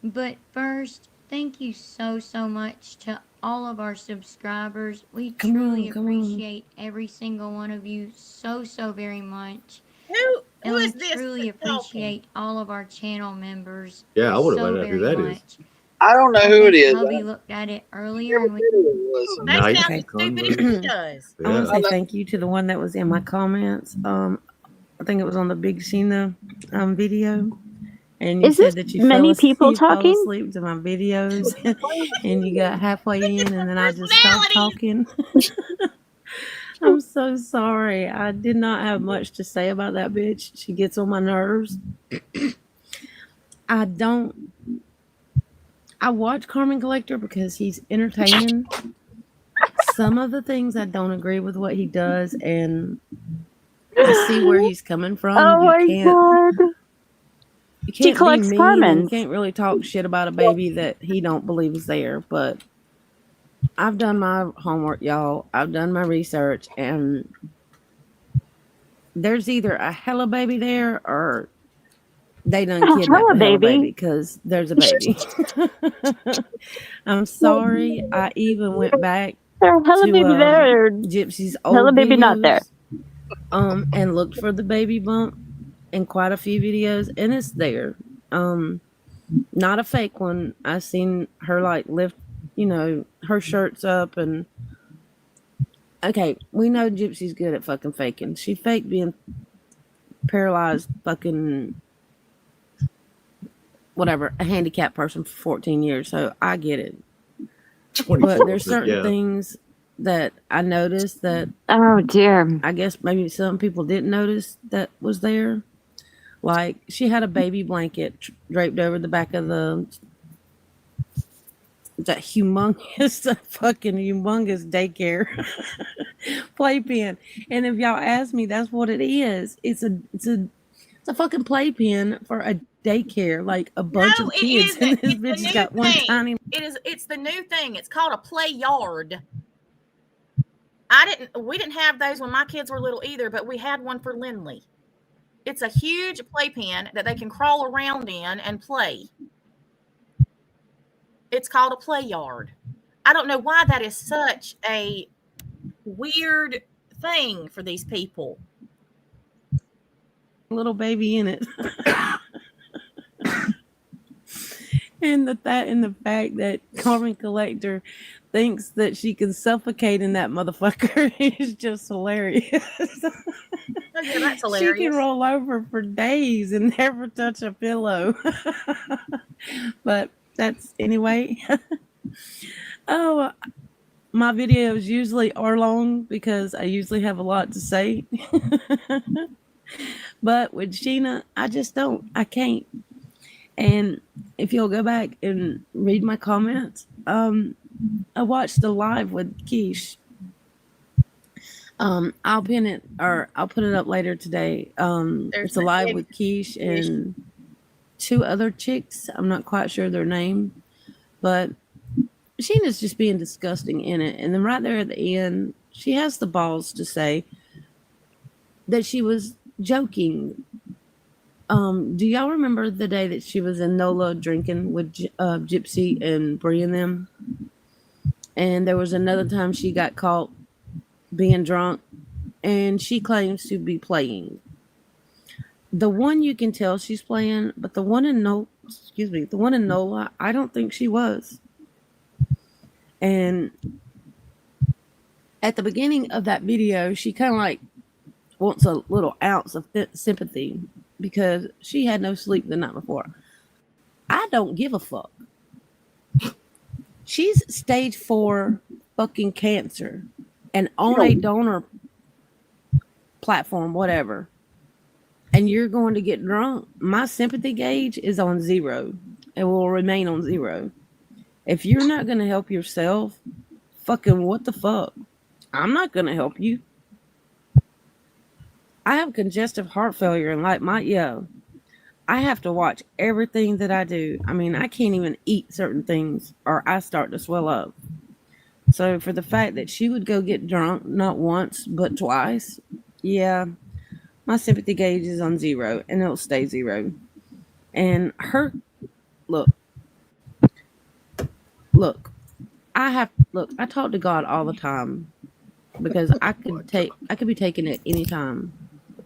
But first, thank you so much to all of our subscribers. We truly appreciate every single one of you so very much. Who And we is this truly that's talking? appreciate all of our channel members Yeah, I would have so found out who very that is. much. I don't know I who it think is. Hubby looked at it earlier Never and we knew who it was. They Nice sound as stupid as convo. she does. I want to Yeah. say thank you to the one that was in my comments. I think it was on the Big Sheena video. And you Is said this that you many people you fell talking? asleep to my videos and you got halfway in and then I just stopped talking. I'm so sorry. I did not have much to say about that bitch. She gets on my nerves. I watch Carmen Collector because he's entertaining. Some of the things I don't agree with what he does, and I see where he's coming from. Oh my god. You She can't be collects mean and you Carmen's. can't really talk shit about a baby that he don't believe is there. But I've done my homework, y'all. I've done my research, and there's either a hella baby there or they done kidnapped Hella a hella baby baby. because there's a baby. I'm sorry. I even went back There's hella to baby there. Or Gypsy's hella old baby not there. videos and looked for the baby bump in quite a few videos, and it's there. Not a fake one. I seen her like lift, her shirts up, and okay, we know Gypsy's good at fucking faking. She faked being paralyzed, fucking whatever, a handicapped person for 14 years. So I get it. 24, But there's certain yeah. things that I noticed that Oh dear. I guess maybe some people didn't notice that was there. Like she had a baby blanket draped over the back of that humongous fucking humongous daycare playpen. And if y'all ask me, that's what it is. It's a fucking playpen for a daycare, like a bunch No, of it kids. And isn't. this It's the bitch has new got one thing. tiny. It's the new thing. It's called a play yard. We didn't have those when my kids were little either, but we had one for Lindley. It's a huge playpen that they can crawl around in and play. It's called a play yard. I don't know why that is such a weird thing for these people. Little baby in it. And the fact that Carmen Collector thinks that she can suffocate in that motherfucker is just hilarious. Oh, yeah, that's hilarious. She can roll over for days and never touch a pillow. But that's anyway. Oh, my videos usually are long because I usually have a lot to say. But with Sheena, I can't. And if you'll go back and read my comments, I watched the live with Keish. I'll pin it or I'll put it up later today. It's a live with Keish and two other chicks. I'm not quite sure their name, but Sheena's just being disgusting in it. And then right there at the end, she has the balls to say that she was joking. Do y'all remember the day that she was in NOLA drinking with Gypsy and Brie and them? And there was another time she got caught being drunk, and she claims to be playing. The one you can tell she's playing, but the one in the one in Nola, I don't think she was. And at the beginning of that video, she kind of like wants a little ounce of sympathy because she had no sleep the night before. I don't give a fuck. She's stage 4 fucking cancer and on a donor platform, whatever. And you're going to get drunk. My sympathy gauge is on 0. It will remain on 0. If you're not going to help yourself, fucking what the fuck? I'm not going to help you. I have congestive heart failure, and like I have to watch everything that I do. I mean, I can't even eat certain things or I start to swell up. So for the fact that she would go get drunk not once but twice, yeah, my sympathy gauge is on 0 and it'll stay 0. And her look, I talk to God all the time because I could be taken at any time.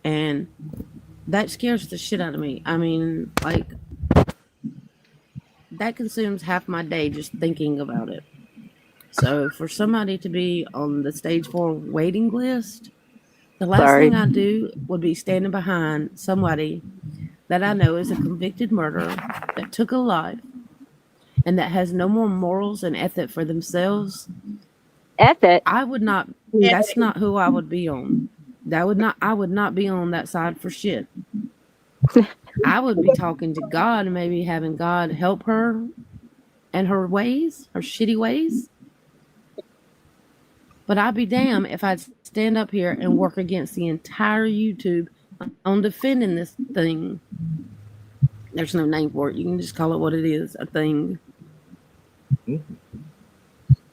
And that scares the shit out of me. I mean, like, that consumes half my day just thinking about it. So for somebody to be on the stage 4 waiting list, the last thing I do would be standing behind somebody that I know is a convicted murderer that took a life and that has no more morals and ethic for themselves. Ethic. I would not. That's not who I would be on. I would not be on that side for shit. I would be talking to God and maybe having God help her and her ways, her shitty ways. But I'd be damned if I'd stand up here and work against the entire YouTube on defending this thing. There's no name for it. You can just call it what it is, a thing.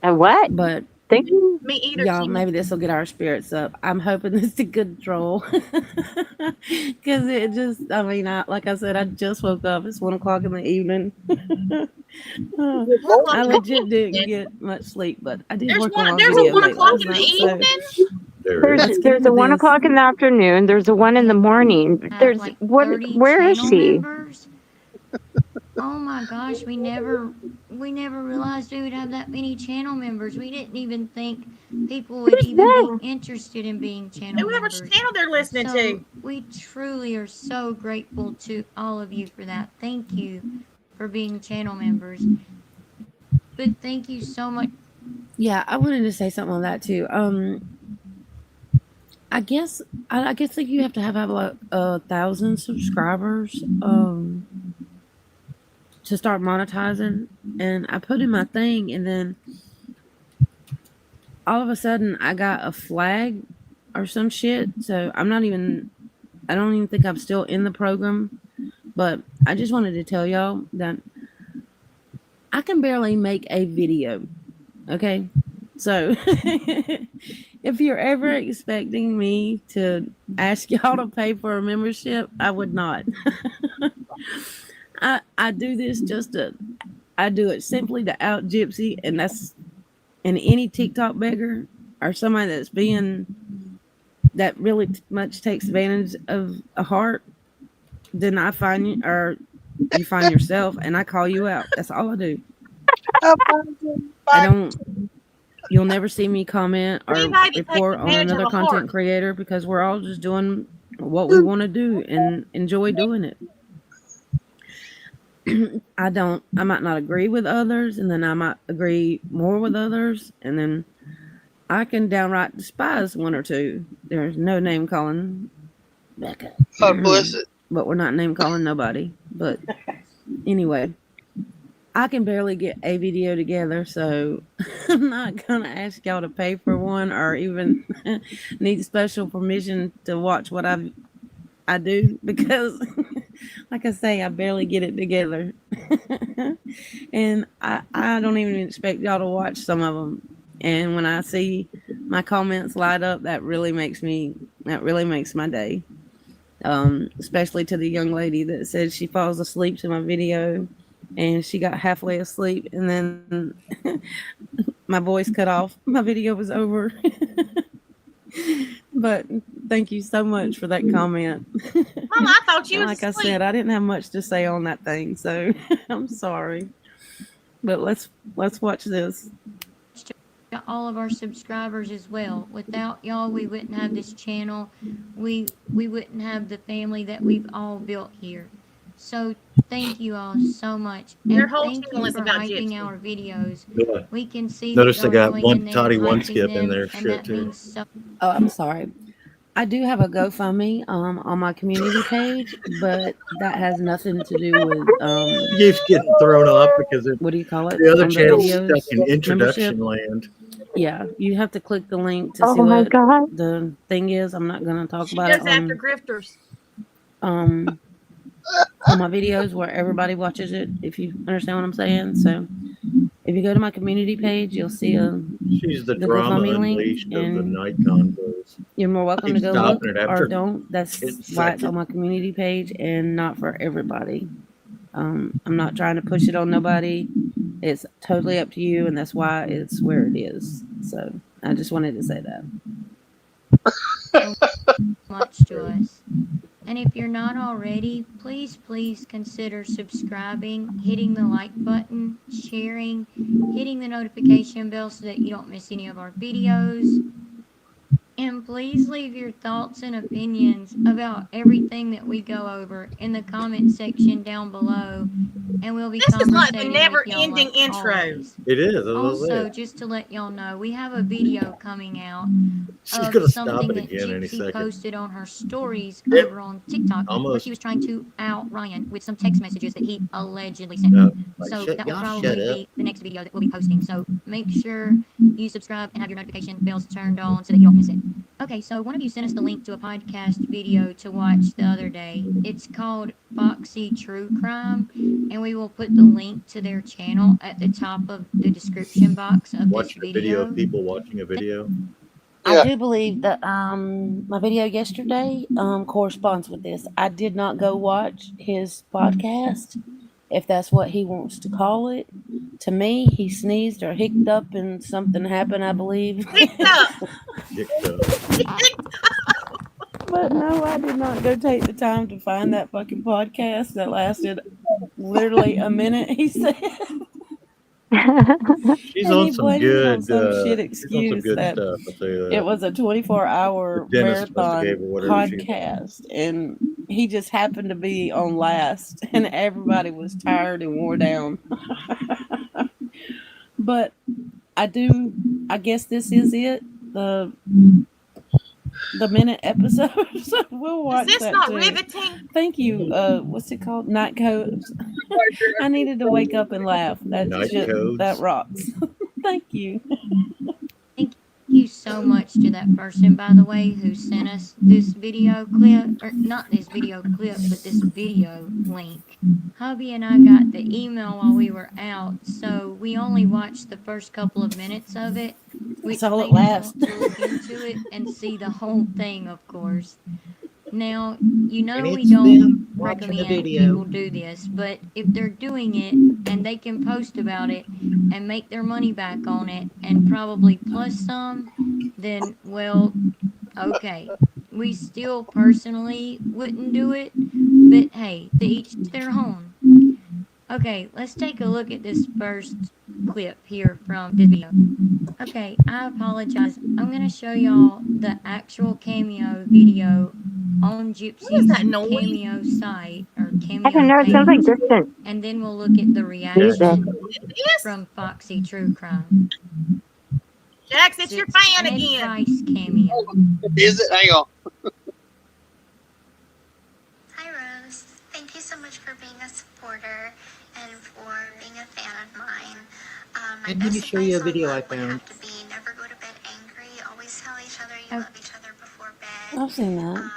A what? But Thank you. Me either. y'all, maybe this will get our spirits up. I'm hoping this is a good troll. Because it just, I mean, like I said, I just woke up. It's 1 o'clock in the evening. I legit didn't get much sleep, but I did work on There's a video 1 late o'clock last in the night, evening. There's a 1 o'clock in the afternoon. There's a 1 in the morning. There's like what? 30 Where is channel she? members. Oh my gosh, we never realized we would have that many channel members. We didn't even think people would even be interested in being channel Whoever's members. channel they're listening So to. we truly are so grateful to all of you for that. Thank you for being channel members. But thank you so much. Yeah, I wanted to say something on that too. I guess like you have to have like 1,000 subscribers to start monetizing. And I put in my thing, and then all of a sudden I got a flag or some shit. So I don't even think I'm still in the program. But I just wanted to tell y'all that I can barely make a video. Okay. So if you're ever expecting me to ask y'all to pay for a membership, I would not. I do this I do it simply to out Gypsy, and any TikTok beggar or somebody that really much takes advantage of a heart, then I find you, or you find yourself, and I call you out. That's all I do. You'll never see me comment or report on another content creator because we're all just doing what we want to do and enjoy doing it. I might not agree with others, and then I might agree more with others, and then I can downright despise one or two. There's no name calling, Becca. God bless it. But we're not name calling nobody. But anyway, I can barely get a video together, so I'm not gonna ask y'all to pay for one or even need special permission to watch what I do because, like I say, I barely get it together, and I don't even expect y'all to watch some of them. And when I see my comments light up, that really makes my day. Especially to the young lady that said she falls asleep to my video, and she got halfway asleep, and then my voice cut off. My video was over. But thank you so much for that comment. Mama, I thought you And was like I asleep. said, I didn't have much to say on that thing, so I'm sorry. But let's watch this. To all of our subscribers as well. Without y'all, we wouldn't have this channel. We wouldn't have the family that we've all built here. So thank you all so much, Their and whole thank channel you is for about hyping Gypsy. our videos. Yeah. We can see that Notice they y'all are got going in one there Toddy and one hyping skip in them, there. and Shit that too. means so. Oh, I'm sorry. I do have a GoFundMe on my community page, but that has nothing to do with He keeps getting thrown off because what do you call it? the other On the channel's stuck videos in membership. introduction land. Yeah, you have to click the link to see Oh my what God. the thing is. I'm not gonna talk She about it goes after grifters. on my videos where everybody watches it, if you understand what I'm saying. So if you go to my community page, you'll see She's the the drama GoFundMe link, unleashed of the and night convos. you're more welcome Keep to go look stopping it or after don't. That's 10 why it's on seconds. my community page and not for everybody. I'm not trying to push it on nobody. It's totally up to you, and that's why it's where it is. So I just wanted to say that. Much to us. And if you're not already, please consider subscribing, hitting the like button, sharing, hitting the notification bell so that you don't miss any of our videos. And please leave your thoughts and opinions about everything that we go over in the comment section down below, and we'll be This is like the conversating with y'all never-ending like intro. always. It is. That's what I Also, said. just to let y'all know, we have a video coming out She's of gonna stop something it that again any Gypsy second. posted on her stories over on TikTok, where Almost. she was trying to out Ryan with some text messages that he allegedly sent Yeah. her. Like, So shut, that will y'all shut probably up. be the next video that we'll be posting. So make sure you subscribe and have your notification bells turned on so that you don't miss it. Okay, so one of you sent us the link to a podcast video to watch the other day. It's called Foxy True Crime, and we will put the link to their channel at the top of the description box of this Watching a video video. of people watching a video. I Yeah. do believe that my video yesterday corresponds with this. I did not go watch his podcast, if that's what he wants to call it. To me, he sneezed or hiccuped up and something happened, I believe. Picked up. Dicked up. But no, I did not go take the time to find that fucking podcast that lasted literally a minute, he said. She's And on he some blamed it on good. some shit She's on some excuse good that stuff. I'll tell you it that. was a 24-hour The dentist must have gave marathon her whatever she wanted. podcast, and he just happened to be on last, and everybody was tired and wore down. But I guess this is it, the minute episode. So we'll watch Is this that not too. riveting? Thank you. What's it called? Night codes. I needed to wake up and laugh. That Night shit, that codes. rocks. Thank you. Thank you so much to that person, by the way, who sent us this video clip, or not this video clip, but this video link. Hubby and I got the email while we were out, so we only watched the first couple of minutes of it, That's which all it made us lasts. want to look into it and see the whole thing, of course. Now, you know And we it's don't them watching a recommend video. people do this, but if they're doing it and they can post about it and make their money back on it and probably plus some, then, well, okay. We still personally wouldn't do it, but hey, to each their own. Okay, let's take a look at this first clip here from this video. Okay, I apologize. I'm going to show y'all the actual Cameo video on What is Gypsy's that noise? Cameo site or I don't Cameo know. It sounds like page, distant and then we'll look at the music. reaction Yes. from Foxy True Crime. Jax, it's So your it's fan Ed again. Price Cameo. Is it? Hang on. Hi Rose, thank you so much for being a supporter and for being a fan of mine. My And let me best show you a advice on video I love would found. have to be never go to bed angry. Always tell each other you Oh. love each other before bed. I've seen that.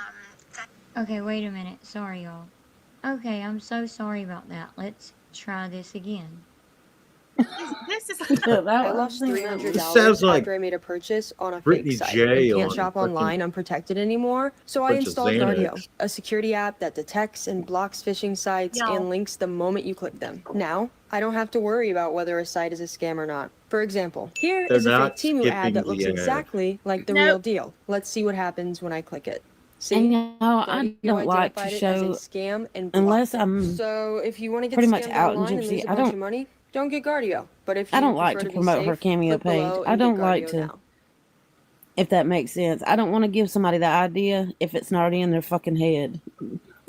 Okay, wait a minute. Sorry, y'all. Okay, I'm so sorry about that. Let's try this again. This is I I lost $300 This sounds like after I made a purchase on a Brittany fake site. J You can't on shop fucking online unprotected anymore, so I bunch of installed Guardio, Xanax. a security app that detects and blocks phishing sites Y'all. and links the moment you click them. Now, I don't have to worry about whether a site is a scam or not. For example, here They're is a fake not Temu ad skipping that looks the ad. exactly like the Nope. real deal. Let's see what happens when I click it. See? And y'all, I Guardio don't like to identified it as a show scam and blocked unless it. I'm So if you want to get pretty much scammed out in online and lose Gypsy. a bunch of money, don't get Guardio. But if I you don't like prefer to to be promote her safe, Cameo click page. below I and get don't like Guardio to, now. if that makes sense. I don't want to give somebody the idea if it's not already in their fucking head.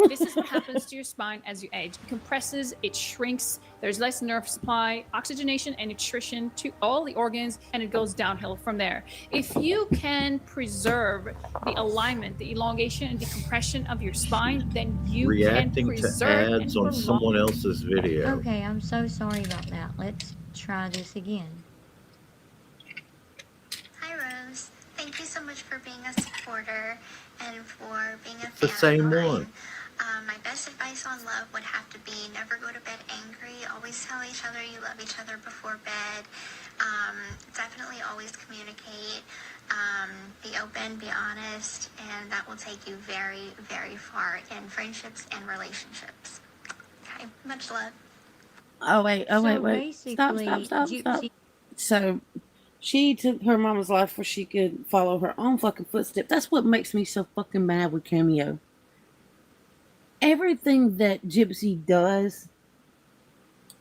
This is what happens to your spine as you age. It compresses, it shrinks, there's less nerve supply, oxygenation, and nutrition to all the organs, and it goes downhill from there. If you can preserve the alignment, the elongation, and decompression of your spine, then you reacting can to preserve and ads on prolong. someone else's video. Okay, I'm so sorry about that. Let's try this again. Hi, Rose. Thank you so much for being a supporter and for being a It's the fan same of mine. one. My best advice on love would have to be never go to bed angry. Always tell each other you love each other before bed. Definitely always communicate. Be open, be honest, and that will take you very, very far in friendships and relationships. Okay, much love. Oh wait, So Stop. basically, Gypsy. So she took her mama's life where she could follow her own fucking footsteps. That's what makes me so fucking mad with Cameo. Everything that Gypsy does,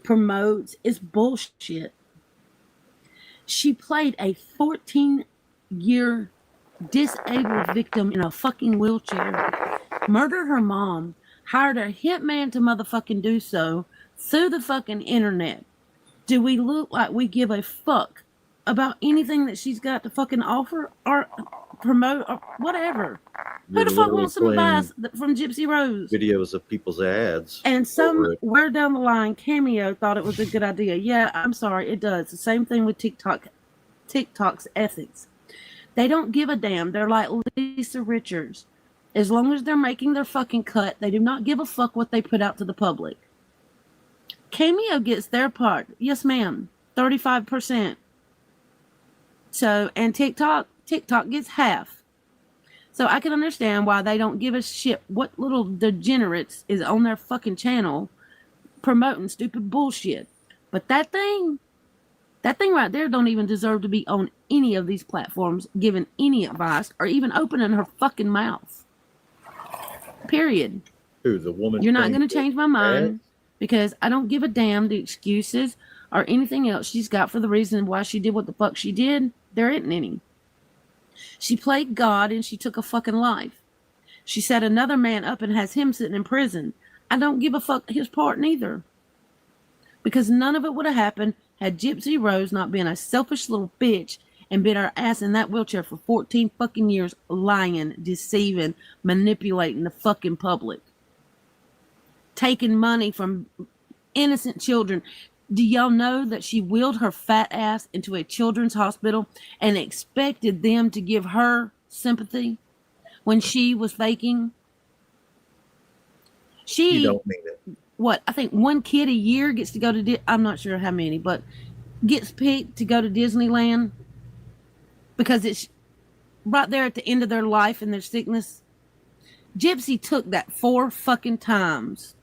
promotes, is bullshit. She played a 14-year disabled victim in a fucking wheelchair, murdered her mom, hired a hitman to motherfucking do so through the fucking internet. Do we look like we give a fuck about anything that she's got to fucking offer or promote or whatever? You're Who the fuck literally wants to buy playing from Gypsy Rose? videos of people's ads. And over it. somewhere down the line, Cameo thought it was a good idea. Yeah, I'm sorry, it does. The same thing with TikTok's ethics. They don't give a damn. They're like Lisa Richards. As long as they're making their fucking cut, they do not give a fuck what they put out to the public. Cameo gets their part. Yes, ma'am. 35%. So, and TikTok gets half. So I can understand why they don't give a shit what little degenerates is on their fucking channel promoting stupid bullshit. But that thing right there don't even deserve to be on any of these platforms giving any advice or even opening her fucking mouth. Period. Who, the woman? You're not going to change my mind because I don't give a damn the excuses or anything else she's got for the reason why she did what the fuck she did. There isn't any. She played God and she took a fucking life. She set another man up and has him sitting in prison. I don't give a fuck his part neither. Because none of it would have happened had Gypsy Rose not been a selfish little bitch and been her ass in that wheelchair for 14 fucking years, lying, deceiving, manipulating the fucking public. Taking money from innocent children. Do y'all know that she wheeled her fat ass into a children's hospital and expected them to give her sympathy when she was faking? You don't mean it. What, I think one kid a year gets to go to, I'm not sure how many, but gets picked to go to Disneyland because it's right there at the end of their life and their sickness. Gypsy took that 4 fucking times.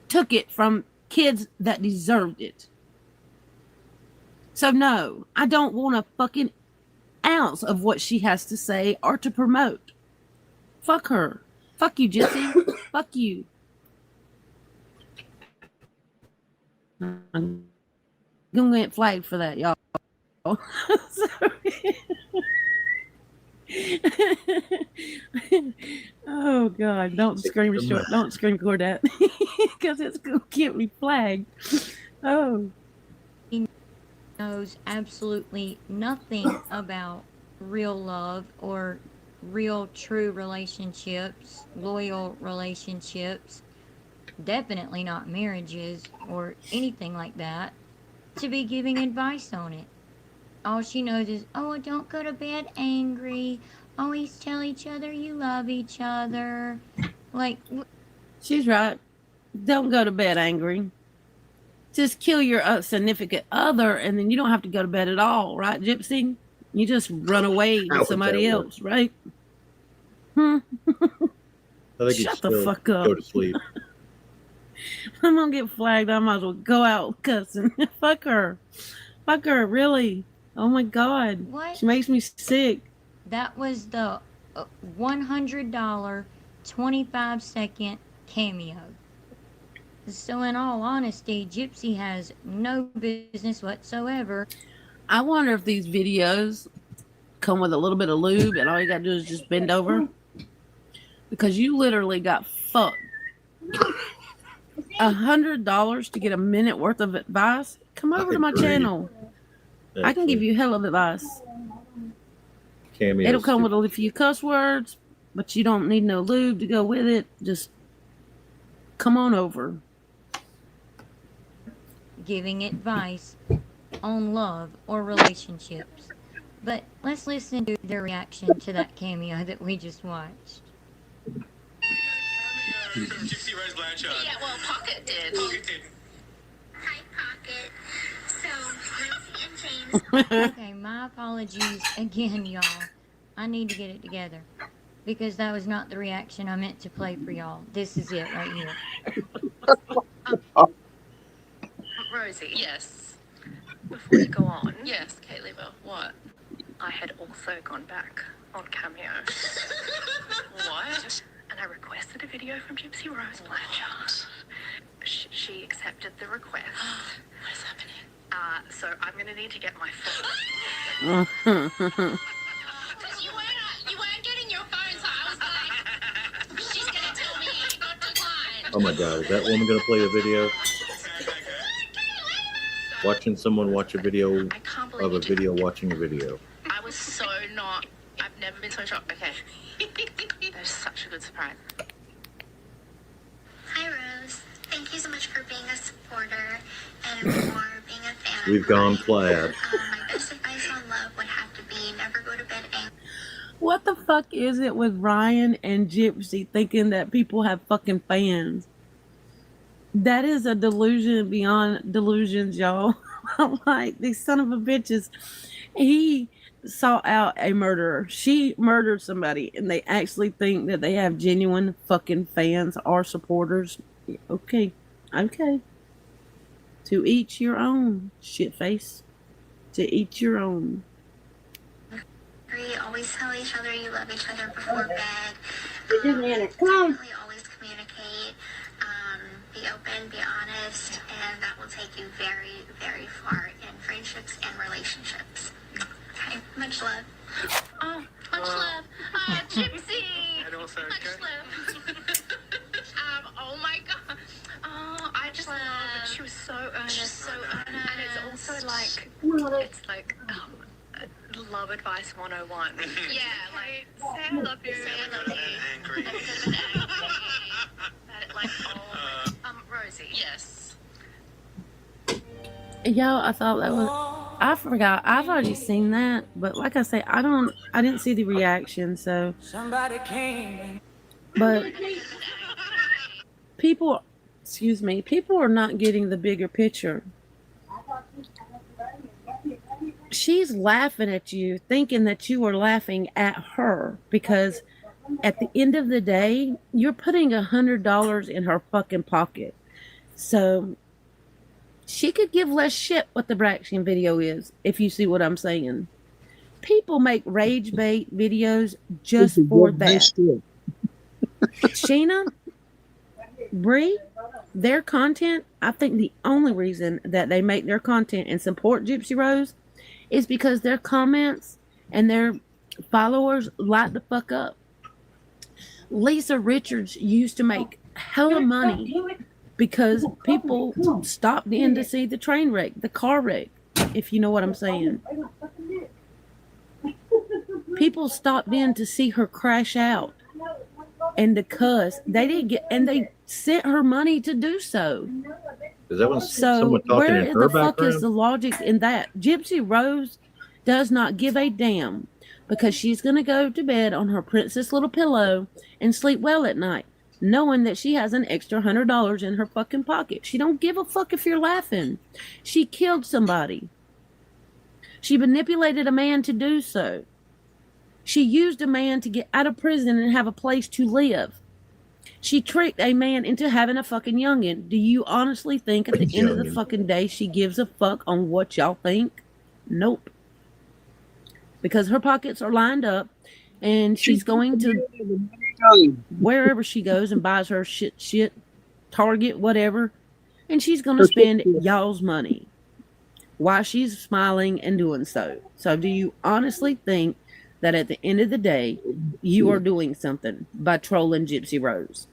Took it from kids that deserved it. So no, I don't want a fucking ounce of what she has to say or to promote. Fuck her. Fuck you, Gypsy. Fuck you. I'm gonna get flagged for that, y'all. Sorry. Oh God! Don't scream Cordette, because it's gonna get me flagged. Oh. He knows absolutely nothing about real love or real true relationships, loyal relationships, definitely not marriages or anything like that, to be giving advice on it. All she knows is, oh, don't go to bed angry. Always tell each other you love each other. Like, she's right. Don't go to bed angry. just kill your significant other, and then you don't have to go to bed at all, right, Gypsy? You just run away How with would somebody that work? else, right? Hmm. I think Shut he'd the still fuck up. go to sleep. I'm gonna get flagged. I might as well go out cussing. Fuck her. Fuck her, really. Oh my god. What? She makes me sick. That was the $100 25-second cameo. So, in all honesty, Gypsy has no business whatsoever. I wonder if these videos come with a little bit of lube and all you gotta do is just bend over. Because you literally got fucked. $100 to get a minute worth of advice? Come over to my agree. channel. I can give you hell of advice. Cameos. It'll come with a few cuss words, but you don't need no lube to go with it. Just come on over. Giving advice on love or relationships. But let's listen to their reaction to that cameo that we just watched. Gypsy Rose Blanchard. Yeah, well, Pocket did. Pocket did. Hi, Pocket. So, Rosie and James. Okay, my apologies again, y'all. I need to get it together. Because that was not the reaction I meant to play for y'all. This is it right here. Rosie. Yes. Before you go on. Yes, Kaylee, what? I had also gone back on Cameo. What? And I requested a video from Gypsy Rose Blanchard. She accepted the request. What is happening? So I'm going to need to get my phone. Because you weren't getting your phone, so I was like, she's going to tell me it got declined. Oh my god, is that woman gonna play a video? Watching someone watch a video of a video watching a video. I was so not. I've never been so shocked. Okay. That is such a good surprise. Hi, Rose. Thank you so much for being a supporter and for being a fan. We've gone plaid. My best advice on love would have to be never go to bed angry. What the fuck is it with Ryan and Gypsy thinking that people have fucking fans? That is a delusion beyond delusions, y'all. I'm like, these son of a bitches. He sought out a murderer. She murdered somebody, and they actually think that they have genuine fucking fans or supporters. Okay. Okay. To each your own, shitface. To each your own. Always tell each other you love each other before bed. Definitely always communicate. Be open, be honest, and that will take you very, very far in friendships and relationships. Okay, much love. Oh, much love. Oh, Gypsy. And also, Much love. Oh my God. Oh, I just love that she was so earnest. She's so earnest. And it's also like, it's like, love advice 101. Yeah, like, say I love you. say I love you. Angry. Instead of an angry. That, like, Rosie. Yes. Y'all, I thought that was. I forgot. I've already seen that, but like I say, I didn't see the reaction, so. Somebody came. But people, excuse me, people are not getting the bigger picture. She's laughing at you, thinking that you are laughing at her, because at the end of the day, you're putting $100 in her fucking pocket. So she could give less shit what the reaction video is, if you see what I'm saying. People make rage bait videos just for that. Sheena, Bree, their content, I think the only reason that they make their content and support Gypsy Rose is because their comments and their followers light the fuck up. Lisa Richards used to make hella money because people stopped in to see the train wreck, the car wreck, if you know what I'm saying. People stopped in to see her crash out and to cuss. They didn't get, and they sent her money to do so. Is that when So someone talking where in her the fuck background? is the logic in that? Gypsy Rose does not give a damn because she's going to go to bed on her princess little pillow and sleep well at night. knowing that she has an extra $100 in her fucking pocket. She don't give a fuck if you're laughing. She killed somebody. She manipulated a man to do so. She used a man to get out of prison and have a place to live. She tricked a man into having a fucking youngin. Do you honestly think at the end of the fucking day she gives a fuck on what y'all think? Nope. Because her pockets are lined up and she's going to wherever she goes and buys her shit, Target, whatever, and she's going to spend y'all's money while she's smiling and doing so. So do you honestly think that at the end of the day, you are doing something by trolling Gypsy Rose?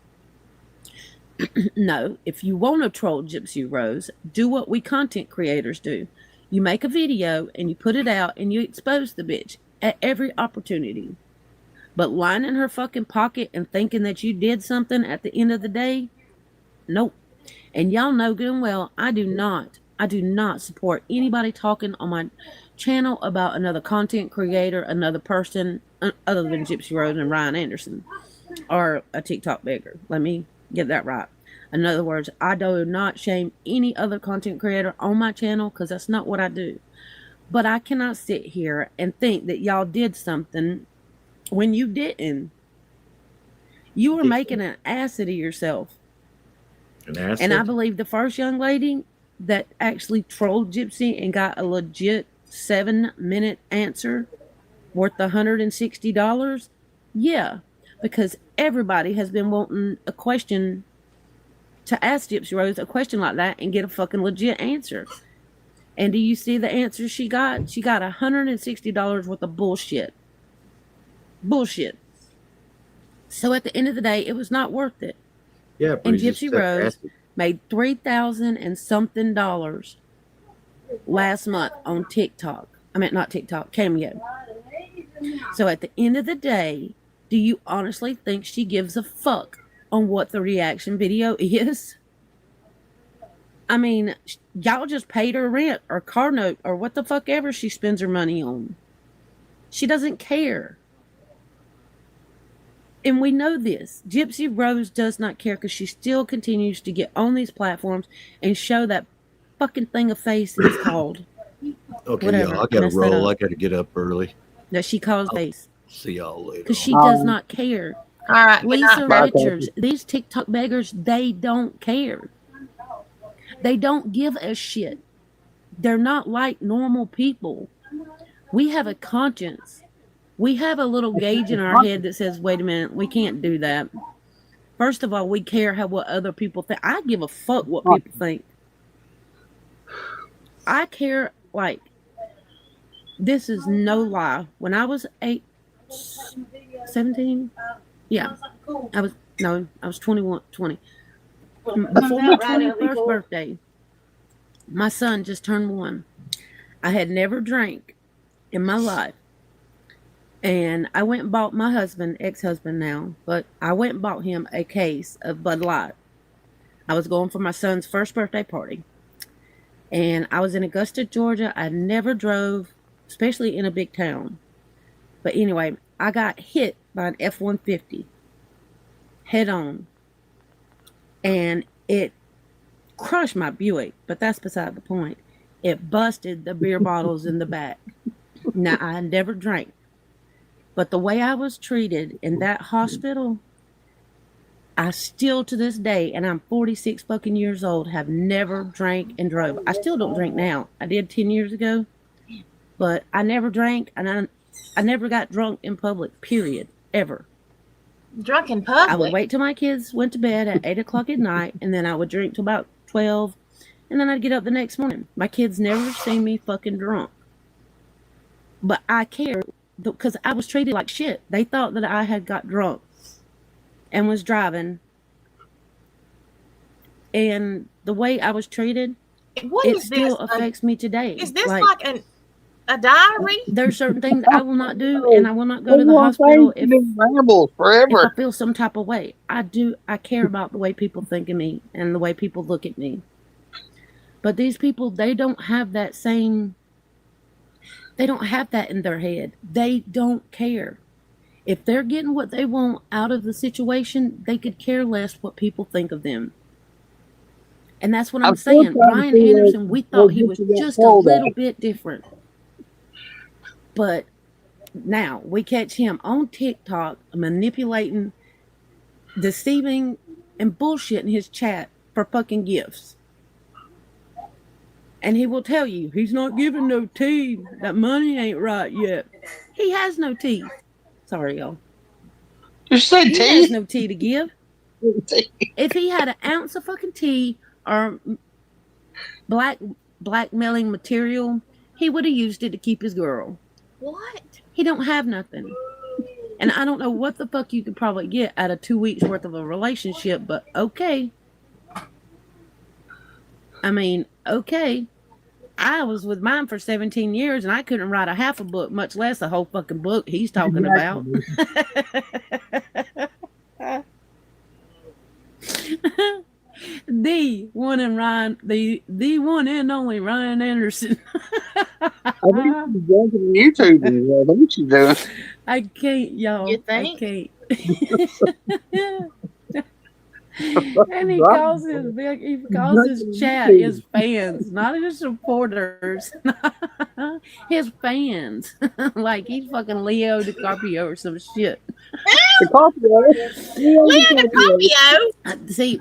No, if you want to troll Gypsy Rose, do what we content creators do. You make a video and you put it out and you expose the bitch at every opportunity. But lying in her fucking pocket and thinking that you did something at the end of the day, nope. And y'all know good and well, I do not support anybody talking on my channel about another content creator, another person other than Gypsy Rose and Ryan Anderson, or a TikTok beggar. Let me get that right. In other words, I do not shame any other content creator on my channel because that's not what I do. But I cannot sit here and think that y'all did something when you didn't. You were making an ass out of yourself. And I believe the first young lady that actually trolled Gypsy and got a legit 7-minute answer worth $160, yeah, because everybody has been wanting a question to ask Gypsy Rose a question like that and get a fucking legit answer. And do you see the answer she got? She got $160 worth of bullshit. Bullshit. So at the end of the day, it was not worth it. Yeah, and Gypsy Rose made $3,000 and something last month on TikTok. I mean, not TikTok, Cameo. So at the end of the day, do you honestly think she gives a fuck on what the reaction video is? I mean, y'all just paid her rent or car note or what the fuck ever she spends her money on. She doesn't care. And we know this. Gypsy Rose does not care because she still continues to get on these platforms and show that fucking thing of face it's called. Okay, whatever. yeah, I gotta roll. I gotta get up early. That she calls face. See y'all later. Because she does not care. All right. Lisa Richards, these TikTok beggars, they don't care. They don't give a shit. They're not like normal people. We have a conscience. We have a little gauge in our head that says, wait a minute, we can't do that. First of all, we care what other people think. I give a fuck what people think. I care, like, this is no lie. When I was 17, yeah, I was 21, 20. Before my 21st birthday, my son just turned 1. I had never drank in my life. And I went and bought my husband, ex-husband now, but I went and bought him a case of Bud Light. I was going for my son's first birthday party. And I was in Augusta, Georgia. I never drove, especially in a big town. But anyway, I got hit by an F-150 head on. And it crushed my Buick, but that's beside the point. It busted the beer bottles in the back. Now, I never drank. But the way I was treated in that hospital, I still to this day, and I'm 46 fucking years old, have never drank and drove. I still don't drink now. I did 10 years ago, but I never drank, and I never got drunk in public, period, ever. Drunk in public? I would wait till my kids went to bed at 8 o'clock at night, and then I would drink till about 12, and then I'd get up the next morning. My kids never seen me fucking drunk. But I cared because I was treated like shit. They thought that I had got drunk and was driving. And the way I was treated, it still affects me today. Is this like a diary? There's certain things I will not do, and I will not go to the hospital if I feel some type of way. I care about the way people think of me and the way people look at me. But these people, they don't have that same... They don't have that in their head. They don't care. If they're getting what they want out of the situation, they could care less what people think of them. And that's what I'm still saying. trying to Ryan see Anderson, we where thought he was Gypsy got just a pulled little at. bit different. But now we catch him on TikTok manipulating, deceiving, and bullshitting his chat for fucking gifts. And he will tell you he's not giving no teeth. That money ain't right yet. He has no teeth. Sorry, y'all. You said He tea? has no tea to give. If he had an ounce of fucking tea or blackmailing material, he would have used it to keep his girl. What? He don't have nothing. And I don't know what the fuck you could probably get out of 2 weeks worth of a relationship, but okay. I mean, okay. I was with mine for 17 years and I couldn't write a half a book, much less a whole fucking book he's talking about. The one and only Ryan Anderson. I think you're jumping YouTube and what you doing? I can't, y'all. You think? I can't. And he calls his chat his fans, not his supporters. His fans. Like he's fucking Leo DiCaprio or some shit. Leo DiCaprio. See,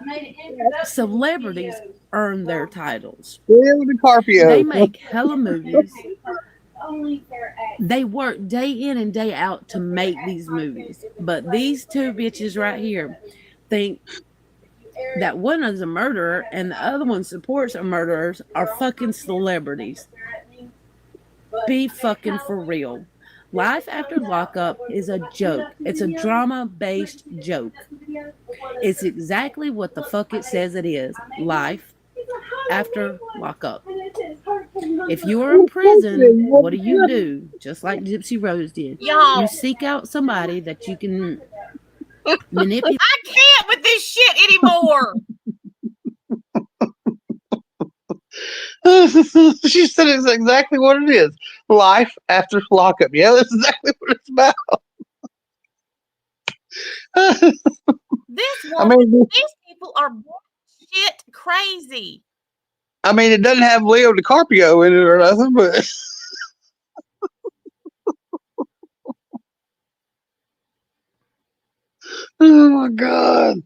celebrities earn their titles. Leo DiCaprio. They make hella movies. They work day in and day out to make these movies. But these two bitches right here think that one is a murderer and the other one supports a murderers are fucking celebrities. Be fucking for real. Life after lockup is a joke. It's a drama-based joke. It's exactly what the fuck it says it is. Life after lockup. If you are in prison, what do? Just like Gypsy Rose did. Y'all. You seek out somebody that you can manipulate. I can't with this shit anymore. She said it's exactly what it is. Life after lockup. Yeah, that's exactly what it's about. These people are shit crazy. I mean, it doesn't have Leo DiCaprio in it or nothing, but oh my god.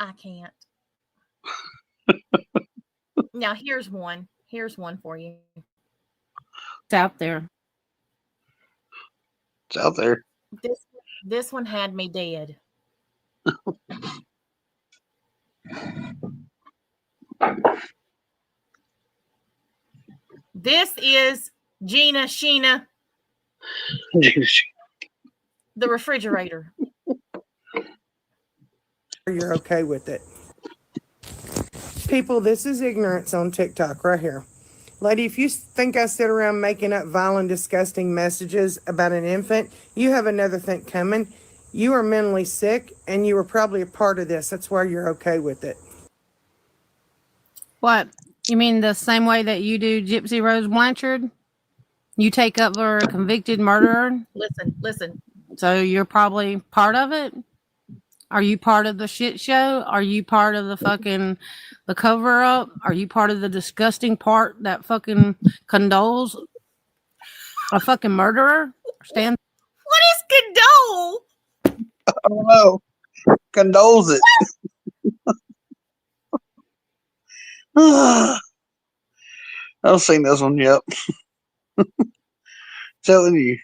I can't. Now here's one. Here's one for you. It's out there. It's out there. This one had me dead. This is Gina Sheena, the refrigerator. You're okay with it. People, this is ignorance on TikTok right here. Lady, if you think I sit around making up vile and disgusting messages about an infant, you have another thing coming. You are mentally sick, and you were probably a part of this. That's why you're okay with it. What? You mean the same way that you do Gypsy Rose Blanchard? You take up for a convicted murderer? Listen. So you're probably part of it? Are you part of the shit show? Are you part of the cover up? Are you part of the disgusting part that fucking condoles a fucking murderer? What is condole? I don't know. Condoles it. I've seen this one, yep. Telling you.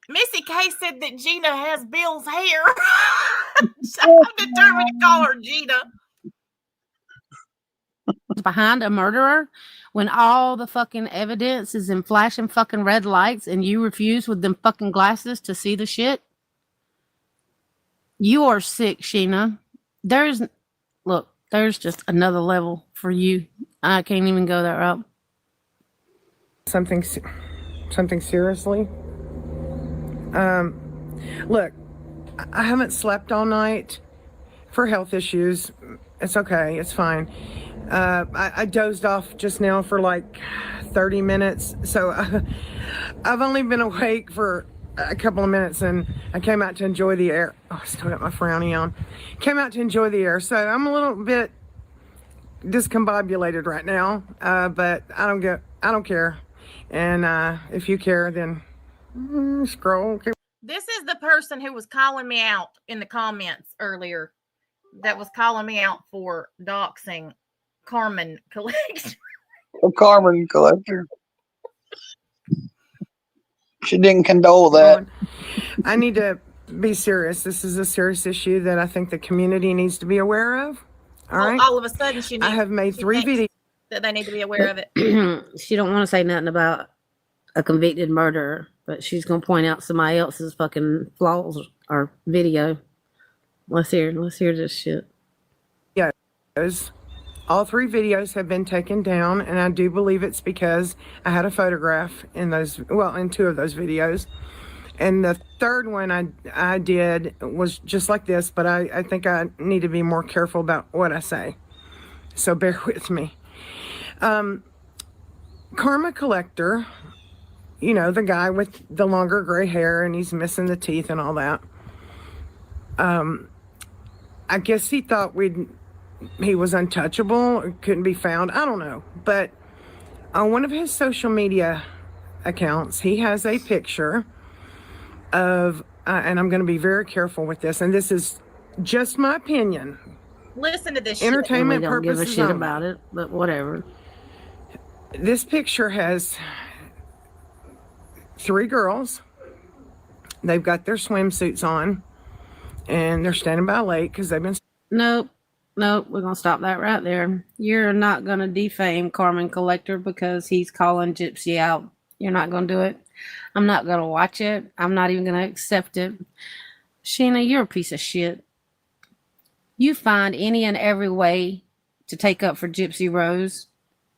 Missy K said that Gina has Bill's hair. I'm determined to call her Gina. Behind a murderer when all the fucking evidence is in flashing fucking red lights and you refuse with them fucking glasses to see the shit? You are sick, Sheena. There's just another level for you. I can't even go that route. Something seriously? Look, I haven't slept all night for health issues. It's okay. It's fine. I dozed off just now for like 30 minutes. So I've only been awake for a couple of minutes, and I came out to enjoy the air. Oh, I still got my frowny on. Came out to enjoy the air. So I'm a little bit discombobulated right now, but I don't care. And if you care, then scroll. Okay. This is the person who was calling me out in the comments earlier, that was calling me out for doxing Carmen Collector. A Carmen Collector. She didn't condole that. I need to be serious. This is a serious issue that I think the community needs to be aware of. All right. All of a sudden, I have made 3 videos that they need to be aware of it. She don't want to say nothing about a convicted murderer, but she's gonna point out somebody else's fucking flaws or video. Let's hear this shit. All 3 videos have been taken down, and I do believe it's because I had a photograph in those, well, in 2 of those videos. And the 3rd one I did was just like this, but I think I need to be more careful about what I say. So bear with me. Karma Collector, you know, the guy with the longer gray hair and he's missing the teeth and all that. I guess he thought he was untouchable, couldn't be found. I don't know. But on one of his social media accounts, he has a picture of, and I'm going to be very careful with this, and this is just my opinion. Listen to this Entertainment shit. We don't give a purposes shit only. about it, but whatever. This picture has 3 girls. They've got their swimsuits on, and they're standing by a lake because they've been. Nope. We're gonna stop that right there. You're not gonna defame Carmen Collector because he's calling Gypsy out. You're not gonna do it. I'm not gonna watch it. I'm not even gonna accept it. Sheena, you're a piece of shit. You find any and every way to take up for Gypsy Rose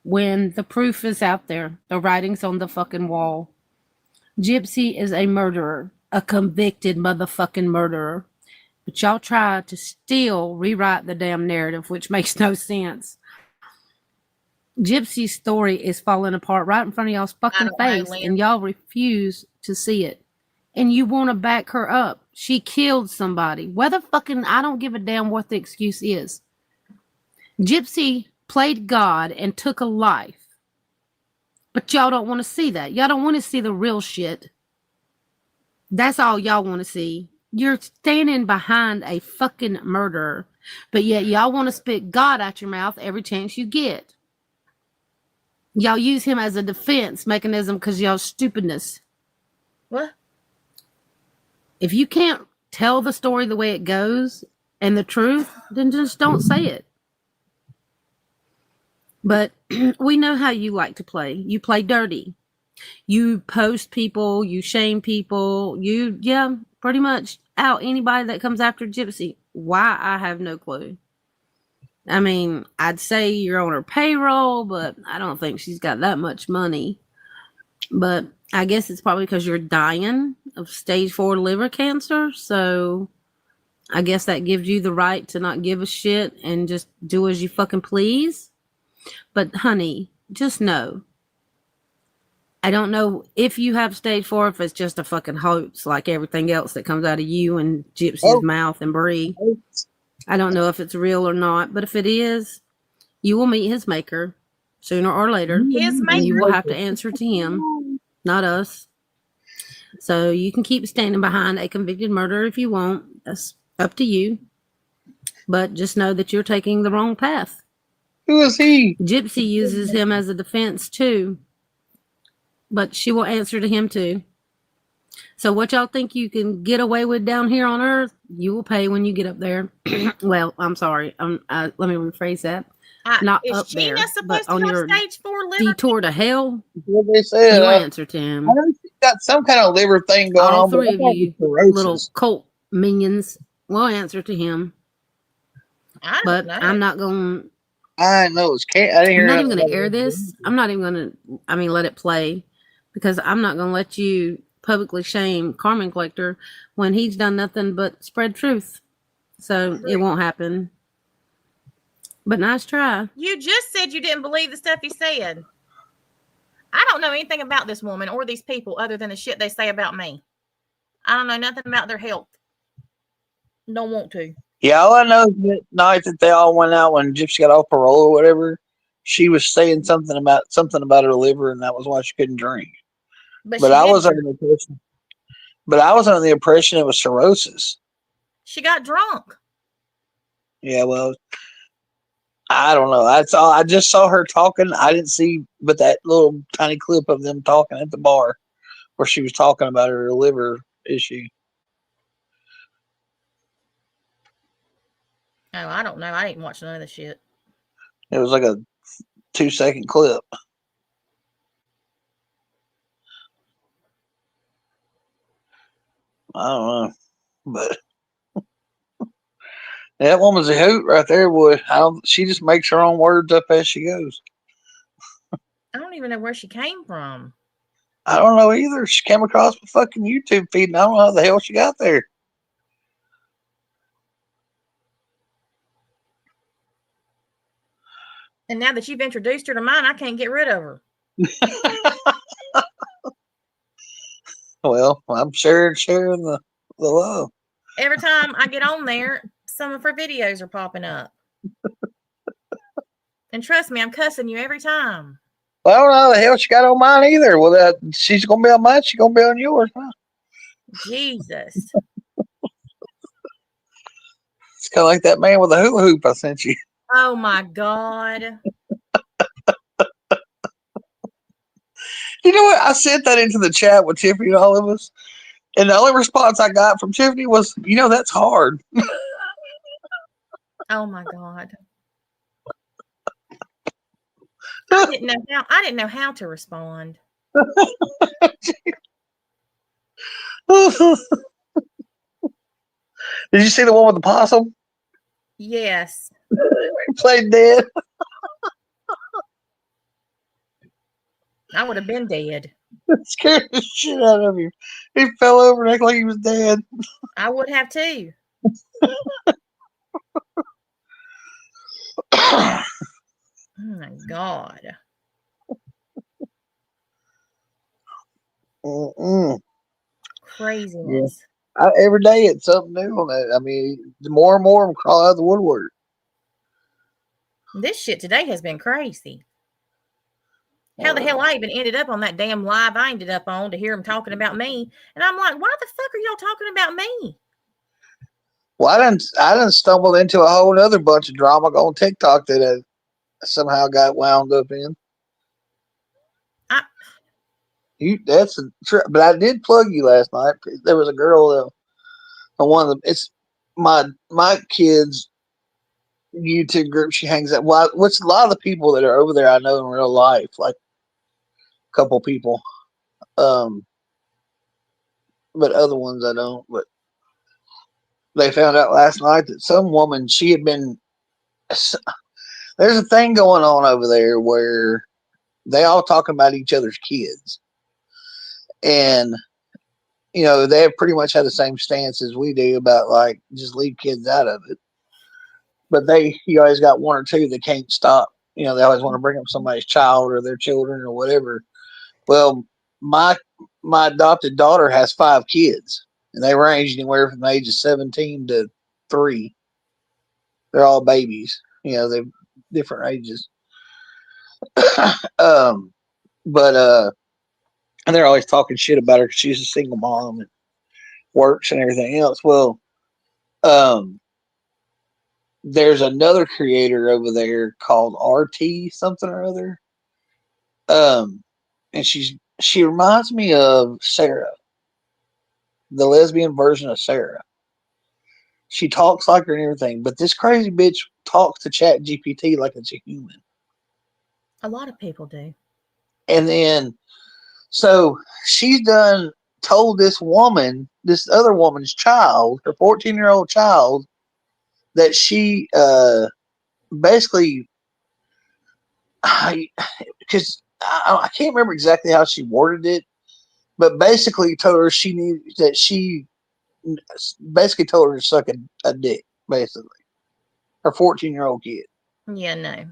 when the proof is out there. The writing's on the fucking wall. Gypsy is a murderer, a convicted motherfucking murderer. But y'all try to still rewrite the damn narrative, which makes no sense. Gypsy's story is falling apart right in front of y'all's fucking face, and y'all refuse to see it. And you want to back her up. She killed somebody. Whether fucking, I don't give a damn what the excuse is. Gypsy played God and took a life. But y'all don't want to see that. Y'all don't want to see the real shit. That's all y'all want to see. You're standing behind a fucking murderer, but yet y'all want to spit God out your mouth every chance you get. Y'all use him as a defense mechanism because y'all's stupidness. What? If you can't tell the story the way it goes and the truth, then just don't say it. But we know how you like to play. You play dirty. You post people, you shame people, pretty much out anybody that comes after Gypsy. Why? I have no clue. I mean, I'd say you're on her payroll, but I don't think she's got that much money. But I guess it's probably because you're dying of stage 4 liver cancer. So I guess that gives you the right to not give a shit and just do as you fucking please. But honey, just know. I don't know if you have stage 4, if it's just a fucking hoax like everything else that comes out of you and Gypsy's mouth and Bree. I don't know if it's real or not, but if it is, you will meet his maker sooner or later. His maker. And you will have to answer to him, not us. So you can keep standing behind a convicted murderer if you want. That's up to you. But just know that you're taking the wrong path. Who is he? Gypsy uses him as a defense too. But she will answer to him too. So what y'all think you can get away with down here on Earth, you will pay when you get up there. Well, I'm sorry. Let me rephrase that. Not is up there, Sheena supposed but to on have your stage 4 liver? detour to hell, What they said. you answer to him. I know she's got some kind of liver thing going All on. three but of I thought you it was cirrhosis. little cult minions will answer to him. But I'm not going to. I know it's can't. I didn't hear. I'm not even nothing going to about air it. this. I'm not even going to, let it play because I'm not going to let you publicly shame Carmen Collector when he's done nothing but spread truth. So it won't happen. But nice try. You just said you didn't believe the stuff he said. I don't know anything about this woman or these people other than the shit they say about me. I don't know nothing about their health. Don't want to. Yeah, all I know is that night that they all went out when Gypsy got off parole or whatever, she was saying something about her liver, and that was why she couldn't drink. But But she I did was under drink. the impression. But I was under the impression it was cirrhosis. She got drunk. Yeah, well, I don't know. That's all. I just saw her talking. I didn't see, but that little tiny clip of them talking at the bar where she was talking about her liver issue. Oh, I don't know. I didn't watch none of the shit. It was like a 2-second clip. I don't know, but that woman's a hoot right there, boy. She just makes her own words up as she goes. I don't even know where she came from. I don't know either. She came across my fucking YouTube feed, and I don't know how the hell she got there. And now that you've introduced her to mine, I can't get rid of her. Well, I'm sharing the love. Every time I get on there, some of her videos are popping up. And trust me, I'm cussing you every time. Well, I don't know how the hell she got on mine either. Well, she's going to be on mine. She's going to be on yours. Huh? Jesus. It's kind of like that man with the hula hoop I sent you. Oh, my God. You know what? I sent that into the chat with Tiffany and all of us. And the only response I got from Tiffany was, that's hard. Oh, my God. I didn't know how to respond. Did you see the one with the possum? Yes. He played dead. I would have been dead. It scared the shit out of him. He fell over and acted like he was dead. I would have too. Oh my God. Mm-mm. Craziness. Yeah. Every day it's something new on that. I mean, more and more of them crawl out of the woodwork. This shit today has been crazy. How the hell I even ended up on that damn live I ended up on to hear them talking about me. And I'm like, why the fuck are y'all talking about me? Well, I done stumbled into a whole other bunch of drama on TikTok that I somehow got wound up in. But I did plug you last night. There was a girl, one of them. It's my kids' YouTube group. She hangs out. Well, what's a lot of the people that are over there I know in real life, like a couple people. But other ones I don't. But they found out last night that some woman, she had been. There's a thing going on over there where they all talking about each other's kids, and they have pretty much had the same stance as we do about like just leave kids out of it. But you always got one or two that can't stop. They always want to bring up somebody's child or their children or whatever. Well, my adopted daughter has 5 kids, and they range anywhere from the age of 17 to 3. They're all babies. They're different ages. But and they're always talking shit about her because she's a single mom and works and everything else. Well, there's another creator over there called RT something or other. And she reminds me of Sarah, the lesbian version of Sarah. She talks like her and everything, but this crazy bitch talks to Chat GPT like it's a human. A lot of people do. And then, so she's told this other woman's child, her 14-year-old child, that she basically, because I can't remember exactly how she worded it, but basically told her she basically told her to suck a dick, basically. Her 14-year-old kid. Yeah, no.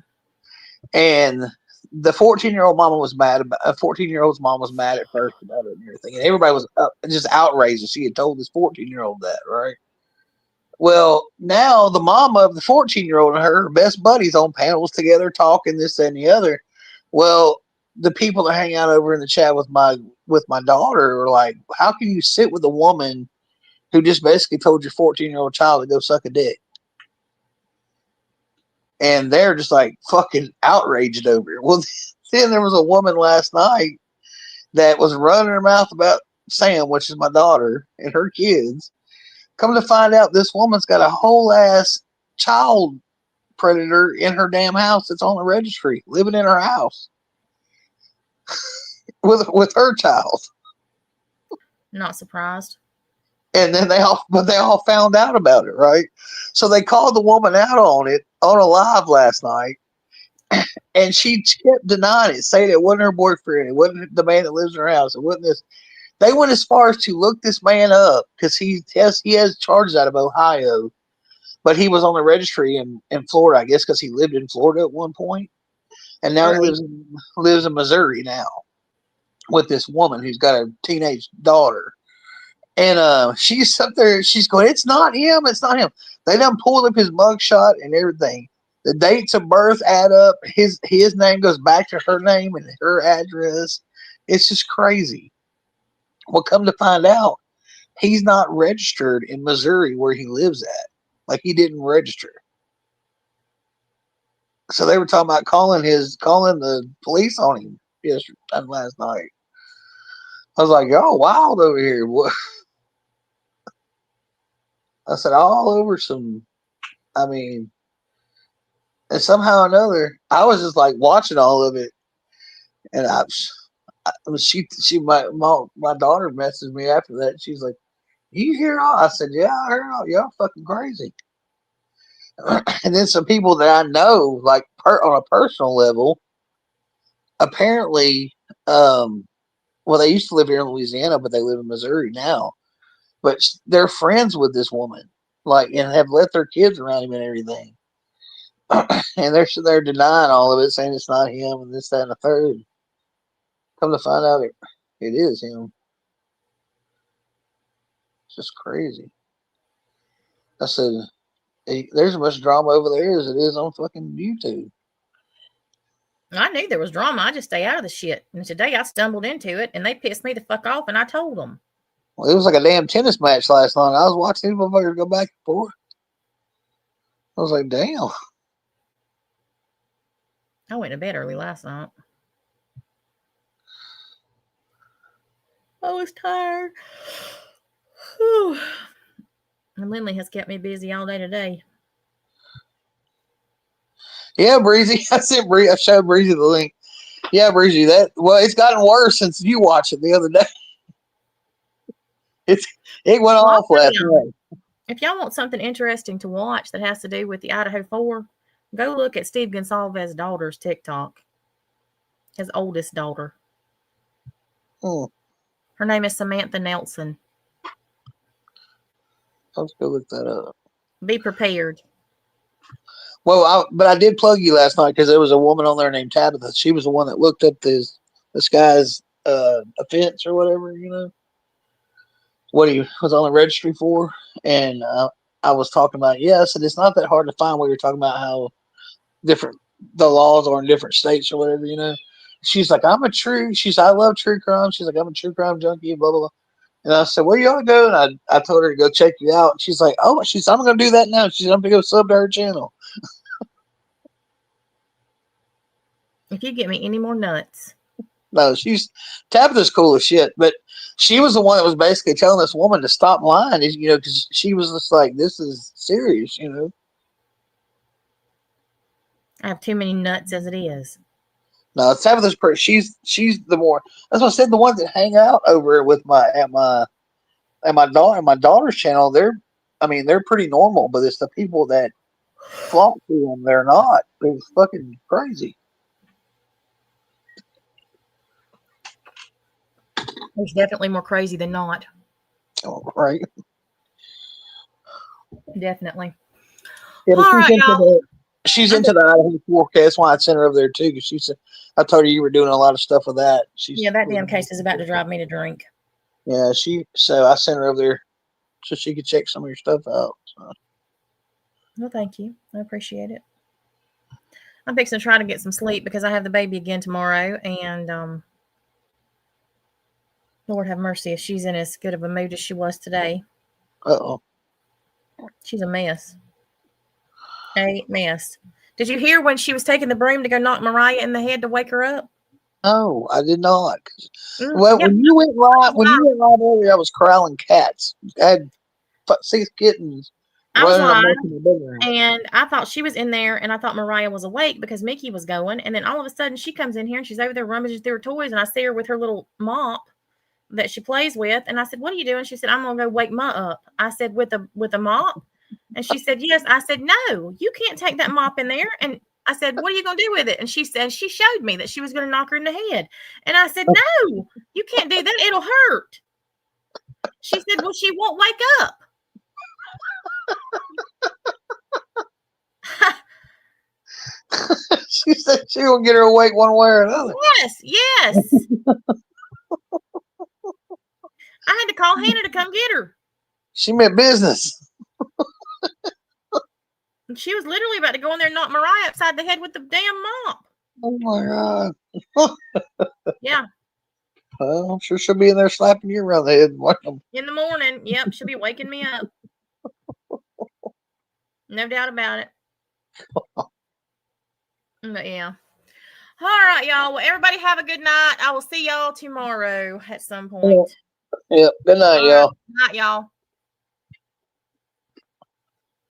And the 14-year-old mama was mad about. A 14-year-old's mom was mad at first about it and everything, and everybody was just outraged that she had told this 14-year-old that, right? Well, now the mama of the 14-year-old and her best buddies on panels together talking this that, and the other. Well, the people that hang out over in the chat with my daughter are like, how can you sit with a woman who just basically told your 14-year-old child to go suck a dick? And they're just like fucking outraged over it. Well, then there was a woman last night that was running her mouth about Sam, which is my daughter, and her kids. Come to find out, this woman's got a whole ass child predator in her damn house that's on the registry, living in her house with her child. Not surprised. And then they all found out about it, right? So they called the woman out on it on a live last night, and she kept denying it, saying it wasn't her boyfriend, it wasn't the man that lives in her house, it wasn't this. They went as far as to look this man up because he has charges out of Ohio, but he was on the registry in Florida, I guess, because he lived in Florida at one point, and now he lives in Missouri now with this woman who's got a teenage daughter. And she's up there, she's going, it's not him, it's not him. They done pulled up his mugshot and everything. The dates of birth add up. His name goes back to her name and her address. It's just crazy. Well, come to find out, he's not registered in Missouri where he lives at. Like, he didn't register. So they were talking about calling the police on him last night. I was like, y'all wild over here. What? I said, all over some, I mean, and somehow or another, I was just like watching all of it. And my daughter messaged me after that. She's like, you hear all? I said, yeah, I heard all. Y'all fucking crazy. And then some people that I know, like on a personal level, apparently, well, they used to live here in Louisiana, but they live in Missouri now. But they're friends with this woman, like, and have let their kids around him and everything. And they're denying all of it, saying it's not him and this, that, and the third. Come to find out, it is him. It's just crazy. I said, hey, there's as much drama over there as it is on fucking YouTube. I knew there was drama. I just stay out of the shit. And today I stumbled into it, and they pissed me the fuck off, and I told them. Well, it was like a damn tennis match last night. I was watching these motherfuckers go back and forth. I was like, damn. I went to bed early last night. I was tired. Whew. And Lindley has kept me busy all day today. Yeah, Breezy. I showed Breezy the link. Yeah, Breezy. It's gotten worse since you watched it the other day. It went off last night. If y'all want something interesting to watch that has to do with the Idaho 4, go look at Steve Gonsalves' daughter's TikTok. His oldest daughter. Hmm. Her name is Samantha Nelson. Let's go look that up. Be prepared. Well, but I did plug you last night because there was a woman on there named Tabitha. She was the one that looked up this guy's offense or whatever, what he was on the registry for. And I was talking about, yes, and it's not that hard to find what you're talking about, how different the laws are in different states or whatever, She's like, I love true crime. She's like, I'm a true crime junkie, blah, blah, blah. And I said, where you ought to go? And I told her to go check you out. And she's like, I'm going to do that now. She's I'm going to go sub to her channel. If you get me any more nuts. No, Tabitha's cool as shit. But she was the one that was basically telling this woman to stop lying, because she was just like, this is serious, I have too many nuts as it is. No, Tabitha's pretty. She's the more. That's what I said. The ones that hang out over with my daughter's channel. They're pretty normal. But it's the people that flock to them. They're not. They're fucking crazy. There's definitely more crazy than not. Oh, right. Definitely. Yeah, but she's into the Idaho forecast. That's why I sent her over there too. Because she said, I told her you were doing a lot of stuff with that. She's Yeah, that damn case is about to drive me to drink. Yeah, so I sent her over there so she could check some of your stuff out. So. Well, thank you. I appreciate it. I'm fixing to try to get some sleep because I have the baby again tomorrow, and Lord have mercy if she's in as good of a mood as she was today. Uh-oh. She's a mess. A mess. Did you hear when she was taking the broom to go knock Mariah in the head to wake her up? No, I did not. Well, Yep. when you went live earlier, I was corralling cats. I had 6 kittens I was running live, up in the bedroom. and I thought she was in there, and I thought Mariah was awake because Mickey was going. And then all of a sudden, she comes in here, and she's over there rummaging through her toys, and I see her with her little mop that she plays with. And I said, "What are you doing?" She said, "I'm gonna go wake Ma up." I said, "With a mop?" And she said, "Yes." I said, "No, you can't take that mop in there." And I said, "What are you gonna do with it?" And she said, she showed me that she was gonna knock her in the head. And I said, "No, you can't do that. It'll hurt." She said, "Well, she won't wake up." She said she will get her awake one way or another. Yes. I had to call Hannah to come get her. She meant business. And she was literally about to go in there and knock Mariah upside the head with the damn mop. Oh my God. Yeah. Well, I'm sure she'll be in there slapping you around the head. In the morning. Yep. She'll be waking me up. No doubt about it. But yeah. All right, y'all. Well, everybody have a good night. I will see y'all tomorrow at some point. Yep. Good night, y'all. Night, y'all.